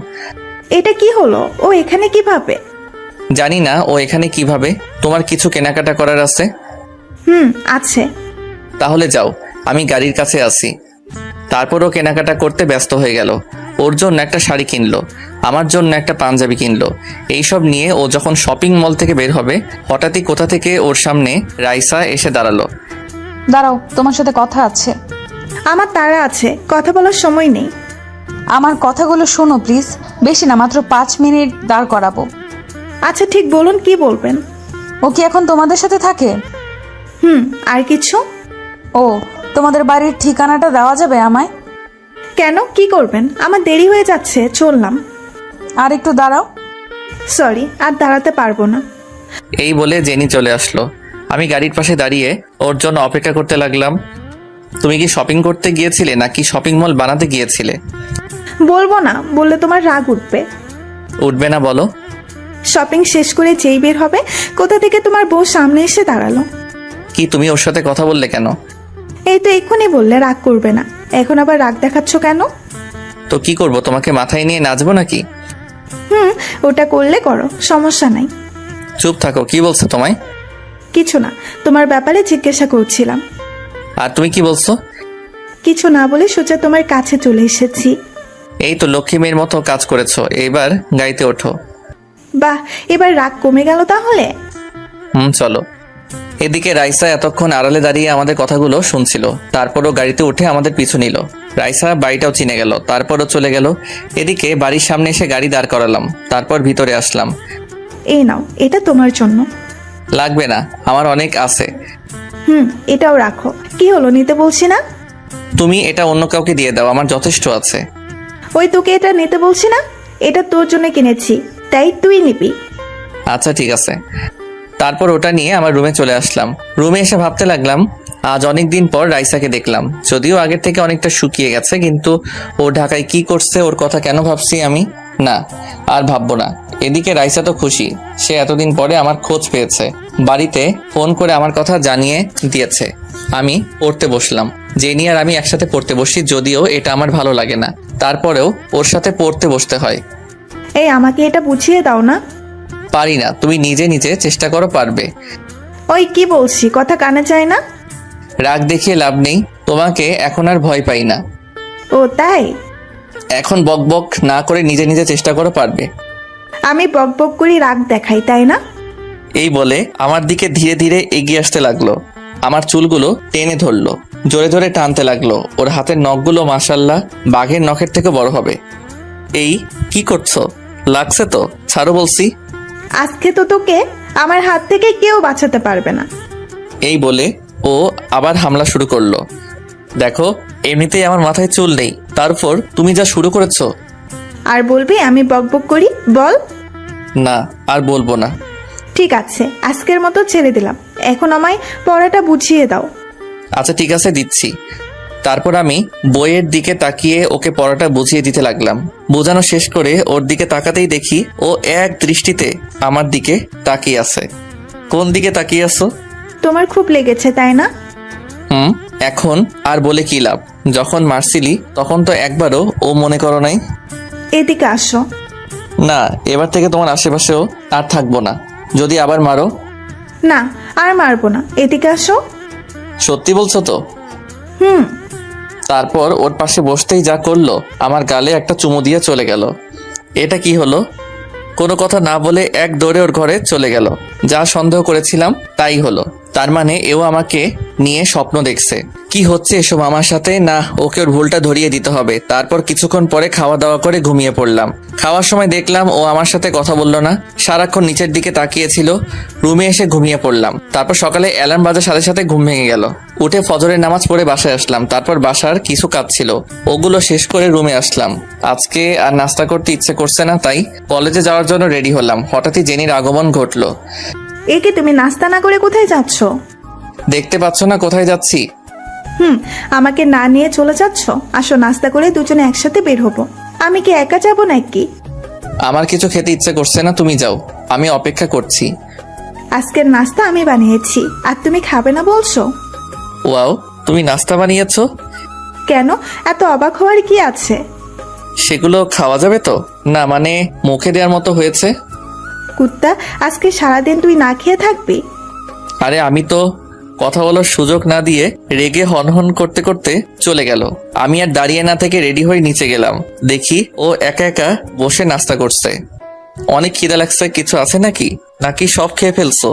এটা কি হলো? ও এখানে কিভাবে? জানি না ও এখানে কিভাবে। তোমার কিছু কেনাকাটা করার আছে? আছে। তাহলে যাও, আমি গাড়ির কাছে আছি। তারপরও কেনাকাটা করতে ব্যস্ত হয়ে গেল। ওর জন্য একটা শাড়ি কিনলো, আমার জন্য একটা পাঞ্জাবি কিনলো। এইসব নিয়ে ও যখন শপিং মল থেকে বের হবে, হঠাৎই কোথা থেকে ওর সামনে রাইসা এসে দাঁড়ালো। দাঁড়াও, তোমার সাথে কথা আছে। আমার তাড়া আছে, কথা বলার সময় নেই। আমার কথাগুলো শোনো প্লিজ। বেশি না, মাত্র 5 মিনিট দাঁড় করাবো। আচ্ছা ঠিক বলুন, কি বলবেন? ও কি এখন তোমাদের সাথে থাকে? আর কিছু? ও, তোমাদের বাড়ির ঠিকানাটা দেওয়া যাবে আমায়? কেন, কি করবেন? আমার দেরি হয়ে যাচ্ছে, চললাম। আর একটু দাঁড়াও। সরি, আর দাঁড়াতে পারবো না। এই বলে জেনি চলে আসলো। আমি গাড়ির পাশে দাঁড়িয়ে ওর জন্য অপেক্ষা করতে লাগলাম। তুমি কি শপিং করতে গিয়েছিলে নাকি শপিং মল বানাতে গিয়েছিলে? বলবো না, বললে তোমার রাগ উঠবে। উঠবে না, বলো। শপিং শেষ করে যেই বের হবে, কোথা থেকে তোমার বউ সামনে এসে দাঁড়ালো। কি তুমি ওর সাথে কথা বললে কেন? এই তো এক্ষুনি বললে রাগ করবে না, এখন আবার রাগ দেখাচ্ছ কেন? তো কি করব, তোমাকে মাথায় নিয়ে নাচবো নাকি? ওটা করলে করো, সমস্যা নাই। চুপ থাকো, কি বলছো তোমায়? কিছু না, তোমার ব্যাপারে জিজ্ঞাসা করছিলাম। আর তুমি কি বলছো? কিছু না বলে সোজা তোমার কাছে চলে এসেছি। এই তো লক্ষ্মী মেয়ের মতো কাজ করেছো, এবার গাড়িতে ওঠো। বাহ, এবার রাগ কমে গেল তাহলে। চলো। এদিকে রাইসা এতক্ষণ আড়ালে দাঁড়িয়ে আমাদের কথাগুলো শুনছিল। তারপরও গাড়িতে উঠে আমাদের পিছু নিল। রাইসা বাড়িটাও চিনে গেল, তারপরও চলে গেল। এদিকে বাড়ির সামনে এসে গাড়ি দাঁড় করালাম। তারপর ভিতরে আসলাম। এই নাও, এটা তোমার জন্য। লাগবে না, আমার অনেক আছে। এটাও রাখো। কি হলো, নিতে বলছি না? তুমি এটা অন্য কাউকে দিয়ে দাও, আমার যথেষ্ট আছে। ওই তোকে এটা নিতে বলছি না, এটা তোর জন্য কিনেছি, তাই তুই নিবি। আচ্ছা ঠিক আছে। তারপর ওটা নিয়ে আমার রুমে চলে আসলাম। রুমে এসে ভাবতে লাগলাম, আজ অনেক দিন পর রাইসাকে দেখলাম। যদিও আগের থেকে অনেকটা শুকিয়ে গেছে, কিন্তু ও ঢাকায় কি করছে, ওর কথা কেন ভাবছি আমি? না, আর ভাববো না। এদিকে রাইসা তো খুশি, সে এতদিন পরে আমার খোঁজ পেয়েছে। বাড়িতে ফোন করে আমার কথা জানিয়ে দিয়েছে। আমি পড়তে বসলাম। জেনি আর আমি একসাথে পড়তে বসি, যদিও এটা আমার ভালো লাগে না, তারপরেও ওর সাথে পড়তে বসতে হয়। এই আমাকে এটা বুঝিয়ে দাও না। পারি না, তুমি নিজে নিজে চেষ্টা করো, পারবে। ওই কি বলছি, কথা কানে চায় না? রাগ দেখিয়ে লাভ নেই, তোমাকে এখন আর ভয় পাই না। ও তাই? এখন বক বক না করে নিজে নিজে চেষ্টা করো, পারবে। আমি বক বক করি, রাগ দেখাই, তাই না? এই বলে আমার দিকে ধীরে ধীরে এগিয়ে আসতে লাগলো। আমার চুলগুলো টেনে ধরলো, জোরে জোরে টানতে লাগলো। ওর হাতের নখগুলো মাশাল্লাহ বাঘের নখের থেকে বড় হবে। এই কি করছো? লাগছে তো, ছাড়ো বলছি। আজকে তো তোকে আমার হাত থেকে কেউ বাঁচাতে পারবে না। এই বলে ও আবার হামলা শুরু করলো। দেখো, এমনিতেই আমার মাথায় চুল নেই, তারপর তুমি যা শুরু করেছো। আর বলবি আমি বক বক করি? বল। না, আর বলবো না। ঠিক আছে, আজকের মতো ছেড়ে দিলাম, এখন আমায় পড়াটা বুঝিয়ে দাও। আচ্ছা ঠিক আছে, দিচ্ছি। তারপর আমি বইয়ের দিকে তাকিয়ে ওকে পড়াটা বুঝিয়ে দিতে লাগলাম। বোঝানো শেষ করে ওর দিকে তাকাতেই দেখি ও এক দৃষ্টিতে আমার দিকে তাকিয়ে আছে। কোন দিকে তাকিয়ে আছো? তোমার খুব লেগেছে, তাই না? এখন আর বলে কি লাভ? যখন মারছিলি তখন তো একবারও ও মনে করো নাই। এদিকে আসো। না, এবার থেকে তোমার আশেপাশেও আর থাকবো না। যদি আবার মারো? না, আর মারবো না, এদিকে আসো। সত্যি বলছো তো? হুম। তারপর ওর পাশে বসতেই যা করলো, আমার গালে একটা চুমু দিয়ে চলে গেল। এটা কি হলো? কোনো কথা না বলে এক দৌড়ে ওর ঘরে চলে গেল। যা সন্দেহ করেছিলাম তাই হলো। তার মানে এও আমাকে নিয়ে স্বপ্ন দেখছে। কি হচ্ছে এসব আমার সাথে? না, ওকে ওর ভুলটা ধরিয়ে দিতে হবে। তারপর কিছুক্ষণ পরে খাওয়া দাওয়া করে ঘুমিয়ে পড়লাম। খাওয়ার সময় দেখলাম ও আমার সাথে কথা বললো না, সারাক্ষণ নিচের দিকে তাকিয়েছিল। রুমে এসে ঘুমিয়ে পড়লাম। তারপর সকালে অ্যালার্ম বাজার সাথে সাথে ঘুম ভেঙে গেল। উঠে ফজরের নামাজ পড়ে বাসায় আসলাম। তারপর বাসার কিছু কাজ ছিল, ওগুলো শেষ করে রুমে আসলাম। আজকে আর নাস্তা করতে ইচ্ছে করছে না, তাই কলেজে যাওয়ার জন্য রেডি হলাম। হঠাৎই জেনির আগমন ঘটলো। একে তুমি নাস্তা না করে কোথায় যাচ্ছ? দেখতে পাচ্ছ না কোথায় যাচ্ছি? আমাকে না নিয়ে চলে যাচ্ছ? আসো, নাস্তা করে দুজনে একসাথে বের হবো। আমি কি একা যাবো নাকি? আমার কিছু খেতে ইচ্ছে করছে না, তুমি যাও, আমি অপেক্ষা করছি। আজকের নাস্তা আমি বানিয়েছি, আর তুমি খাবে না বলছো? ওয়াও, তুমি নাস্তা বানিয়েছো? কেন, এত অবাক হওয়ার কি আছে? সেগুলো খাওয়া যাবে তো? না মানে মুখে দেওয়ার মতো হয়েছে। কুত্তা, আজকে সারাদিন তুই না খেয়ে থাকবি? আরে আমি তো কথা বলার সুযোগ না দিয়ে রেগে হনহন করতে করতে চলে গেল। আমি আর দাঁড়িয়ে না থেকে রেডি হয়ে নিচে গেলাম। দেখি ও একা একা বসে নাস্তা করছে। অনেক খিদা লাগছে, কিছু আছে নাকি? নাকি সব খেয়ে ফেলছো?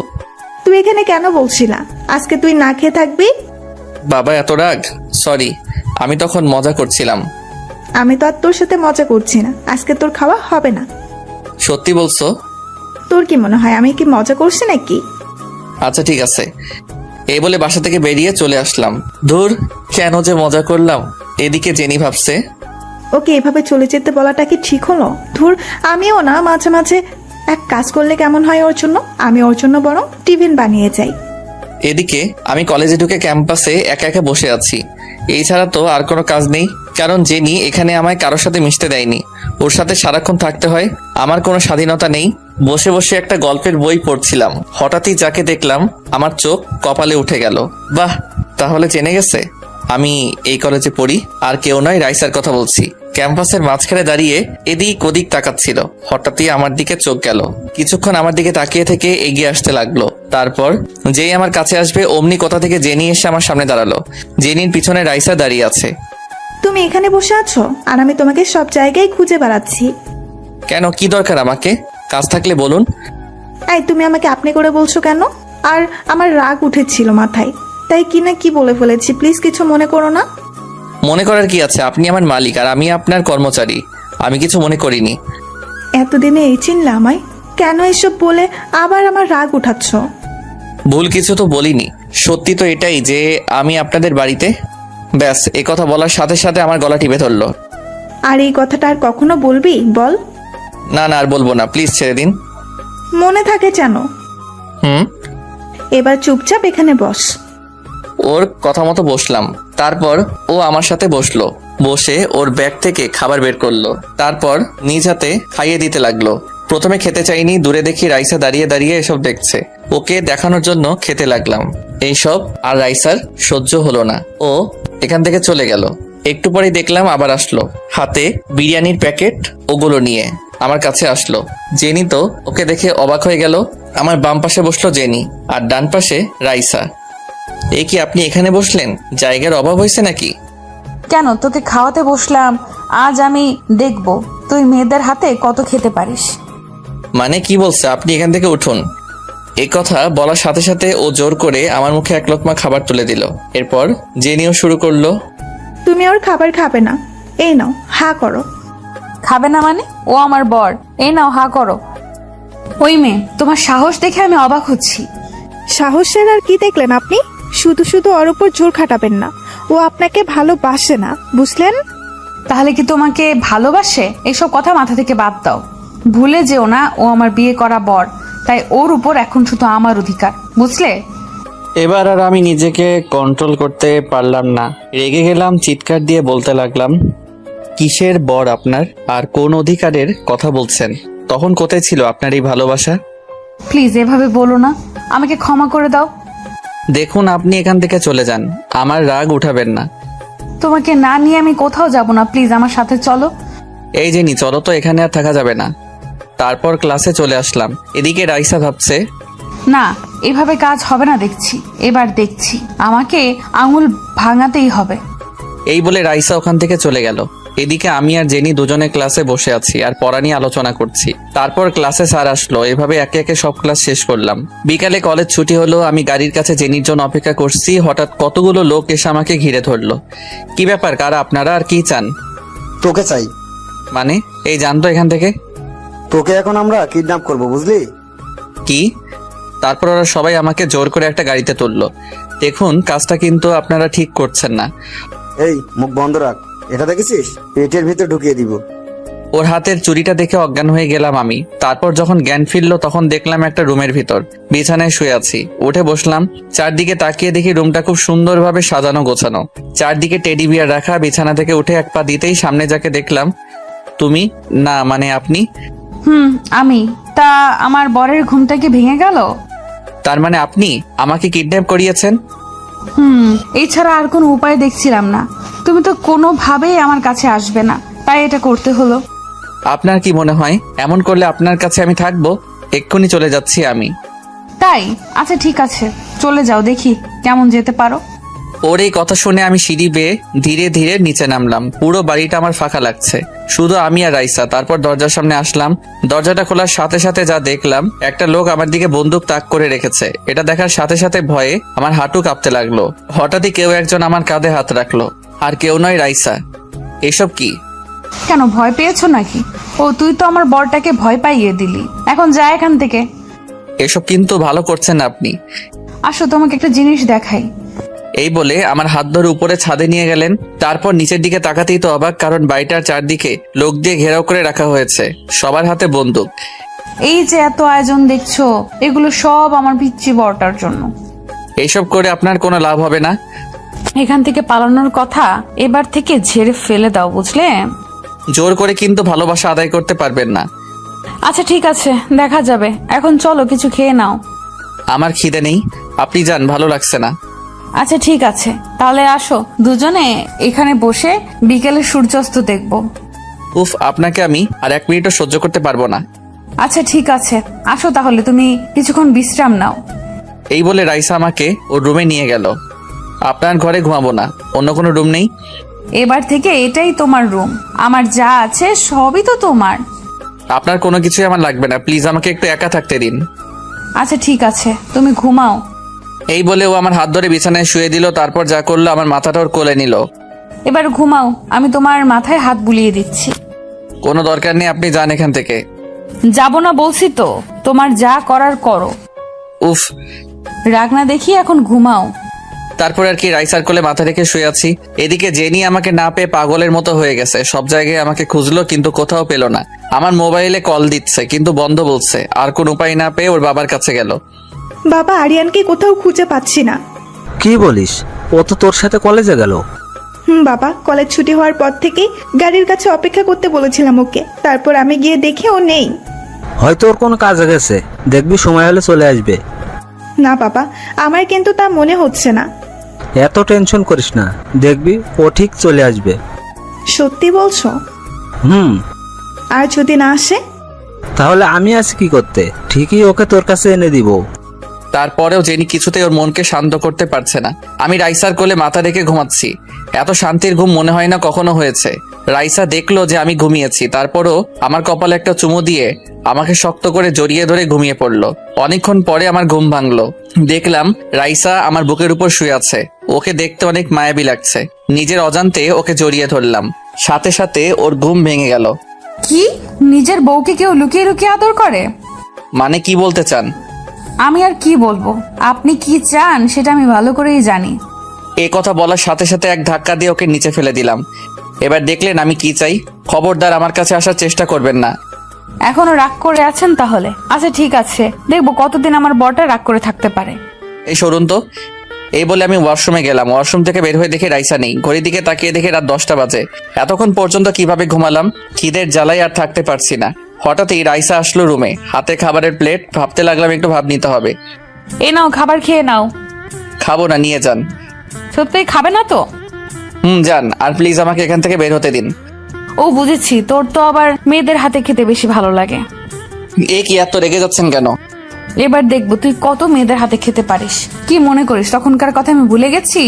তুই এখানে কেন বলছিলা আজকে তুই না খেয়ে থাকবি? বাবা এত রাগ? সরি, আমি তখন মজা করছিলাম। আমি তো আর তোর সাথে মজা করছি না, আজকে তোর খাওয়া হবে না। সত্যি বলছো? তোর কি মনে হয় আমি কি মজা করছি নাকি? আচ্ছা ঠিক আছে। এই বলে বাসা থেকে বেরিয়ে চলে আসলাম। ধুর, কেন যে মজা করলাম। এদিকে জেনি ভাবছে, ওকে এভাবে চলে যেতে বলাটা কি ঠিক হলো? ধুর, আমিও না মাঝে মাঝে এক কাজ করলে কেমন হয় ওর জন্য, আমি ওর জন্য বরং টিফিন বানিয়ে যাই। এদিকে আমি কলেজে ঢুকে ক্যাম্পাসে একা একা বসে আছি। এই ছাড়া তো আর কোনো কাজ নেই, কারণ জেনি এখানে আমায় কারোর সাথে মিশতে দেয়নি। ওর সাথে সারাক্ষণ থাকতে হয়, আমার কোনো স্বাধীনতা নেই। বসে বসে একটা গল্পের বই পড়ছিলাম। হঠাৎই যাকে দেখলাম আমার চোখ কপালে উঠে গেল। বাহ, তাহলে জেনে গেছে আমি এই কলেজে পড়ি। আর কেউ নয়, রাইসার কথা বলছি। ক্যাম্পাসের মাঝখানে দাঁড়িয়ে এদিক ওদিক তাকাচ্ছিল। হঠাৎই আমার দিকে চোখ গেল। কিছুক্ষণ আমার দিকে তাকিয়ে থেকে এগিয়ে আসতে লাগলো। তারপর যেই আমার কাছে আসবে অমনি কোথা থেকে জেনি এসে আমার সামনে দাঁড়ালো। জেনির পিছনে রাইসা দাঁড়িয়ে আছে। তুমি এখানে বসে আছো আর আমি তোমাকে সব জায়গায় খুঁজে বেড়াচ্ছি। কেন, কি দরকার আমাকে? কাজ থাকলে বলুন। এই তুমি আমাকে আপনি করে বলছো কেন? আর আমার রাগ উঠেছিল মাথায়, তাই কি না কি বলে ফেলেছি, প্লিজ কিছু মনে করো না। মনে করার কি আছে? আপনি আমার মালিক আর আমি আপনার কর্মচারী। আমি কিছু মনে করিনি। এতদিনে এই চিনলে আমায়? কেন এসব বলে আবার আমার রাগ উঠাচ্ছ? ভুল কিছু তো বলিনি। সত্যি তো এটাই যে আমি আপনাদের বাড়িতে। ব্যাস, এই কথা বলার সাথে সাথে আমার গলা টিপে ধরলো। আর এই কথাটা আর কখনো বলবি? বল। না না, আর বলবো না, প্লিজ ছেড়ে দিন। মনে থাকে যেন। এবার চুপচাপ এখানে বস। ওর কথা মতো বসলাম। তারপর ও আমার সাথে বসলো। বসে ওর ব্যাগ থেকে খাবার বের করলো। তারপর নিজ হাতে খাইয়ে দিতে লাগলো। প্রথমে খেতে চাইনি, দূরে দেখি রাইসা দাঁড়িয়ে দাঁড়িয়ে এসব দেখছে। ওকে দেখানোর জন্য খেতে লাগলাম। এইসব আর রাইসার সহ্য হলো না, ও এখান থেকে চলে গেল। একটু পরেই দেখলাম আবার আসলো, হাতে বিরিয়ানির প্যাকেট ওগুলো নিয়ে। আমার কাছে আসলো। জেনি তো ওকে দেখে অবাক হয়ে গেল। আমার বাম পাশে বসলো জেনি আর ডান পাশে রাইসা। এই কি আপনি এখানে বসলেন? জায়গার অভাব হয়েছে নাকি? কেন, তোকে খাওয়াতে বসলাম। আজ আমি দেখব তুই মেয়েদের হাতে কত খেতে পারিস। মানে কি বলছে? আপনি এখান থেকে উঠুন। এই কথা বলার সাথে সাথে ও জোর করে আমার মুখে এক লোকমা খাবার তুলে দিল। এরপর জেনিও শুরু করলো। তুমি ওর খাবার খাবে না, এই নাও, হা করো। খাবে না মানে? ও আমার বর, এই নাও হা করো। ওই মেয়ে, তোমার সাহস দেখে আমি অবাক হচ্ছি। সাহসের আর কি দেখলেন আপনি? শুধু শুধু ওর উপর জোর খাটাবেন না, ও আপনাকে ভালোবাসে না, বুঝলেন? তাহলে কি তোমাকে ভালোবাসে? এসব কথা মাথা থেকে বাদ দাও। ভুলে যেও না ও আমার বিয়ে করা বর, তাই ওর উপর এখন শুধু আমার অধিকার, বুঝলে? এবার আর আমি নিজেকে কন্ট্রোল করতে পারলাম না, রেগে গেলাম। চিৎকার দিয়ে বলতে লাগলাম, কিসের বর আপনার? আর কোন অধিকারের কথা বলছেন? তখন কোথায় ছিল আপনার এই ভালোবাসা? প্লিজ এভাবে বলো না, আমাকে ক্ষমা করে দাও। দেখুন, আপনি এখান থেকে চলে যান, আমার রাগ উঠাবেন না। তোমাকে না নিয়ে আমি কোথাও যাব না, প্লিজ আমার সাথে চলো। এই জেনি, চলো তো, এখানে আর থাকা যাবে না। তারপর ক্লাসে চলে আসলাম। এদিকে রাইসা ভাবছে, না, এভাবে কাজ হবে না দেখছি। এবার দেখছি আমাকে আঙুল ভাঙাতেই হবে। এই বলে রাইসা ওখান থেকে চলে গেল। এদিকে আমি আর জেনি দুজনে ক্লাসে বসে আছি আর পড়া নিয়ে আলোচনা করছি। তারপর ক্লাসে স্যার আসলো। এভাবে একে একে সব ক্লাস শেষ করলাম। বিকালে কলেজ ছুটি হলো। আমি গাড়ির কাছে জেনির জন্য অপেক্ষা করছি। হঠাৎ কতগুলো লোক এসে আমাকে ঘিরে ধরলো। কি ব্যাপার, কারা আপনারা আর কি চান? তোকে চাই। মানে? এই জানতো এখান থেকে। তোকে এখন আমরা কিডন্যাপ করব, বুঝলি? কি? তারপর ওরা সবাই আমাকে জোর করে একটা গাড়িতে তুললো। দেখুন, কাজটা কিন্তু আপনারা ঠিক করছেন না। এই মুখ বন্ধ রাখ, এটা দেখেছিস? পেটের ভিতর ঢুকিয়ে দিব। ওর হাতের চুরিটা দেখে অজ্ঞান হয়ে গেলাম আমি। তারপর যখন জ্ঞান ফিরলো তখন দেখলাম একটা রুমের ভিতর বিছানায় শুয়ে আছি। উঠে বসলাম। চারদিকে তাকিয়ে দেখি রুমটা খুব সুন্দরভাবে সাজানো গোছানো। চারদিকে টেডি বিয়ার রাখা। বিছানা থেকে উঠে এক পা দিতেই সামনে যাকে দেখলাম। তুমি না, মানে আপনি? আমি। তা আমার বরের ঘুমটা কি ভেঙে গেল? তার মানে আপনি আমাকে কিডন্যাপ করিয়েছেন? এছাড়া আর কোনো উপায় দেখছিলাম না। তুমি তো কোনোভাবেই আমার কাছে আসবে না, তাই এটা করতে হলো। আপনার কি মনে হয় এমন করলে আপনার কাছে আমি থাকবো? এক্ষুনি চলে যাচ্ছি আমি। তাই? আচ্ছা ঠিক আছে, চলে যাও, দেখি কেমন যেতে পারো। ওর এই কথা শুনে আমি সিঁড়ি বেয়ে ধীরে ধীরে নিচে নামলাম। পুরো বাড়িটা আমার ফাঁকা লাগছে, শুধু আমি আর রাইসা। তারপর দরজার সামনে আসলাম। দরজাটা খোলার সাথে সাথে যা দেখলাম, একটা লোক আমার দিকে বন্দুক তাক করে রেখেছে। এটা দেখার সাথে সাথে ভয়ে আমার হাঁটু কাঁপতে লাগলো। হঠাৎই কেউ একজন আমার কাঁধে হাত রাখলো। আর কেউ নয়, রাইসা। এসব কি? কেন, ভয় পেয়েছো নাকি? ও, তুই তো আমার বরটাকে ভয় পাইয়ে দিলি। এখন যা এখান থেকে। এসব কিন্তু ভালো করছেন না আপনি। আসো, তোমাকে একটা জিনিস দেখাই। এই বলে আমার হাত ধরে উপরে ছাদে নিয়ে গেলেন। তারপর নিচের দিকে তাকাতেই তো অবাক, কারণ বাড়িটার চারদিকে লোক দিয়ে ঘেরাও করে রাখা হয়েছে, সবার হাতে বন্দুক। এই যে এত আয়োজন দেখছো, এগুলো সব আমার পিচ্চি বরটার জন্য। এইসব করে আপনার কোনো লাভ হবে না। এখান থেকে পালানোর কথা এবার থেকে ঝেড়ে ফেলে দাও, বুঝলে? জোর করে কিন্তু ভালোবাসা আদায় করতে পারবেন না। আচ্ছা ঠিক আছে, দেখা যাবে। এখন চলো, কিছু খেয়ে নাও। আমার খিদে নেই, আপনি যান, ভালো লাগছে না। আচ্ছা ঠিক আছে, তাহলে আসো, দুজনে এখানে বসে বিকেলে সূর্যাস্ত দেখবো। উফ, আপনাকে আমি আর 1 মিনিটও সহ্য করতে পারবো না। আচ্ছা ঠিক আছে, আসো তাহলে, তুমি কিছুক্ষণ বিশ্রাম নাও। এই বলে রাইসা আমাকে ওর রুমে নিয়ে গেল। আপনার ঘরে ঘুমাবো না, অন্য কোনো রুম নেই? এবার থেকে এটাই তোমার রুম। আমার যা আছে সবই তো তোমার। আপনার কোনো কিছুই আমার লাগবে না, প্লিজ আমাকে একটু একা থাকতে দিন। আচ্ছা ঠিক আছে, তুমি ঘুমাও। এই বলে ও আমার হাত ধরে বিছানায় শুয়ে দিল। তারপর যা করলো, আমার মাথাটা ওর কোলে নিল। এবার ঘুমাও, আমি তোমার মাথায় হাত বুলিয়ে দিচ্ছি। কোনো দরকার নেই, আপনি যান এখান থেকে। যাবো না বলছি তো, তোমার যা করার করো। উফ, রাগ না দেখি, এখন ঘুমাও। তারপর আর কি রাইসার কোলে মাথা রেখে শুয়ে আছি। এদিকে জেনি আমাকে না পেয়ে পাগলের মতো হয়ে গেছে। সব জায়গায় আমাকে খুঁজলো কিন্তু কোথাও পেল না। আমার মোবাইলে কল দিচ্ছে কিন্তু বন্ধ বলছে। আর কোন উপায় না পেয়ে ওর বাবার কাছে গেল। বাবা, আরিয়ানকে কোথাও খুঁজে পাচ্ছি না। কি বলিস? ও তো তোর সাথে কলেজে গেল। বাবা, কলেজ ছুটি হওয়ার পর থেকেই গাড়ির কাছে অপেক্ষা করতে বলেছিলাম ওকে। তারপর আমি গিয়ে দেখি ও নেই। হয়তো ওর কোনো কাজে গেছে, দেখবি সময় হলে চলে আসবে। না বাবা, আমার কিন্তু তা মনে হচ্ছে না। এত টেনশন করিস না, দেখবি ও ঠিক চলে আসবে। সত্যি বলছো? হুম। আর যদি না আসে? তাহলে আমি আছি কি করতে? ঠিকই ওকে তোর কাছে এনে দিব। তারপরেও জেনি কিছুতেই ওর মনকে শান্ত করতে পারছে না। আমি রাইসার কোলে মাথা রেখে ঘুমাচ্ছি। এত শান্তির ঘুম মনে হয় না কখনো হয়েছে। রাইসা দেখলো যে আমি ঘুমিয়েছি, তারপরও আমার কপালে একটা চুমু দিয়ে আমাকে শক্ত করে জড়িয়ে ধরে ঘুমিয়ে পড়লো। অনেকক্ষণ পরে আমার ঘুম ভাঙলো। দেখলাম রাইসা আমার বুকের উপর শুয়ে আছে। ওকে দেখতে অনেক মায়াবী লাগছে। নিজের অজান্তে ওকে জড়িয়ে ধরলাম, সাথে সাথে ওর ঘুম ভেঙে গেল। কি, নিজের বউকে কেউ লুকিয়ে লুকিয়ে আদর করে? মানে কি বলতে চান? আমি আর কি বলবো, আপনি কি চান সেটা আমি ভালো করেই জানি। এই কথা বলার সাথে সাথে এক ধাক্কা দিয়ে ওকে নিচে ফেলে দিলাম। এবার দেখলেন আমি কি চাই। খবরদার আমার কাছে আসার চেষ্টা করবেন না। এখনো রাগ করে আছেন তাহলে? আচ্ছা ঠিক আছে, দেখবো কতদিন আমার বরটা রাগ করে থাকতে পারে। এই সরুন তো। এই বলে আমি ওয়াশরুমে গেলাম। ওয়াশরুম থেকে বের হয়ে দেখে রাইসা নেই। ঘড়ির দিকে তাকিয়ে দেখে রাত 10টা বাজে। এতক্ষণ পর্যন্ত কিভাবে ঘুমালাম? খিদের জ্বালায় আর থাকতে পারছি না। হঠাৎই রাইসা আসলো রুমে, হাতে খাবারের প্লেট। ভাবতে লাগলাম একটু ভাব নিতে হবে। এই নাও, খাবার খেয়ে নাও। খাবো না, নিয়ে যান। সত্যিই খাবে না তো? যান, আর প্লিজ আমাকে এখান থেকে বের হতে দিন। ও বুঝেছি, তোর তো আবার মেয়েদের হাতে খেতে বেশি ভালো লাগে। এ কি, এত রেগে যাচ্ছেন কেন? এবার দেখবো তুই কত মেয়েদের হাতে খেতে পারিস। কি মনে করিস তখনকার কথা আমি ভুলে গেছি?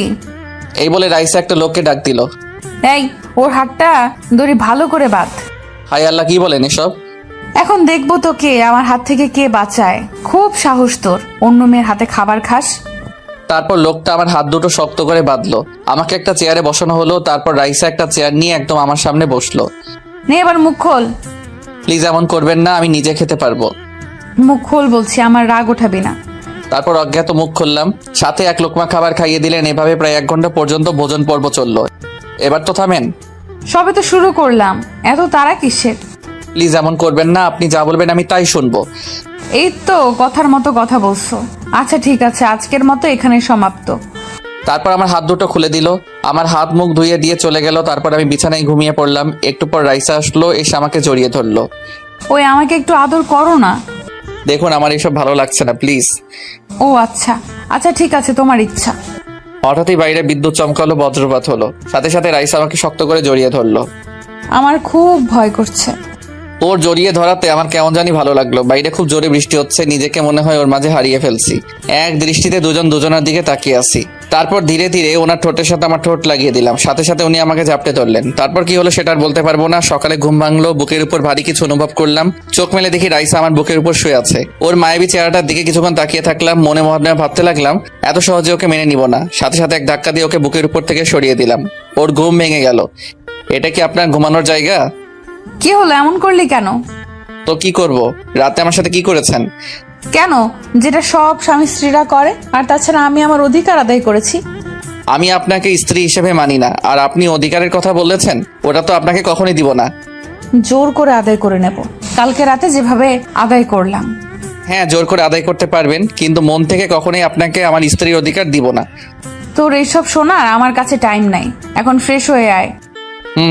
এই বলে রাইসা একটা লোককে ডাক দিল। এই, ওর হাতটা দড়ি ভালো করে বাঁধ। হায় আল্লাহ, কি বলেন এসব? এখন দেখবো তোকে আমার হাত থেকে কে বাঁচায়। খুব সাহস তোর, অন্য মেয়ের হাতে খাবার খাস। তারপর লোকটা আমার হাত দুটো শক্ত করে বাঁধলো। আমাকে একটা চেয়ারে বসানো হলো। তারপর রাইসা একটা চেয়ার নিয়ে একদম আমার সামনে বসলো। নে এবার মুখ খোল। প্লিজ এমন করবেন না, আমি নিজে খেতে পারবো। মুখ খোল বলছি, আমার রাগ ওঠাবি না। তারপর অজ্ঞাত মুখ খুললাম। সাথে এক লোকমা খাবার খাইয়ে দিলেন। এভাবে প্রায় 1 ঘন্টা পর্যন্ত ভোজন পর্ব চললো। এবার তো থামেন। সবে তো শুরু করলাম, এত তাড়া কিসের? প্লিজ এমন করবেন না, আপনি যা বলবেন আমি তাই শুনবো। এই তো কথার মতো কথা বলছো। আচ্ছা ঠিক আছে, আজকের মতো এখানে সমাপ্ত। তারপর আমার হাত দুটো খুলে দিল, আমার হাত মুখ ধুইয়ে দিয়ে চলে গেল। তারপর আমি বিছানায় ঘুমিয়ে পড়লাম। একটু পর রাইসা আসলো, এসে আমাকে জড়িয়ে ধরলো। ওই আমাকে একটু আদর করো না। দেখুন আমার এসব ভালো লাগছে না, প্লিজ। ও আচ্ছা আচ্ছা ঠিক আছে, তোমার ইচ্ছা। হঠাৎই বাইরে বিদ্যুৎ চমকালো, বজ্রপাত হলো। সাথে সাথে রাইসা আমাকে শক্ত করে জড়িয়ে ধরলো। আমার খুব ভয় করছে। ওর জড়িয়ে ধরাতে আমার কেমন জানি ভালো লাগলো। বাইরে খুব জোরে বৃষ্টি হচ্ছে। নিজেকে মনে হয় ওর মাঝে হারিয়ে ফেলছি। এক দৃষ্টিতে দুজন দুজনের দিকে তাকিয়ে আছি। তারপর ধীরে ধীরে ওনার ঠোঁটের সাথে আমার ঠোঁট লাগিয়ে দিলাম। সাথে সাথে উনি আমাকে ঝাপটে ধরলেন। তারপর কি হলো সেটা আর বলতে পারবো না। সকালে ঘুম ভাঙলো, বুকের উপর ভারী কিছু অনুভব করলাম। চোখ মেলে দেখি রাইসা আমার বুকের উপর শুয়ে আছে। ওর মায়াবী চেহারাটার দিকে কিছুক্ষণ তাকিয়ে থাকলাম। মনে মনে ভাবতে লাগলাম এত সহজে ওকে মেনে নিব না। সাথে সাথে এক ধাক্কা দিয়ে ওকে বুকের উপর থেকে সরিয়ে দিলাম। ওর ঘুম ভেঙে গেল। এটা কি আপনার ঘুমানোর জায়গা? কি হলো, এমন করলি কেন? তো কি করব? রাতে আমার সাথে কি করেছেন? কেন, যেটা সব স্বামী স্ত্রীরা করে। আর তাছাড়া আমি আমার অধিকার আদায় করেছি। আমি আপনাকে স্ত্রী হিসেবে মানি না। আর আপনি অধিকারের কথা বলেছেন, ওটা তো আপনাকে কখনোই দিব না। জোর করে আদায় করে নেব, কালকে রাতে যেভাবে আদায় করলাম। হ্যাঁ, জোর করে আদায় করতে পারবেন, কিন্তু মন থেকে কখনোই আপনাকে আমার স্ত্রীর অধিকার দিব না। তোর এইসব শোনার আমার কাছে টাইম নাই। এখন ফ্রেশ হয়ে আয়।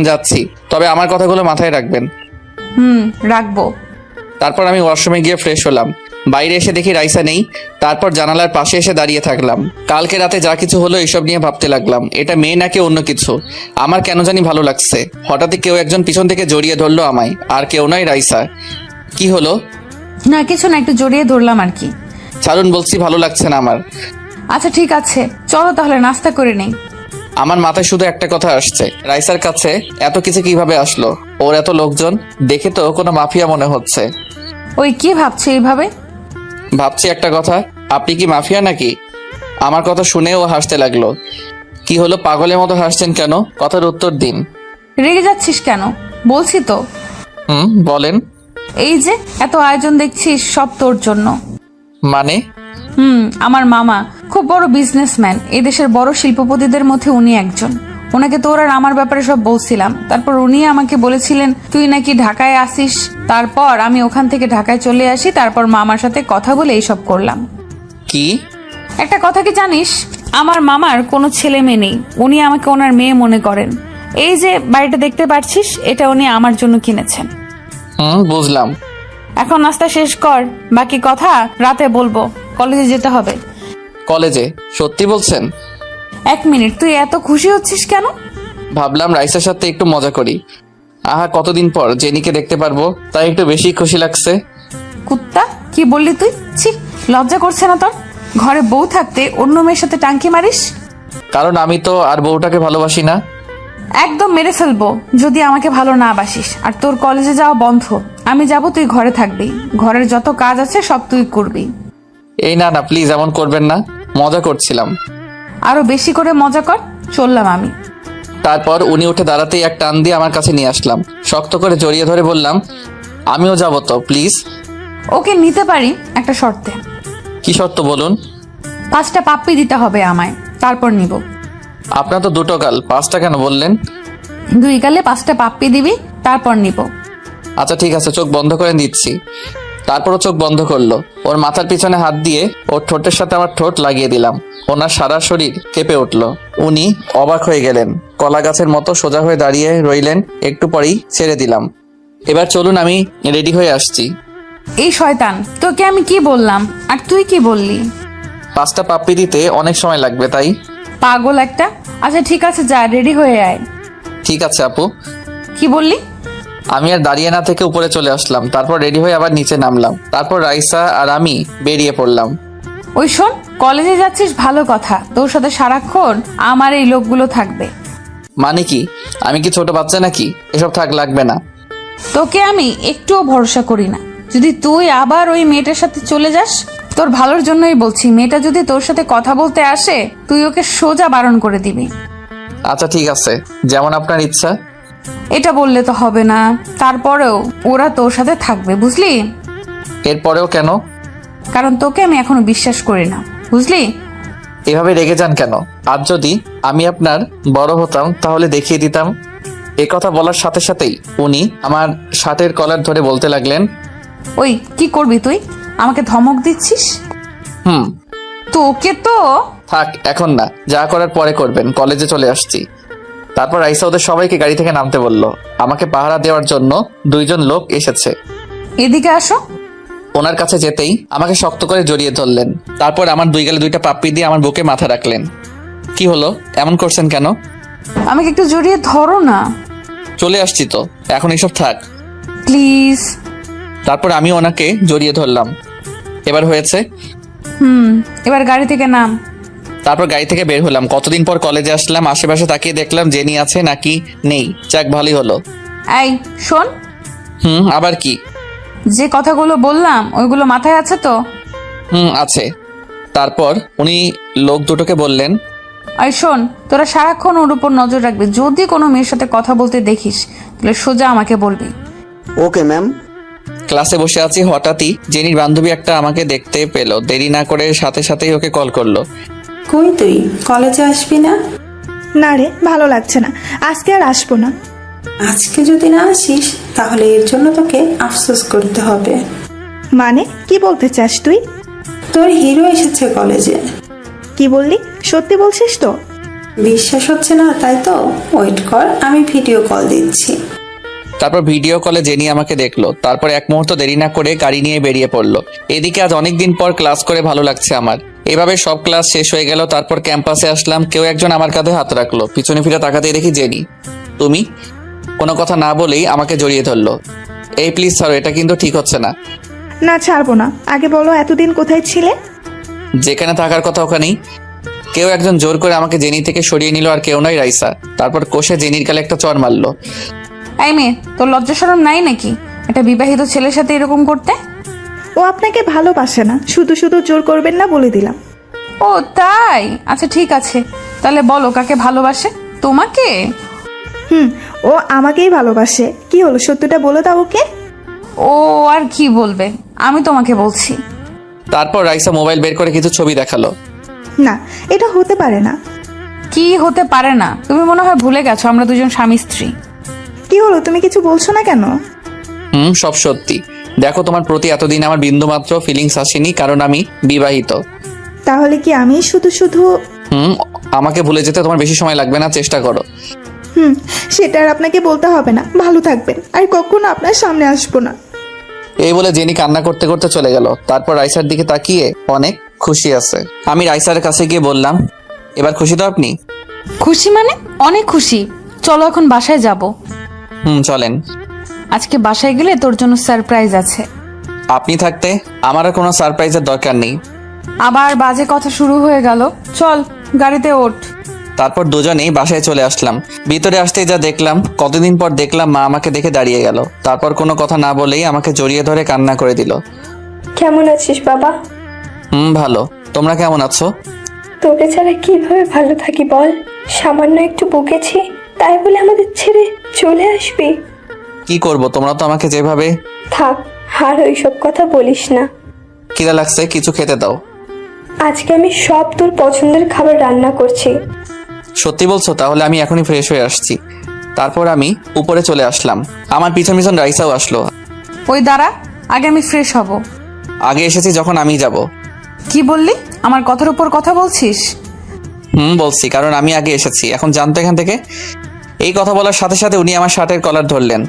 যাচ্ছি, তবে আমার কথাগুলো মাথায় রাখবেন। রাখবো। তারপর আমি ওয়াশরুমে গিয়ে ফ্রেশ হলাম। বাইরে এসে দেখি রাইসা নেই। তারপর জানালার পাশে এসে দাঁড়িয়ে থাকলাম। কালকে রাতে যা কিছু হলো এসব নিয়ে ভাবতে লাগলাম। এটা মেয়ে নাকি অন্য কিছু? আমার কেন জানি ভালো লাগছে। হঠাৎই কেউ একজন পিছন থেকে জড়িয়ে ধরলো আমায়। আর কেউ নয়, রাইসা। কি হলো? না কিছু না, একটু জড়িয়ে ধরলাম আর কি। ছাড়ুন বলছি, ভালো লাগছে না আমার। আচ্ছা ঠিক আছে, চলো তাহলে নাস্তা করে নেই। আমার মাথায় শুধু একটা কথা আসছে, রাইসার কাছে এত কিছু কিভাবে আসলো? ওর এত লোকজন, দেখে তো কোনো মাফিয়া মনে হচ্ছে। ওই কি ভাবছো এইভাবে? ভাবছি একটা কথা, আপনি কি মাফিয়া নাকি? আমার কথা শুনে ও হাসতে লাগলো। কি হলো, পাগলের মতো হাসছেন কেন? কথার উত্তর দিন। রেগে যাচ্ছিস কেন? বলছি তো। বলেন। এই যে এত আয়োজন দেখছিস, সব তোর জন্য। মানে? আমার মামা খুব বড় বিজনেসম্যান। এদেশের বড় শিল্পপতিদের মধ্যে উনি একজন। ওনাকে তোর আর আমার ব্যাপারে সব বলছিলাম। তারপর উনি আমাকে বলেছিলেন তুই নাকি ঢাকায় আসিস। তারপর আমি ওখান থেকে ঢাকায় চলে আসি। তারপর মামার সাথে কথা বলে এইসব করলাম। কি? একটা কথা কি জানিস, আমার মামার কোনো ছেলে মেয়ে নেই। উনি আমাকে ওনার মেয়ে মনে করেন। এই যে বাড়িটা দেখতে পাচ্ছিস, এটা উনি আমার জন্য কিনেছেন। বুঝলাম। এখন নাস্তা শেষ কর, বাকি কথা রাতে বলবো। কলেজে যেতে হবে। কলেজে? সত্যি বলছেন? 1 মিনিট, তুই এত খুশি হচ্ছিস কেন? ভাবলাম রাইসার সাথে একটু মজা করি। আহা, কতদিন পর জেনিকে দেখতে পারবো, তাই একটু বেশি খুশি লাগছে। কুত্তা, কি বললি তুই? ছি, লজ্জা করছে না তোর? ঘরে বউ থাকতে অন্য মেয়ের সাথে টাঙ্কি মারিস? কারণ আমি তো আর বউটাকে ভালোবাসি না। একদম মেরে ফেলবো যদি আমাকে ভালো না বাসিস। আর তোর কলেজে যাওয়া বন্ধ, আমি যাব, তুই ঘরে থাকবি। ঘরের যত কাজ আছে সব তুই করবি। এই না না, প্লিজ এমন করবেন না, মজা করছিলাম। আরো বেশি করে মজা কর। চললাম আমি। তারপর উনি উঠে দাঁড়াতেই এক টান দিয়ে আমার কাছে নিয়ে আসলাম, শক্ত করে জড়িয়ে ধরে বললাম, আমিও যাবো তো, প্লিজ। ওকে নিতে পারি একটা শর্তে। কি শর্ত বলুন? 5টা পাপ্পি দিতে হবে আমায়, তারপর নিব। আপনার তো দুটো গাল, 5টা কেন বললেন? 2 গালে 5টা পাপ্পি দিবি, তারপর নিব। আচ্ছা ঠিক আছে, চোখ বন্ধ করে দিচ্ছি। তারপরও চোখ বন্ধ করলো। ওর মাথার পিছনে হাত দিয়ে ওর ঠোঁটের সাথে আমার ঠোঁট লাগিয়ে দিলাম। ওনার সারা শরীর কেঁপে উঠল। উনি অবাক হয়ে গেলেন, কলা গাছের মতো সোজা হয়ে দাঁড়িয়ে রইলেন। একটু পরেই ছেড়ে দিলাম। এবার চলুন, আমি রেডি হয়ে আসছি। এই শয়তান, তোকে আমি কি বললাম আর তুই কি বললি? 5টা পাপ্পি দিতে অনেক সময় লাগবে, তাই। পাগল একটা। আচ্ছা ঠিক আছে, যা, রেডি হয়ে আয়। ঠিক আছে আপু। কি বললি? আমি আর দাঁড়িয়ে না থেকে উপরে চলে আসলাম। তারপর রেডি হয়ে আবার নিচে নামলাম। তারপর রাইসা আর আমি বেরিয়ে পড়লাম। ওই শোন, কলেজে যাচ্ছিস ভালো কথা, তোর সাথে সারাক্ষণ আমার এই লোকগুলো থাকবে। মানে কি, আমি কি ছোট বাচ্চা নাকি? এসব থাক, লাগবে না। তোকে আমি একটুও ভরসা করি না। যদি তুই আবার ওই মেয়েটার সাথে চলে যাস, তোর ভালোর জন্যই বলছি, মেয়েটা যদি তোর সাথে কথা বলতে আসে, তুই ওকে সোজা বারণ করে দিবি। আচ্ছা ঠিক আছে, যেমন আপনার ইচ্ছা। এটা বললে তো হবে না। তারপরেও ওরা তোর সাথে থাকবে, বুঝলি? এরপরেও কেন? কারণ তোকে আমি এখনো বিশ্বাস করি না, বুঝলি? এভাবে রেগে যান কেন? আজ যদি আমি আপনার বড় হতাম তাহলে দেখিয়ে দিতাম। এ কথা বলার সাথে সাথেই উনি আমার শার্টের কলার ধরে বলতে লাগলেন, ওই কি করবি তুই? আমাকে ধমক দিচ্ছিস? হুম। তোকে তো। থাক, এখন না, যা করার পরে করবেন। কলেজে চলে আসছি। তারপর রাইসা ওদের সবাইকে গাড়ি থেকে নামতে বলল। আমাকে পাহারা দেওয়ার জন্য 2জন লোক এসেছে। এদিকে আসো। ওনার কাছে যেতেই আমাকে শক্ত করে জড়িয়ে ধরলেন। তারপর আমার 2 গালে 2টা পাপ্পি দিয়ে আমার বুকে মাথা রাখলেন। কি হলো, এমন করছেন কেন? আমাকে একটু জড়িয়ে ধরো না। চলে আসছি তো, এখন এসব থাক, প্লিজ। তারপর আমি ওনাকে জড়িয়ে ধরলাম। এবার হয়েছে? এবার গাড়ি থেকে নাম। তারপর গাড়ি থেকে বের হলাম। কতদিন পর কলেজে আসলাম। আশেপাশে তাকিয়ে দেখলাম জেনি আছে নাকি নেই। যাক, ভালোই হলো। এই শোন, আবার কি? যে কথাগুলো বললাম ওইগুলো মাথায় আছে তো? আছে। তারপর উনি লোক দুটোকে বললেন, এই শোন, তোরা সারাক্ষণ ওর উপর নজর রাখবি। যদি কোনো মেয়ের সাথে কথা বলতে দেখিস, তাহলে সোজা আমাকে বলবি। Okay ma'am. ক্লাসে বসে আছি, হঠাৎই জেনির বান্ধবী একটা আমাকে দেখতে পেল। দেরি না করে সাথে সাথেই ওকে কল করলো। কই তুই, কলেজে আসবি না? না রে, ভালো লাগছে না, আজকে আর আসবো না। আজকে যদি না আসিস তাহলে এর জন্য তোকে আফসোস করতে হবে। মানে কি বলতে চাস তুই? তোর হিরো এসেছে কলেজে। কি বললি? সত্যি বলছিস তো? বিশ্বাস হচ্ছে না তাই তো? ওয়েট কর, আমি ভিডিও কল দিচ্ছি। তারপর ভিডিও কলে জেনি আমাকে দেখলো। তারপর এক মুহূর্ত দেরি না করে গাড়ি নিয়ে বেরিয়ে পড়লো। এদিকে আজ অনেকদিন পর ক্লাস করে ভালো লাগছে আমার। এভাবে সব ক্লাস শেষ হয়ে গেল। তারপর ক্যাম্পাসে আসলাম। কেউ একজন আমার কাঁধে হাত রাখলো। পিছনে ফিরে তাকাতেই দেখি জেনি। তুমি? কোনো কথা না বলেই আমাকে জড়িয়ে ধরলো। এই প্লিজ স্যার, এটা কিন্তু ঠিক হচ্ছে না। না, ছাড়বো না। আগে বলো, এতদিন কোথায় ছিলে? যেখানে থাকার কথা ওখানেই। কেউ একজন জোর করে আমাকে জেনি থেকে সরিয়ে নিল, আর কেউ নয়, রাইসা। তারপর কষে জেনির গালে একটা চড় মারলো। এই মেয়ে, তোর লজ্জা শরম নাই নাকি একটা বিবাহিত ছেলের সাথে এরকম করতে? ও আপনাকে ভালোবাসে না, শুধু শুধু জোর করবেন না বলে দিলাম। ও তাই? আচ্ছা ঠিক আছে, তাহলে বলো কাকে ভালোবাসে? তোমাকে? ও আমাকেই ভালোবাসে। কি হলো, সত্যিটা বলে দাও ওকে। ও আর কি বলবে, আমি তোমাকে বলছি। তারপর রাইসা মোবাইল বের করে কিছু ছবি দেখালো। না, এটা হতে পারে না। কি হতে পারে না? তুমি মনে হয় ভুলে গেছো আমরা দুজন স্বামী স্ত্রী। কি হলো, তুমি কিছু বলছো না কেন? সব সত্যি। দেখো, তোমার প্রতি এতদিন আমার বিন্দুমাত্র ফিলিংস আসেনি, কারণ আমি বিবাহিত। তাহলে কি আমি শুধু শুধু? আমাকে ভুলে যেতে তোমার বেশি সময় লাগবে না, চেষ্টা করো। সেটা আর আপনাকে বলতে হবে না। ভালো থাকবেন, আর কখনো আপনার সামনে আসবো না। এই বলে জেনি কান্না করতে করতে চলে গেল। তারপর রাইসার দিকে তাকিয়ে অনেক খুশি আছে। আমি রাইসার কাছে গিয়ে বললাম, এবার খুশি তো আপনি? খুশি মানে? অনেক খুশি। চলো এখন বাসায় যাব। চলেন। আজকে বাসায় গেলে তোর জন্য সারপ্রাইজ আছে। আপনি থাকতে আমার আর কোনো সারপ্রাইজের দরকার নেই। আবার বাজে কথা শুরু হয়ে গেল। চল গাড়িতে ওঠ। তারপর দুজনেই বাসায় চলে আসলাম। ভিতরে আসতেই যা দেখলাম, কতদিন পর দেখলাম মা আমাকে দেখে দাঁড়িয়ে গেল। তারপর কোনো কথা না বলেই আমাকে জড়িয়ে ধরে কান্না করে দিল। কেমন আছিস বাবা? ভালো। তোমরা কেমন আছো? তোকে ছাড়া কিভাবে ভালো থাকি বল? সামান্য একটু বকেছি তাই বলে আমাদের ছেড়ে চলে আসবি? কি করব, তোমরা তো আমাকে যেভাবে। থাক, আর ওইসব কথা বলিস না। খিদা লাগছে, কিছু খেতে দাও। আজকে আমি সব তোর পছন্দের খাবার রান্না করছি। সত্যি বলছো? তাহলে আমি এখনই ফ্রেশ হয়ে আসছি। তারপর আমি উপরে চলে আসলাম। আমার পিছন পিছন রাইসাও আসলো। ওই দাঁড়া, আগে আমি ফ্রেশ হব। আগে এসেছি যখন আমি যাব। কি বললি? আমার কথার উপর কথা বলছিস? বলছি, কারণ আমি আগে এসেছি। এখন জানতো এখান থেকে। এই কথা বলার সাথে সাথে উনি আমার শার্টের কলার ধরলেন।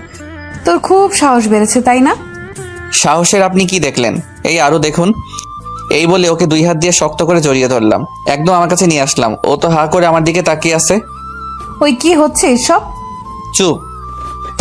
তোর খুব সাহস বেড়েছে তাই না? সাহসের আপনি কি দেখলেন? এই আরো দেখুন। এই বলে ওকে 2 হাত দিয়ে শক্ত করে জড়িয়ে ধরলাম, একদম আমার কাছে নিয়ে আসলাম। ও তো হা করে আমার দিকে তাকিয়ে আছে। ওই কি হচ্ছে এসব? চুপ।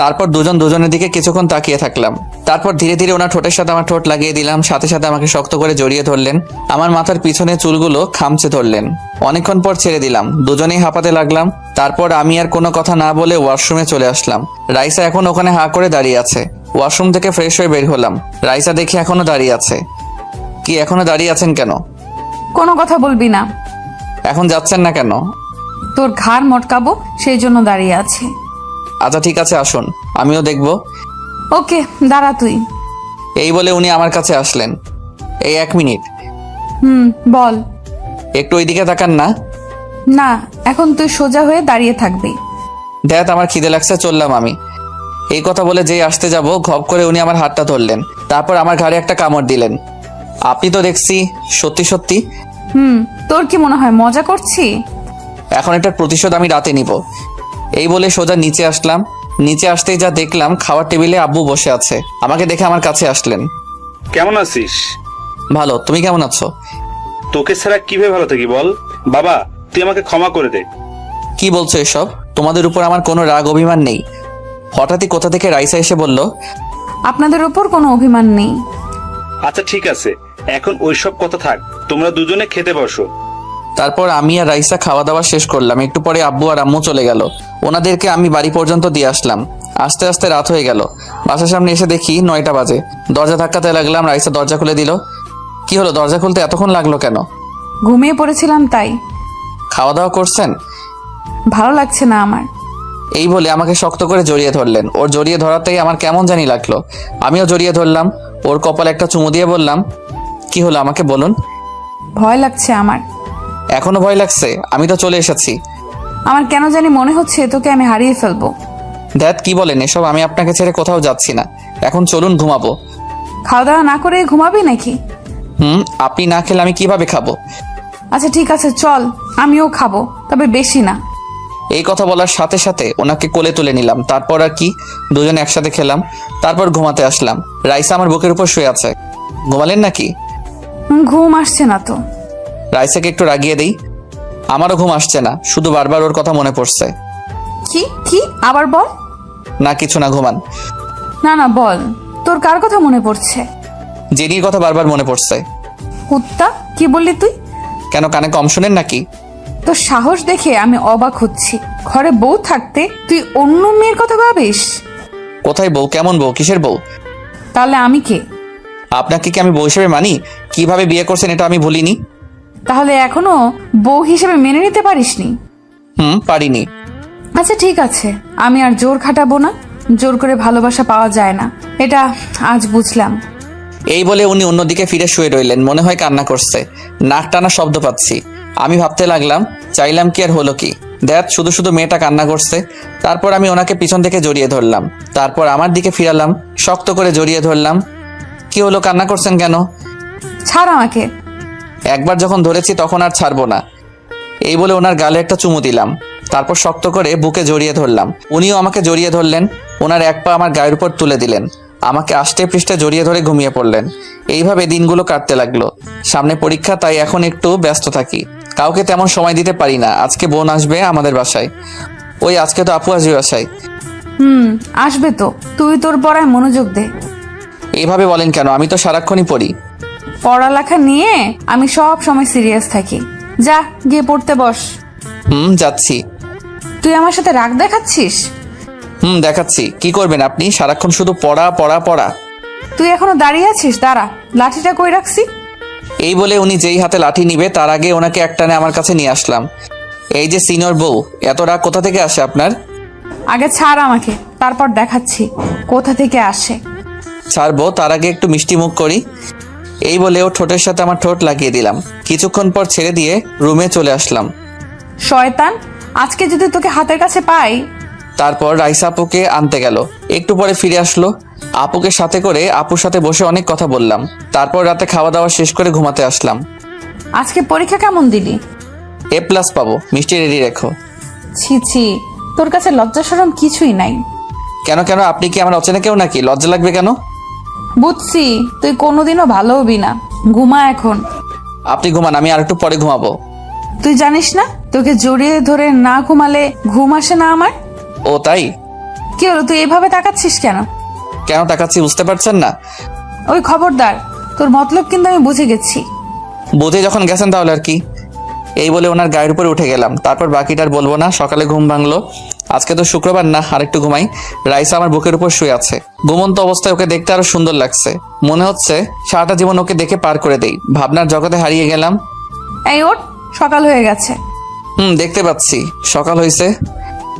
তারপর দুজন দুজনের দিকে কিছুক্ষণ তাকিয়ে থাকলাম। তারপর ধীরে ধীরে ওনার ঠোঁটের সাথে আমার ঠোঁট লাগিয়ে দিলাম। সাথে সাথে আমাকে শক্ত করে জড়িয়ে ধরলেন। আমার মাথার পিছনে চুলগুলো খামচে ধরলেন। অনেকক্ষণ পর ছেড়ে দিলাম। দুজনেই হাঁপাতে লাগলাম। তারপর আমি আর কোনো কথা না বলে ওয়াশরুমে চলে আসলাম। রাইসা এখন ওখানে হা করে দাঁড়িয়ে আছে। ওয়াশরুম থেকে ফ্রেশ হয়ে বের হলাম। রাইসা দেখি এখনো দাঁড়িয়ে আছে। কি, এখনো দাঁড়িয়ে আছেন কেন? কোনো কথা বলবি না। এখন যাচ্ছেন না কেন? তোর ঘাড় মটকাবো সেই জন্য দাঁড়িয়ে আছে। আচ্ছা ঠিক আছে, আসুন, আমিও দেখব। ওকে, দাঁড়া তুই। এই বলে উনি আমার কাছে আসলেন। এই 1 মিনিট। বল। একটু ওইদিকে তাকান না। না, এখন তুই সোজা হয়ে দাঁড়িয়ে থাকবি। দেখ, আমার খিদে লাগছে, চললাম আমি। এই কথা বলে যেই আসতে যাব, ঘপ করে উনি আমার হাতটা ধরলেন। তারপর আমার ঘাড়ে একটা কামড় দিলেন। আপনি তো দেখছি সত্যি সত্যি। তোর কি মনে হয় মজা করছি? এখন এটার প্রতিশোধ আমি রাতে নিব। এই বলে সোজা নিচে আসলাম। নিচে আসতেই যা দেখলাম, খাওয়ার টেবিলে আব্বু বসে আছে। আমাকে দেখে আমার কাছে আসলেন। কেমন আছিস? ভালো, তুমি কেমন আছো? তোকে ছাড়া কিভাবে ভালো থাকি বল? বাবা, তুই আমাকে ক্ষমা করে দে। কি বলছো এসব? তোমাদের উপর আমার কোনো রাগ অভিমান নেই। হঠাৎই কোথা থেকে রাইসা এসে বলল আপনাদের উপর কোনো অভিমান নেই। আচ্ছা ঠিক আছে, এখন ওইসব কথা থাক, তোমরা দুজনে খেতে বসো। তারপর আমি আর রাইসা খাওয়া দাওয়া শেষ করলাম। একটু পরে আব্বু আর আম্মু চলে গেল। ওনাদেরকে আমি বাড়ি পর্যন্ত দিয়ে আসলাম। আস্তে আস্তে রাত হয়ে গেল। বাসার সামনে এসে দেখি 9টা বাজে। দরজা ধাক্কাতে লাগলাম। রাইসা দরজা খুলে দিল। কি হলো, দরজা খুলতে এতক্ষণ লাগলো কেন? ঘুমিয়ে পড়েছিলাম তাই। খাওয়া দাওয়া করছেন? ভালো লাগছে না আমার। এই বলে আমাকে শক্ত করে জড়িয়ে ধরলেন। ওর জড়িয়ে ধরাতেই আমার কেমন জানি লাগলো। আমিও জড়িয়ে ধরলাম। ওর কপালে একটা চুমু দিয়ে বললাম, কি হলো আমাকে বলুন। ভয় লাগছে আমার। এখনো ভয় লাগছে? আমি তো চলে এসেছি। আমার কেন জানি মনে হচ্ছে তোকে আমি হারিয়ে ফেলবো। দ্যাট, কি বলেন এসব? আমি আপনাকে ছেড়ে কোথাও যাচ্ছি না। এখন চলুন, ঘুমাবো। খাওয়া দাওয়া না করে ঘুমাবি নাকি? আপনি না খেলে আমি কিভাবে খাবো? আচ্ছা ঠিক আছে চল, আমিও খাবো, তবে বেশি না। এই কথা বলার সাথে সাথে ওনাকে কোলে তুলে নিলাম। তারপর আর কি, দুজনে একসাথে খেলাম। তারপর ঘুমাতে আসলাম। রাইসা আমার বুকের উপর শুয়ে আছে। ঘুমালেন নাকি? ঘুম আসছে না তো। রাইসাকে একটু রাগিয়ে দেই। আমারও ঘুম আসছে না, শুধু বারবার ওর কথা মনে পড়ছে। কি কি আবার বল। না কিছু না, ঘুমান। না না বল, তোর কার কথা মনে পড়ছে? জেনির কথা বারবার মনে পড়ছে। কুত্তা, কি বললি তুই? কেন, কানে কম শুনেন নাকি? তোর সাহস দেখে আমি অবাক হচ্ছি। ঘরে বউ থাকতে তুই অন্য মেয়ের কথা ভাবিস? কোথায় বউ? কেমন বউ? কিসের বউ? তাহলে আমি কে? আপনাকে কি আমি বউ হিসেবে মানি? কিভাবে বিয়ে করছেন এটা আমি ভুলিনি। তাহলে এখনো বউ হিসেবে মেনে নিতে পারিসনি? পারিনি। আচ্ছা ঠিক আছে, আমি আর জোর খাটাবো না। জোর করে ভালোবাসা পাওয়া যায় না, এটা আজ বুঝলাম। এই বলে উনি অন্যদিকে ফিরে শুয়ে রইলেন। মনে হয় কান্না করছে। নাক টানা শব্দ পাচ্ছি। আমি ভাবতে লাগলাম, চাইলাম কি আর হলো কি। দেখ, শুধু শুধু মেয়েটা কান্না করছে। তারপর আমি ওনাকে পিছন থেকে জড়িয়ে ধরলাম। তারপর আমার দিকে ফিরালাম, শক্ত করে জড়িয়ে ধরলাম। কি হলো, কান্না করছেন কেন? ছাড় আমাকে। একবার যখন ধরেছি তখন আর ছাড়বো না। এই বলে ওনার গালে একটা চুমু দিলাম। তারপর শক্ত করে বুকে জড়িয়ে ধরলাম। উনিও আমাকে জড়িয়ে ধরলেন। ওনার এক পা আমার গায়ের উপর তুলে দিলেন। আমাকে আষ্টে পৃষ্ঠে জড়িয়ে ধরে ঘুমিয়ে পড়লেন। এইভাবে দিনগুলো কাটতে লাগলো। সামনে পরীক্ষা, তাই এখন একটু ব্যস্ত থাকি। কাউকে তেমন সময় দিতে পারি না। আজকে বোন আসবে আমাদের বাসায়। ওই আজকে তো আপু আসবে বাসায়। আসবে তো, তুই তোর পড়ায় মনোযোগ দে। এইভাবে বলেন কেন? আমি তো সারাক্ষণই পড়ি। পড়ালেখা নিয়ে আমি সব সময় সিরিয়াস থাকি। যা গিয়ে পড়তে বস। যাচ্ছি। তুই আমার সাথে রাগ দেখাচ্ছিস? দেখাচ্ছি। কি করবেন আপনি? সারাক্ষণ শুধু পড়া পড়া পড়া। তুই এখনো দাঁড়িয়ে আছিস? দাঁড়া, লাঠিটা কই রাখছি? এই বলে উনি যেই হাতে লাঠি নিবে তার আগে ওনাকে একটানে আমার কাছে নিয়ে আসলাম। এই যে সিনিয়র বউ, এত রাগ কোথা থেকে আসে আপনার? আগে ছাড় আমাকে, তারপর দেখাচ্ছি কোথা থেকে আসে। ছাড়বো, তার আগে একটু মিষ্টি মুখ করি। এই বলে ও ঠোঁটের সাথে আমার ঠোঁট লাগিয়ে দিলাম। কিছুক্ষণ পর ছেড়ে দিয়ে রুমে চলে আসলাম। শয়তান, আজকে যদি তোকে হাতের কাছে পাই। তারপর রাইসা আপুকে আনতে গেল। একটু পরে ফিরে আসলো। আপুকে সাথে করে আপুর সাথে বসে অনেক কথা বললাম। তারপর রাতে খাওয়া দাওয়া শেষ করে ঘুমাতে আসলাম। আজকে পরীক্ষা কেমন দিলি? A+ পাবো। মিষ্টি রেডি রেখো। ছি ছি, তোর কাছে লজ্জা শরম কিছুই নাই। কেন কেন? আপনি কি আমার অচেনা কেউ নাকি? লজ্জা লাগবে কেন? বুঝছি, তুই কোনোদিনও ভালো হবি না। ঘুমা এখন। আপনি ঘুমান, আমি আর একটু পরে ঘুমাবো। তুই জানিস না, তোকে জড়িয়ে ধরে না ঘুমালে ঘুম আসে না আমার। ও তাই? কি হলো, তুই এভাবে তাকাচ্ছিস কেন? কেন তাকাচ্ছি বুঝতে পারছেন না? ওই খবরদার, তোর মতলব কিন্তু আমি বুঝে গেছি। বুঝে যখন গেছেন তাহলে আর কি। এই বলে ওনার গায়ের উপরে উঠে গেলাম। তারপর বাকিটার বলবো না। সকালে ঘুম ভাঙলো। আজকে তো শুক্রবার না, আরেকটু ঘুমাই। রাইসা আমার বুকের উপর শুয়ে আছে। ঘুমন্ত অবস্থায় ওকে দেখতে আরো সুন্দর লাগছে। মনে হচ্ছে সারাটা জীবন ওকে দেখে পার করে দেই। ভাবনার জগতে হারিয়ে গেলাম। এই ওঠ, সকাল হয়ে গেছে। দেখতে পাচ্ছি সকাল হয়েছে।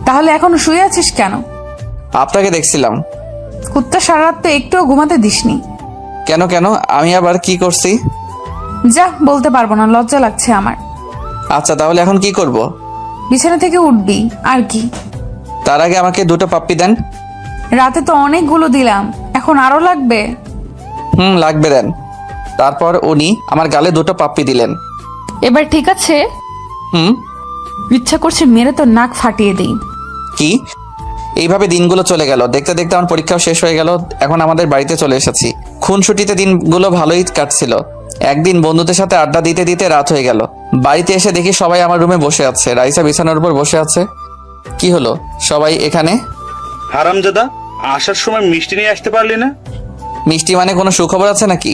তাহলে এখনো শুয়ে আছিস কেন? আপনাকে দেখছিলাম। কুত্তা সারা রাত তো একটুও ঘুমাতে দিসনি। কেন কেন? আমি আবার কি করছি? যা, বলতে পারবো না, লজ্জা লাগছে আমার। আচ্ছা, তাহলে এখন কি করব? বিছানা থেকে উঠবি আর কি। তার আগে আমাকে 2টা পাপ্পি দেন। রাতে তো অনেকগুলো দিলাম, এখন আরো লাগবে? লাগবে, দেন। তারপর উনি আমার গালে 2টা পাপ্পি দিলেন। এবার ঠিক আছে? ইচ্ছা করছে মেরে তো নাক ফাটিয়ে দিই। কি? এইভাবে দিনগুলো চলে গেল। দেখতে দেখতে আমার পরীক্ষাও শেষ হয়ে গেল। এখন আমাদের বাড়িতে চলে এসেছি। খুনসুটিতে দিনগুলো ভালোই কাটছিল। একদিন বন্ধুদের সাথে আড্ডা দিতে দিতে রাত হয়ে গেল। বাড়িতে এসে দেখি সবাই আমার রুমে বসে আছে। রাইসা বিছানার উপর বসে আছে। কি হলো, সবাই এখানে? হারামজাদা, আসার সময় মিষ্টি নিয়ে আসতে পারলি না? মিষ্টি মানে কোনো সুখবর আছে নাকি?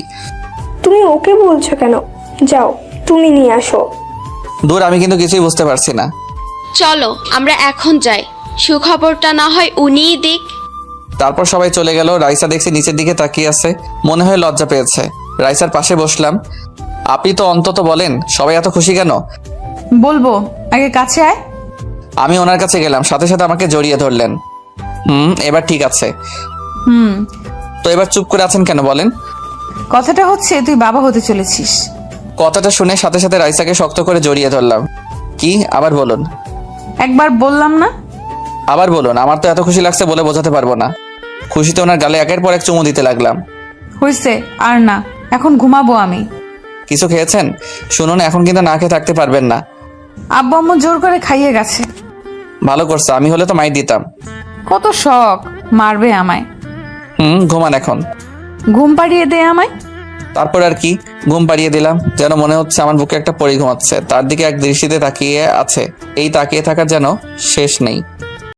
তুমি ওকে বলছো কেন? যাও, তুমি নিয়ে আসো। দূর, আমি কিন্তু কিছুই বুঝতে পারছি না। চলো আমরা এখন যাই, সুখবরটা না হয় উনিই দিক। তারপর সবাই চলে গেল। রাইসা দেখছি নিচের দিকে তাকিয়ে আছে। মনে হয় লজ্জা পেয়েছে। রাইসার পাশে বসলাম। আপনি তো অন্তত বলেন, সবাই এত খুশি কেন? বলবো, আগে কাছে আয়। আমি ওনার কাছে গেলাম, সাথে সাথে আমাকে জড়িয়ে ধরলেন। এবার ঠিক আছে। তো এবার চুপ করে আছেন কেন বলেন? কথাটা হচ্ছে তুই বাবা হতে চলেছিস। কথাটা শুনে সাথে সাথে রাইসাকে শক্ত করে জড়িয়ে ধরলাম। কি? আবার বলুন। একবার বললাম না? আবার বলুন। আমার তো এত খুশি লাগছে বলে বোঝাতে পারবো না। খুশিতে ওনার গালে একের পর এক চুমু দিতে লাগলাম। হয়েছে, আর না, এখন ঘুমাবো আমি। কিছু খেয়েছেন? শুনুন, এখন কিন্তু না খেয়ে থাকতে পারবেন না। আব্বু আম্মু জোর করে খাইয়ে গেছে। ভালো করছে, আমি হলে তো মাইর দিতাম। কত শখ, মারবে আমায়। ঘুমান এখন। ঘুম পাড়িয়ে দে আমায়। তারপর আর কি, ঘুম পাড়িয়ে দিলাম। যেন মনে হচ্ছে আমার বুকে একটা পরি ঘুমাচ্ছে। তার দিকে এক দৃষ্টিতে তাকিয়ে আছে। এই তাকিয়ে থাকার যেন শেষ নেই।